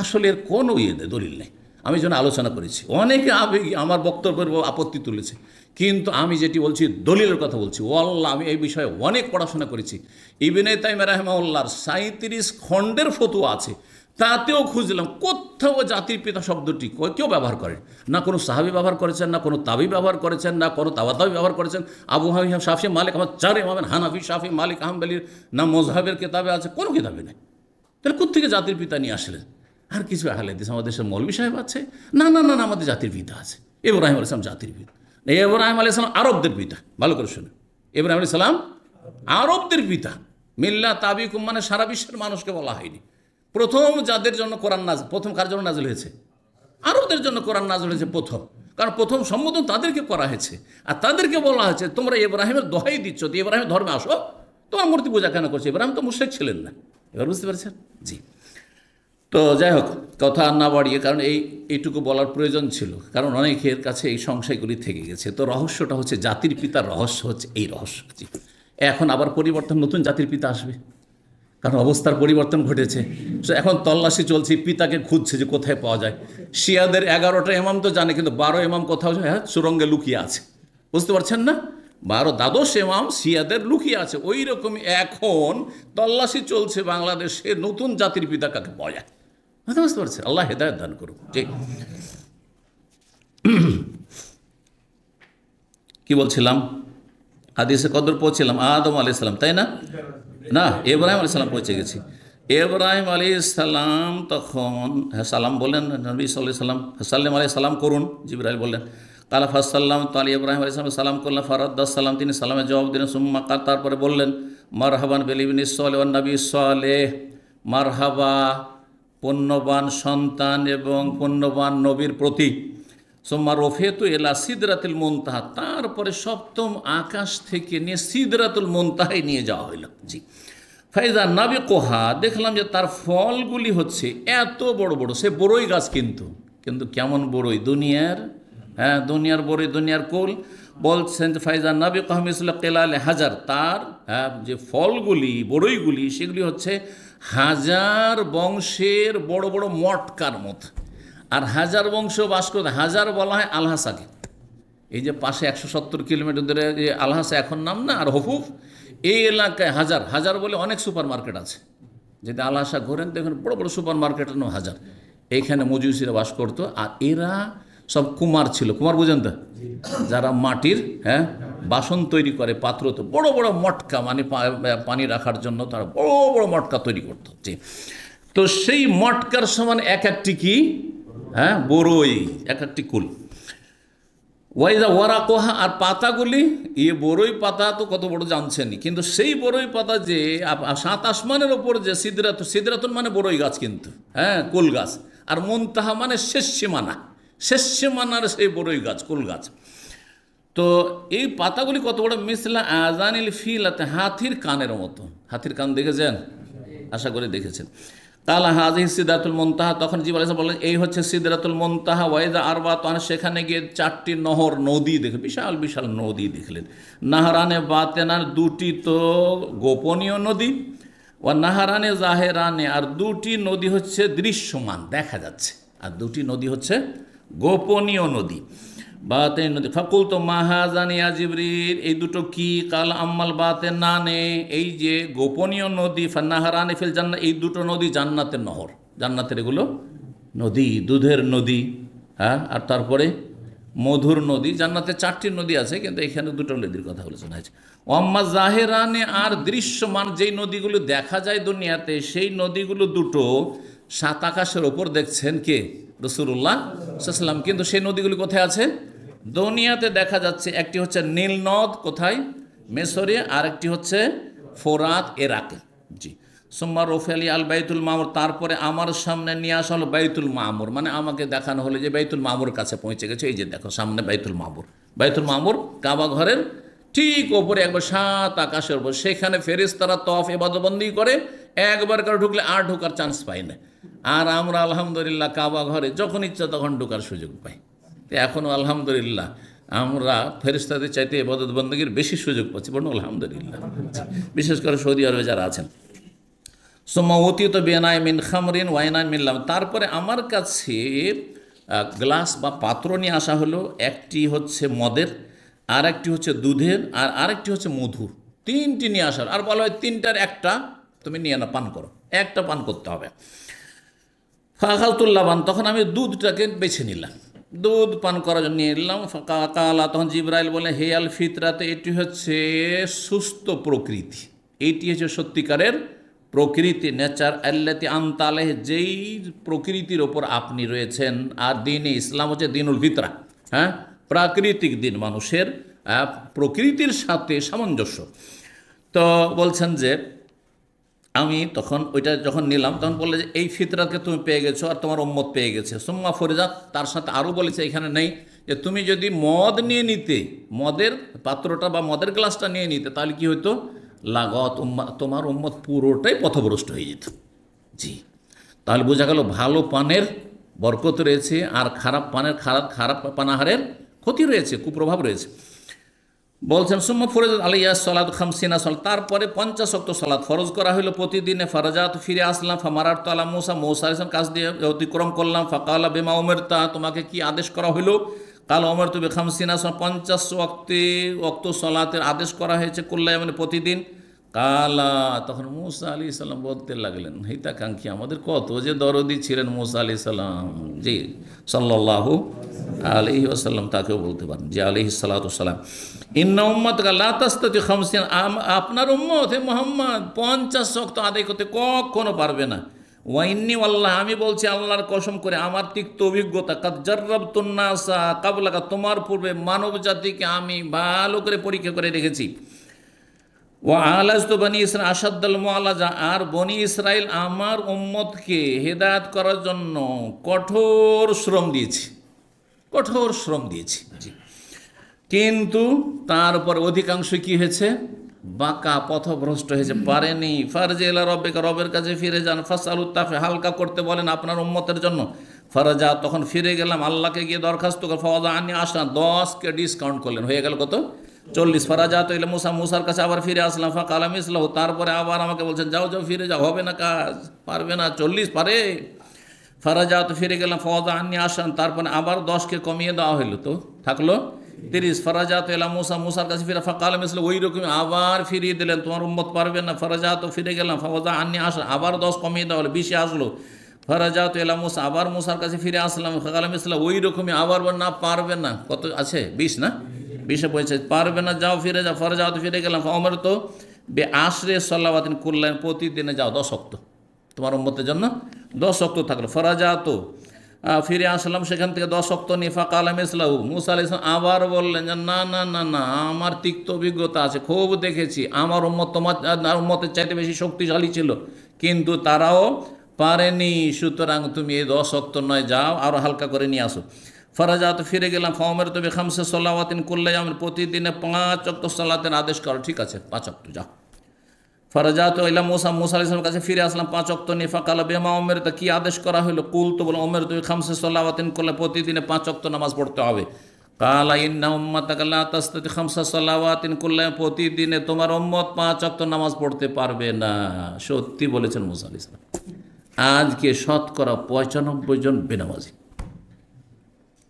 আসলে এর কোনো দলিল নেই। আমি যেন আলোচনা করেছি, অনেকে আবেগী আমার বক্তব্যের আপত্তি তুলেছে, কিন্তু আমি যেটি বলছি দলিলের কথা বলছি। ওয়াল্লাহ, আমি এই বিষয়ে অনেক পড়াশোনা করেছি। ইবনে তাইমিয়া রাহিমাহুল্লাহর 37 খণ্ডের ফতোয়া আছে, তাতেও খুঁজলাম কোথাও জাতির পিতা শব্দটি কেউ ব্যবহার করেন না। কোনো সাহাবী ব্যবহার করেছেন না, কোনো তাবি ব্যবহার করেছেন না, কোনো তাওয়াতাবি ব্যবহার করেছেন। আবু হানিফা, শাফি, মালিক, আমার 4 ইমামের, হানাফি, শাফি, মালিক, হাম্বলির না মযহাবের কিতাবে আছে, কোনো কিতাবে নেই। তাহলে কোত্থেকে জাতির পিতা নিয়ে আসলেন? আর কিছু আহলে হাদিস আমাদের দেশের মৌলভী সাহেব আছে, না না না না, আমাদের জাতির পিতা আছে ইব্রাহিম আলাইহিস সালাম, জাতির পিতা। ইব্রাহিম আলাইহিস সালাম আরবদের পিতা। ভালো করে শুনুন, ইব্রাহিম আলাইহিস সালাম আরবদের পিতা। মিল্লাত আবিকুম মানে সারা বিশ্বের মানুষকে বলা হয়নি। প্রথম যাদের জন্য কোরআন নাযিল, প্রথম কার জন্য নাযিল হয়েছে? আরবদের জন্য কোরআন নাযিল হয়েছে প্রথম, কারণ প্রথম সম্বোধন তাদেরকে করা হয়েছে। আর তাদেরকে বলা হয়েছে তোমরা ইব্রাহিমের দোহাই দিচ্ছ, তো ইব্রাহিমের ধর্মে আসো, তোমার মূর্তি পূজা কেন করছে? ইব্রাহিম তো মুশরিক ছিলেন না। এবার বুঝতে পারছেন? জি। তো যাই হোক, কথা না বাড়িয়ে, কারণ এইটুকু বলার প্রয়োজন ছিল, কারণ অনেকের কাছে এই সংশয়গুলি থেকে গেছে। তো রহস্যটা হচ্ছে, জাতির পিতার রহস্য হচ্ছে এই রহস্য। জি। এখন আবার পরিবর্তন, নতুন জাতির পিতা আসবে, কারণ অবস্থার পরিবর্তন ঘটেছে। এখন তল্লাশি চলছে, পিতাকে খুঁজছে যে কোথায় পাওয়া যায়। শিয়াদের 11টা ইমাম তো জানে, কিন্তু 12 ইমাম কোথাও সুরঙ্গে লুকিয়ে আছে। বুঝতে পারছেন না? 12 দ্বাদশ ইমাম শিয়াদের লুকিয়ে আছে। ওই রকমই এখন তল্লাশি চলছে বাংলাদেশে, নতুন জাতির পিতা কাকে পাওয়া যায়। বুঝতে পারছে? আল্লাহ হেদায়েত দান করুক। ঠিক কি বলছিলাম? হাদিসে কদর পৌঁছিলাম আদম আলাইহিস সালাম, তাই না? না, ইব্রাহিম আলাইহিস সালাম পৌঁছে গেছি। ইব্রাহিম আলাইহিস সালাম তখন সালাম বললেন, নবী সাল্লাল্লাহু আলাইহি সাল্লাম সাল্লাম আলাইহিস সালাম করুন। জিবরাইল বললেন কালা ফাসাল্লাম, তালি ইব্রাহিম আলাইহিস সালাম সালাম করলেন। ফারাদ্দাস সালাম, তিনি সালামের জবাব দিলেন। সুম্মা কাল, তারপরে বললেন মারহাবান বিল ইবনি সালেহ ওয়ান নবী সালেহ, মারহাবা পুণ্যবান সন্তান এবং পুণ্যবান নবীর প্রতি। সুম্মা রফিয়াতু ইলা সিদরাতুল মুনতাহা, তারপরে সপ্তম আকাশ থেকে নিয়ে সিদরাতুল মুনতাহায় নিয়ে যাওয়া হইল। জি। ফাইজা নাবিকুহা, দেখলাম যে তার ফলগুলি হচ্ছে এত বড় বড়, সে বড়ই গাছ, কিন্তু কেমন বড়ই? দুনিয়ার, হ্যাঁ দুনিয়ার বড়ই, দুনিয়ার কুল। বলছেন ফাইজা নাবিকুহা মিসলা কিলালে হাজার, তার যে ফলগুলি, বড়ইগুলি, সেগুলি হচ্ছে 1000 বংশের বড় বড় মটকার মতো। আর 1000 বংশ বাস করতে, 1000 বলা হয় আলহাসাকে। এই যে পাশে 170 কিলোমিটার দূরে যে আলহাসা এখন নাম না, আর হফুফ, এই এলাকায় 1000 বলে অনেক সুপার মার্কেট আছে। যদি আলহাসা ঘোরেন দেখুন বড় বড় সুপার মার্কেটের নাম 1000। এইখানে মজুসিরা বাস করতো। আর এরা সব কুমার ছিল। কুমার বুঝেন তো? যারা মাটির বাসন তৈরি করে, পাত্র, তো বড় বড় মটকা, মানে পানি রাখার জন্য তারা বড় বড় মটকা তৈরি করতো। তো সেই মটকার সমান এক একটি কি বড়ই, এক একটি কুল। ওয়াইদা ওয়ারাকোহা, আর পাতাগুলি, বড়ই পাতা তো কত বড় জানছেনই, কিন্তু সেই বড়ই পাতা যে 7 আসমানের ওপর যে সিদরাতুন মানে বড়ই গাছ, কিন্তু কুল গাছ। আর মুনতাহা মানে শেষ সীমানার সেই বড়ই গাছ, কুল গাছ। তো এই পাতাগুলি কত বড়? মিসলা আযানিল ফিলাতে, হাতির কানের মতো। হাতির কান দেখেছেন? আশা করে দেখেছেন। কালা হাযিহি সিদরাতুল মুনতাহা, তখন জিবরাইল আলাইহিস সালাম বললেন এই হচ্ছে সিদরাতুল মুনতাহা। ওয়াইদা আরবাতুন, সেখানে গিয়ে 4টি নহর নদী দেখে, বিশাল বিশাল নদী দেখলেন। নাহরানে বাতেনার, 2টি তো গোপনীয় নদী, ও নাহারানে জাহেরানে, আর 2টি নদী হচ্ছে দৃশ্যমান দেখা যাচ্ছে, আর 2টি নদী হচ্ছে গোপনীয় নদী, বাতেন নদী। ফাকুল তো মাহাজানি ইয়া জিবরিল, এই দুটো কি? কাল আম্মাল বাতেন নানে, এই যে গোপনীয় নদী, ফান্নাহারানে ফিল জান্নাত, এই দুটো নদী জান্নাতের নহর, জান্নাতের এগুলো নদী, দুধের নদী, হ্যাঁ, আর তারপরে মধুর নদী। জান্নাতে 4টি নদী আছে, কিন্তু এখানে 2টো নদীর কথা বলেছেন। আছে ওয়াম্মা জাহেরানে, আর দৃশ্যমান যেই নদীগুলো দেখা যায় দুনিয়াতে, সেই নদীগুলো 2টো 7 আকাশের ওপর দেখছেন কে? রাসূলুল্লাহ সাল্লাল্লাহু আলাইহি ওয়াসাল্লাম। কিন্তু সেই নদীগুলি কোথায় আছে? দুনিয়াতে দেখা যাচ্ছে। একটি হচ্ছে নীল নদ, কোথায়? মিসরে, আর একটি হচ্ছে ফোরাত, ইরাকে। জি। সুম্মা রফিআলি আল বাইতুল মামুর, তারপরে আমার সামনে নিয়ে আসা হলো বাইতুল মামুর, মানে আমাকে দেখানো হলো যে বাইতুল মামুর কাছে পৌঁছে গেছে। এই যে দেখো সামনে বাইতুল মামুর, বাইতুল মামুর কাবা ঘরের ঠিক ওপরে, একবার 7 আকাশের ওপর। সেখানে ফেরেশতারা তওয়াফ ইবাদতবন্দি করে, একবার করে ঢুকলে আর ঢোকার চান্স পাই না। আর আমরা আলহামদুলিল্লাহ কাবা ঘরে যখন ইচ্ছা তখন ঢোকার সুযোগ পাই। এখনও আলহামদুলিল্লাহ আমরা ফেরেশতাদের চাইতে ইবাদতবন্দির বেশি সুযোগ পাচ্ছি, বলুন আলহামদুলিল্লাহ। বিশেষ করে সৌদি আরবে যারা আছেন। সুম্মা উতিতু বিআনাই মিন খামরিন ওয়া ইনাইন মিন লাবান, তারপরে আমার কাছে গ্লাস বা পাত্র নিয়ে আসা হলো, একটি হচ্ছে মদের, আর একটি হচ্ছে দুধের, আর আরেকটি হচ্ছে মধুর। 3টি নিয়ে আসার, আর বলা হয় 3টার একটা তুমি নিয়ে না, পান করো, একটা পান করতে হবে। ফাখালতুল লাবান, তখন আমি দুধটাকে বেছে নিলাম, দুধ পান করার জন্য নিয়ে এলাম। কালা, তখন জিবরাইল বলে হে আল ফিতরাতে, এটি হচ্ছে সুস্থ প্রকৃতি, এইটি হচ্ছে সত্যিকারের প্রকৃতি, নেচার। আল্লাতি আনতালেহ, যেই প্রকৃতির ওপর আপনি রয়েছেন। আর দিনে ইসলাম হচ্ছে দিনুল ফিতরা, হ্যাঁ, প্রাকৃতিক দিন, মানুষের প্রকৃতির সাথে সামঞ্জস্য। তো বলছেন যে আমি তখন ওইটা যখন নিলাম, তখন বললে যে এই ফিতরাকে তুমি পেয়ে গেছো, আর তোমার উম্মত পেয়ে গেছে। সুম্মা ফরিজাত, তার সাথে আরও বলেছে, এখানে নেই যে তুমি যদি মদ নিয়ে নিতে, মদের পাত্রটা বা মদের গ্লাসটা নিয়ে নিতে, তাহলে কি হতো? লাগত উম্মা, তোমার উম্মত পুরোটাই পথভ্রষ্ট হয়ে যেত। জি, তাহলে বোঝা গেল ভালো পানের বরকত রয়েছে, আর খারাপ পানের খারাপ পানাহারের ক্ষতি রয়েছে, কুপ্রভাব রয়েছে। বলছেন সুম্মা ফরজাত আলাইয়া সালাতু খামসিনা সালাত, তারপরে 50 ওয়াক্ত সালাত ফরজ করা হলো প্রতিদিনে। ফারাজাত, ফিরে আসলাম। ফামারারতু আলা মুসা, মুসা আলাইহিস সালাম কাছ দিয়ে অতিক্রম করলাম। ফাকালা বিমা উমিরতা, তোমাকে কি আদেশ করা হলো? কাল উমিরতু বিখামসিনা সালাত, 50 ওয়াক্ত সালাতের আদেশ করা হয়েছে, কুল্লা মানে প্রতিদিন। কালা, তখন মুসা আলাইহিস সালাম বলতে লাগলেন, হিতাকাঙ্ক্ষী, আমাদের কত যে দরদি ছিলেন মুসা আলাইহিস সালাম, জি সাল্লাল্লাহু আলাইহি ওয়াসাল্লাম, তাকেও বলতে পারেন জি আলাইহিস সালাতু ওয়াসসালাম। ইন্না উম্মাতাকা লা তাস্তাতি খামসিন, আপনার উম্মত হে মুহাম্মদ 50 ওয়াক্ত আদায় করতে কখনো পারবে না। ওয়াইন্নি আল্লাহ, আমি বলছি আল্লাহর কসম করে, আমার তিক্ত অভিজ্ঞতা, কাদ জাররাবতুন নাসা কাবলাকা, তোমার পূর্বে মানব জাতিকে আমি ভালো করে পরীক্ষা করে রেখেছি। ওয়া আলাজতু বনি ইসরাইল আশাদ্দাল মুআলাজা, আর বনি ইসরাইল আমার উম্মতকে হেদায়েত করার জন্য কঠোর শ্রম দিয়েছি, কঠোর শ্রম দিয়েছি। জি, কিন্তু তারপর অধিকাংশ কি হয়েছে? বাঁকা পথভ্রষ্ট হয়েছে, পারেনি। ফারজি ইলা রব্বিকা, রবের কাছে ফিরে যান। ফাসআলুত তাফি, হালকা করতে বলেন আপনার উম্মতের জন্য। ফারাজা, তখন ফিরে গেলাম, আল্লাহকে গিয়ে দরখাস্ত করে। ফাওয়াজা আনি আসা, 10কে ডিসকাউন্ট করলেন, হয়ে গেল কত? 40। ফারাজা তো ইলা মুসা, মুসার কাছে আবার ফিরে আসলাম। ফাকালা মিসলাহু, তারপরে আবার আমাকে বলছেন যাও যাও ফিরে যাও, হবে না কাজ, পারবে না, 40 পারে। ফারাজা তো ফিরে গেলাম। ফাওয়াজা আনি আসান, তারপরে আবার 10কে কমিয়ে দেওয়া হইলো, তো থাকলো 30। ফারাজা তো এলা মুসা, মুসার কাছে ফিরে। ফাকালা মিসলাহু, ওই রকম আবার ফিরিয়ে দিলেন, তোমার উম্মত পারবে না। ফারাজা তো ফিরে গেলাম। ফাওয়াজা আনি আসা, আবার 10 কমিয়ে দেওয়া হলো, 20 আসলো। ফারাজা তো এলা মুসা, আবার মুসার কাছে ফিরে আসলাম। ফাকালা মিসলাহু, ওই রকমই আবার না, পারবে না। কত আছে? 20 না? 20-এ পৌঁছে, পারবে না, যাও ফিরে যাও। ফারাজা তো ফিরে গেলাম। ফাওয়ামার তো বে আশরে সালাওয়াতিন কুল্লাইন, প্রতিদিনে যাও 10 ওয়াক্ত, তোমার উম্মতের জন্য 10 ওয়াক্ত থাকলো। ফারাজা তো ফিরে আসলাম সেখান থেকে 10 ওয়াক্ত নিয়ে। ফাকালা মিসলাহু, মুসা আলাইহিস সালাম আবার বললেন যে না না না না, আমার তিক্ত অভিজ্ঞতা আছে, খুব দেখেছি, আমার উম্মত তোমার উম্মতের চাইতে বেশি শক্তিশালী ছিল, কিন্তু তারাও পারেনি, সুতরাং তুমি এই 10 ওয়াক্ত নয়, যাও আরও হালকা করে নিয়ে আসো। ফারাজা তো ফিরে গেলাম। ফাওয়ামের তো খামসে সালাওয়াতিন কুল্লা ইয়াউমিন, প্রতিদিনে 5 ওয়াক্ত সালাতের আদেশ করো। ঠিক আছে, 5 ওয়াক্ত যাও। ফারাজাতু ইলা মুসা, মুসা আলাইহিস সালামের কাছে ফিরে আসলাম 5 ওয়াক্ত নিয়ে। ফাকালা বিমা উমিরতা, কি আদেশ করা হলো? কুলতু, বলে উমিরতু খামসে সালাওয়াতিন, করলে প্রতিদিনে 5 ওয়াক্ত নামাজ পড়তে হবে। কালা ইন্না উম্মাতাকা লা তাস্তাতি খামসা সালাওয়াতিন, করলে প্রতিদিনে তোমার উম্মত 5 ওয়াক্ত নামাজ পড়তে পারবে না। সত্যি বলেছেন মুসা আলাইহিস সালাম। আজকে শতকরা 95 জন বেনামাজি।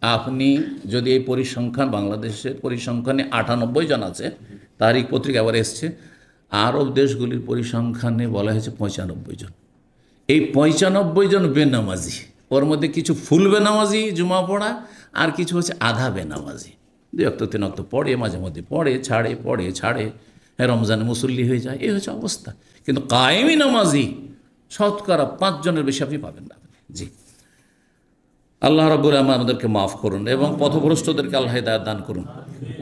আপনি যদি এই পরিসংখ্যান, বাংলাদেশের পরিসংখ্যানে 98 জন আছে, তারিখ পত্রিকা আবার এসছে, আরব দেশগুলির পরিসংখ্যানে বলা হয়েছে 95 জন। এই 95 জন বেনামাজি, ওর মধ্যে কিছু ফুল বেনামাজি জুমা পড়া, আর কিছু হচ্ছে আধা বেনামাজি, 2 ওয়াক্ত 3 ওয়াক্ত পড়ে, মাঝে মধ্যে পড়ে ছাড়ে, রমজানে মুসল্লি হয়ে যায়, এই হচ্ছে অবস্থা। কিন্তু কায়েমি নামাজি শতকরা 5 জনের বেশি আপনি পাবেন না। জি, আল্লাহ রাব্বুল আলামিন আমাদেরকে মাফ করুন এবং পথভ্রষ্টদেরকে আল্লাহ হিদায়াত দান করুন।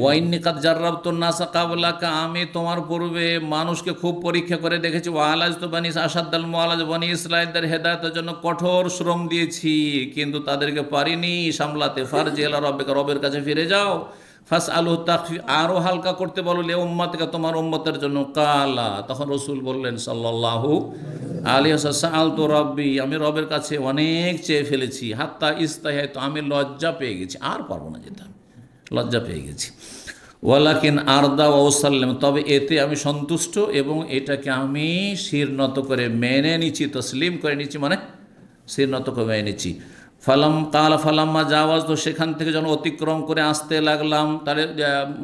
ওয়াইন্নি কাদ জাররাবতুন নাসা কাবলাকা, আমি তোমার পূর্বে মানুষকে খুব পরীক্ষা করে দেখেছি। ওয়ালাজতু বানি আসাদ্দাল মুআলাজ, বনি ইসরাঈলদের হেদায়েতের জন্য কঠোর শ্রম দিয়েছি, কিন্তু তাদেরকে পারিনি সামলাতে। ফারজি ইলা রাব্বিকা, রবের কাছে ফিরে যাও। ফাসআলু তাখফি, আরও হালকা করতে বলো, লে উম্মাতিকা, তোমার উম্মতের জন্য। কালা, তখন রাসূল বললেন সাল্লাল্লাহু আলাইহি ওয়াসাল্লাম, সাআলতু রাব্বি, আমি রবের কাছে অনেক চেয়ে ফেলেছি। হাত্তা ইস্তাহাইতু, আমি লজ্জা পেয়ে গেছি, আর পারবো না যেতে, লজ্জা পেয়ে গেছি। ওয়ালাকিন আরদা ওয়া উসাল্লিম, তবে এতে আমি সন্তুষ্ট এবং এটাকে আমি শির নত করে মেনে নিচ্ছি, তসলিম করে নিচ্ছি, মানে শির নত করে মেনে নিচ্ছি। ফালাম্মা জাওয়াজ, তো সেখান থেকে যখন অতিক্রম করে আসতে লাগলাম, তাহলে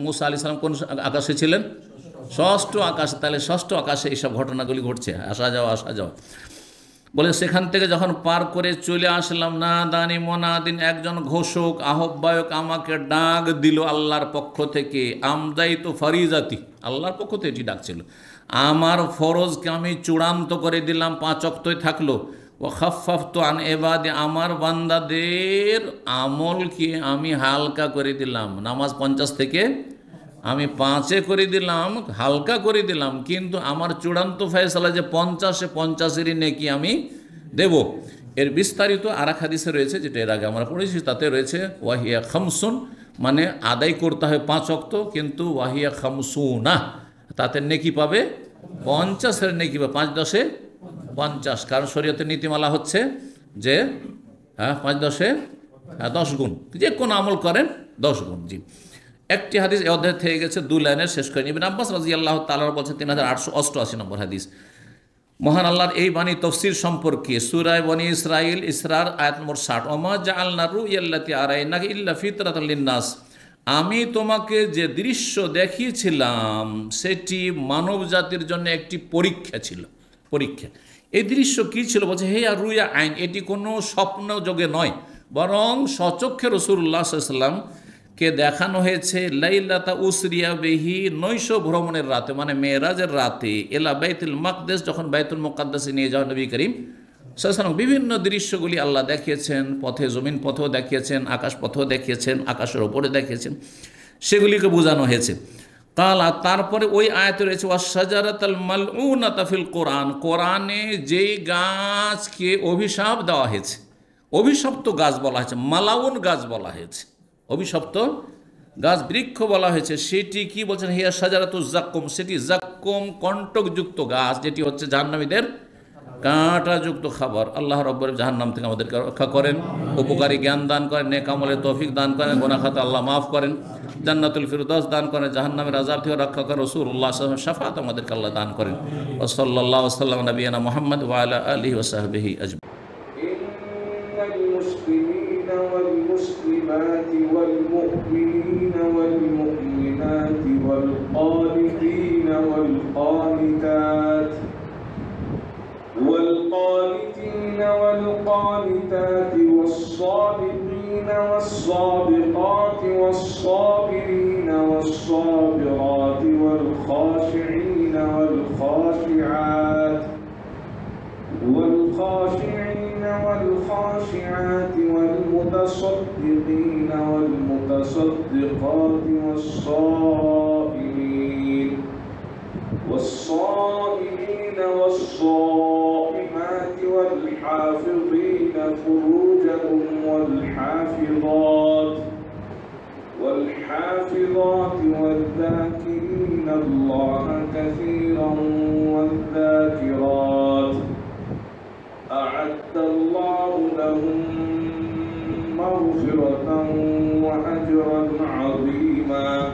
মুসা আলাইহিস সালাম কোন আকাশে ছিলেন? 6ষ্ঠ আকাশে। তাহলে 6ষ্ঠ আকাশে এইসব ঘটনাগুলি ঘটছে, আসা যাওয়া। বলে সেখান থেকে যখন পার করে চলে আসলাম, না দানি মোনাদিন, একজন ঘোষক আহ্বায়ক আমাকে ডাক দিল আল্লাহর পক্ষ থেকে। আমদাইতু ফারিজাতি, আল্লাহর পক্ষ থেকে এটি ডাক ছিল। আমার ফরজকে আমি চূড়ান্ত করে দিলাম, 5 ওয়াক্তই থাকলো। ও খাফফাফতু আন ইবাদি, আমার বান্দাদের আমলকে আমি হালকা করে দিলাম। নামাজ 50 থেকে আমি 5-এ করে দিলাম, হালকা করে দিলাম, কিন্তু আমার চূড়ান্ত ফয়সালা যে 50-এরই নেকি আমি দেব। এর বিস্তারিত আর এক হাদিসে রয়েছে, যেটা এর আগে আমরা পড়েছি, তাতে রয়েছে ওয়াহিয়া খামসুন, মানে আদায় করতে হয় 5 ওয়াক্ত, কিন্তু ওয়াহিয়া খামসুনা, তাতে নেকি পাবে 50-এর নেকি পাবে, 5-10-এ 50, কারণ শরীয়তের নীতিমালা হচ্ছে যে 5-10-এ 10 গুণ, যে কোনো আমল করেন 10 গুণ। জি, একটি হাদিস এ অধ্যায় থেকে গেছে, 2 লাইনের শেষ করেন। ইবনে আব্বাস রাদিয়াল্লাহু তাআলা বলছেন 3888 নম্বর হাদিস, মহান আল্লাহর এই বাণী তফসির সম্পর্কে সূরা বনী ইসরাঈল ইসরার আয়াত নম্বর 60, ওমা জাআলনা রুয়াল্লাতি আরাইনাকা ইল্লা ফিতরাতাল লিন্নাস, আমি তোমাকে যে দৃশ্য দেখিয়েছিলাম সেটি মানব জাতির জন্য একটি পরীক্ষা ছিল। পরীক্ষা, এই দৃশ্য কী ছিল? বলছে হে আর রুয়া আইন, এটি কোনো স্বপ্ন যোগে নয়, বরং সচক্ষে রাসূলুল্লাহ সাল্লাল্লাহু আলাইহি ওয়াসাল্লাম কে দেখানো হয়েছে লাইলাতা উসরিয়া বিহি, নৈশ ভ্রমণের রাতে, মানে মেরাজের রাতে, এলা বাইতুল মাকদেস, যখন বাইতুল মুকাদ্দাসে নিয়ে যাওয়া নবী করিম সাল্লাল্লাহু আলাইহি ওয়াসাল্লাম। বিভিন্ন দৃশ্যগুলি আল্লাহ দেখিয়েছেন, পথে জমিন পথেও দেখিয়েছেন, আকাশ পথেও দেখিয়েছেন, আকাশের ওপরে দেখিয়েছেন, সেগুলিকে বোঝানো হয়েছে। কালা, তারপরে ওই আয়াতে রয়েছে ওয়াশজারাতাল মালউনাতা ফিল কোরআন, কোরআনে যেই গাছকে অভিশাপ দেওয়া হয়েছে, অভিশপ্ত গাছ বলা হয়েছে, মালাউন গাছ বলা হয়েছে, অভিশপ্ত গাছ বৃক্ষ বলা হয়েছে, সেটি কি বলছেন? হিয়া শাজারাতুজ জাক্কুম, সেটি জাক্কুম কণ্টকযুক্ত গাছ, যেটি হচ্ছে জাহান্নামীদের কাঁটাযুক্ত খাবার। আল্লাহ রাব্বুল জাহান্নাম থেকে আমাদেরকে রক্ষা করেন, উপকারী জ্ঞান দান করেন, নেক আমলের তৌফিক দান করেন, গুনাহ খাতা আল্লাহ মাফ করেন, জান্নাতুল ফিরদাউস দান করেন, জাহান্নামের আযাব থেকে রক্ষা করেন, রাসূলুল্লাহ সাল্লাল্লাহু আলাইহি ওয়াসাল্লাম শাফাত আমাদেরকে আল্লাহ দান করেন। ওয়া সাল্লাল্লাহু ওয়া সাল্লাম নবিয়ানা মুহাম্মদ ওয়া আলা আলিহি ওয়া সাহবিহি আজমাইন। والمسلمات والمؤمنين والمؤمنات والقانتين والقانتات والصادقين والصادقات والصابرين والصابرات والخاشعين والخاشعات والخاشعات والمتصدقين والمتصدقات والصائمين والصائمات والحافظين فروجهم والحافظات والذاكرين الله كثيرا أعد الله لهم مغفرة وأجرا عظيما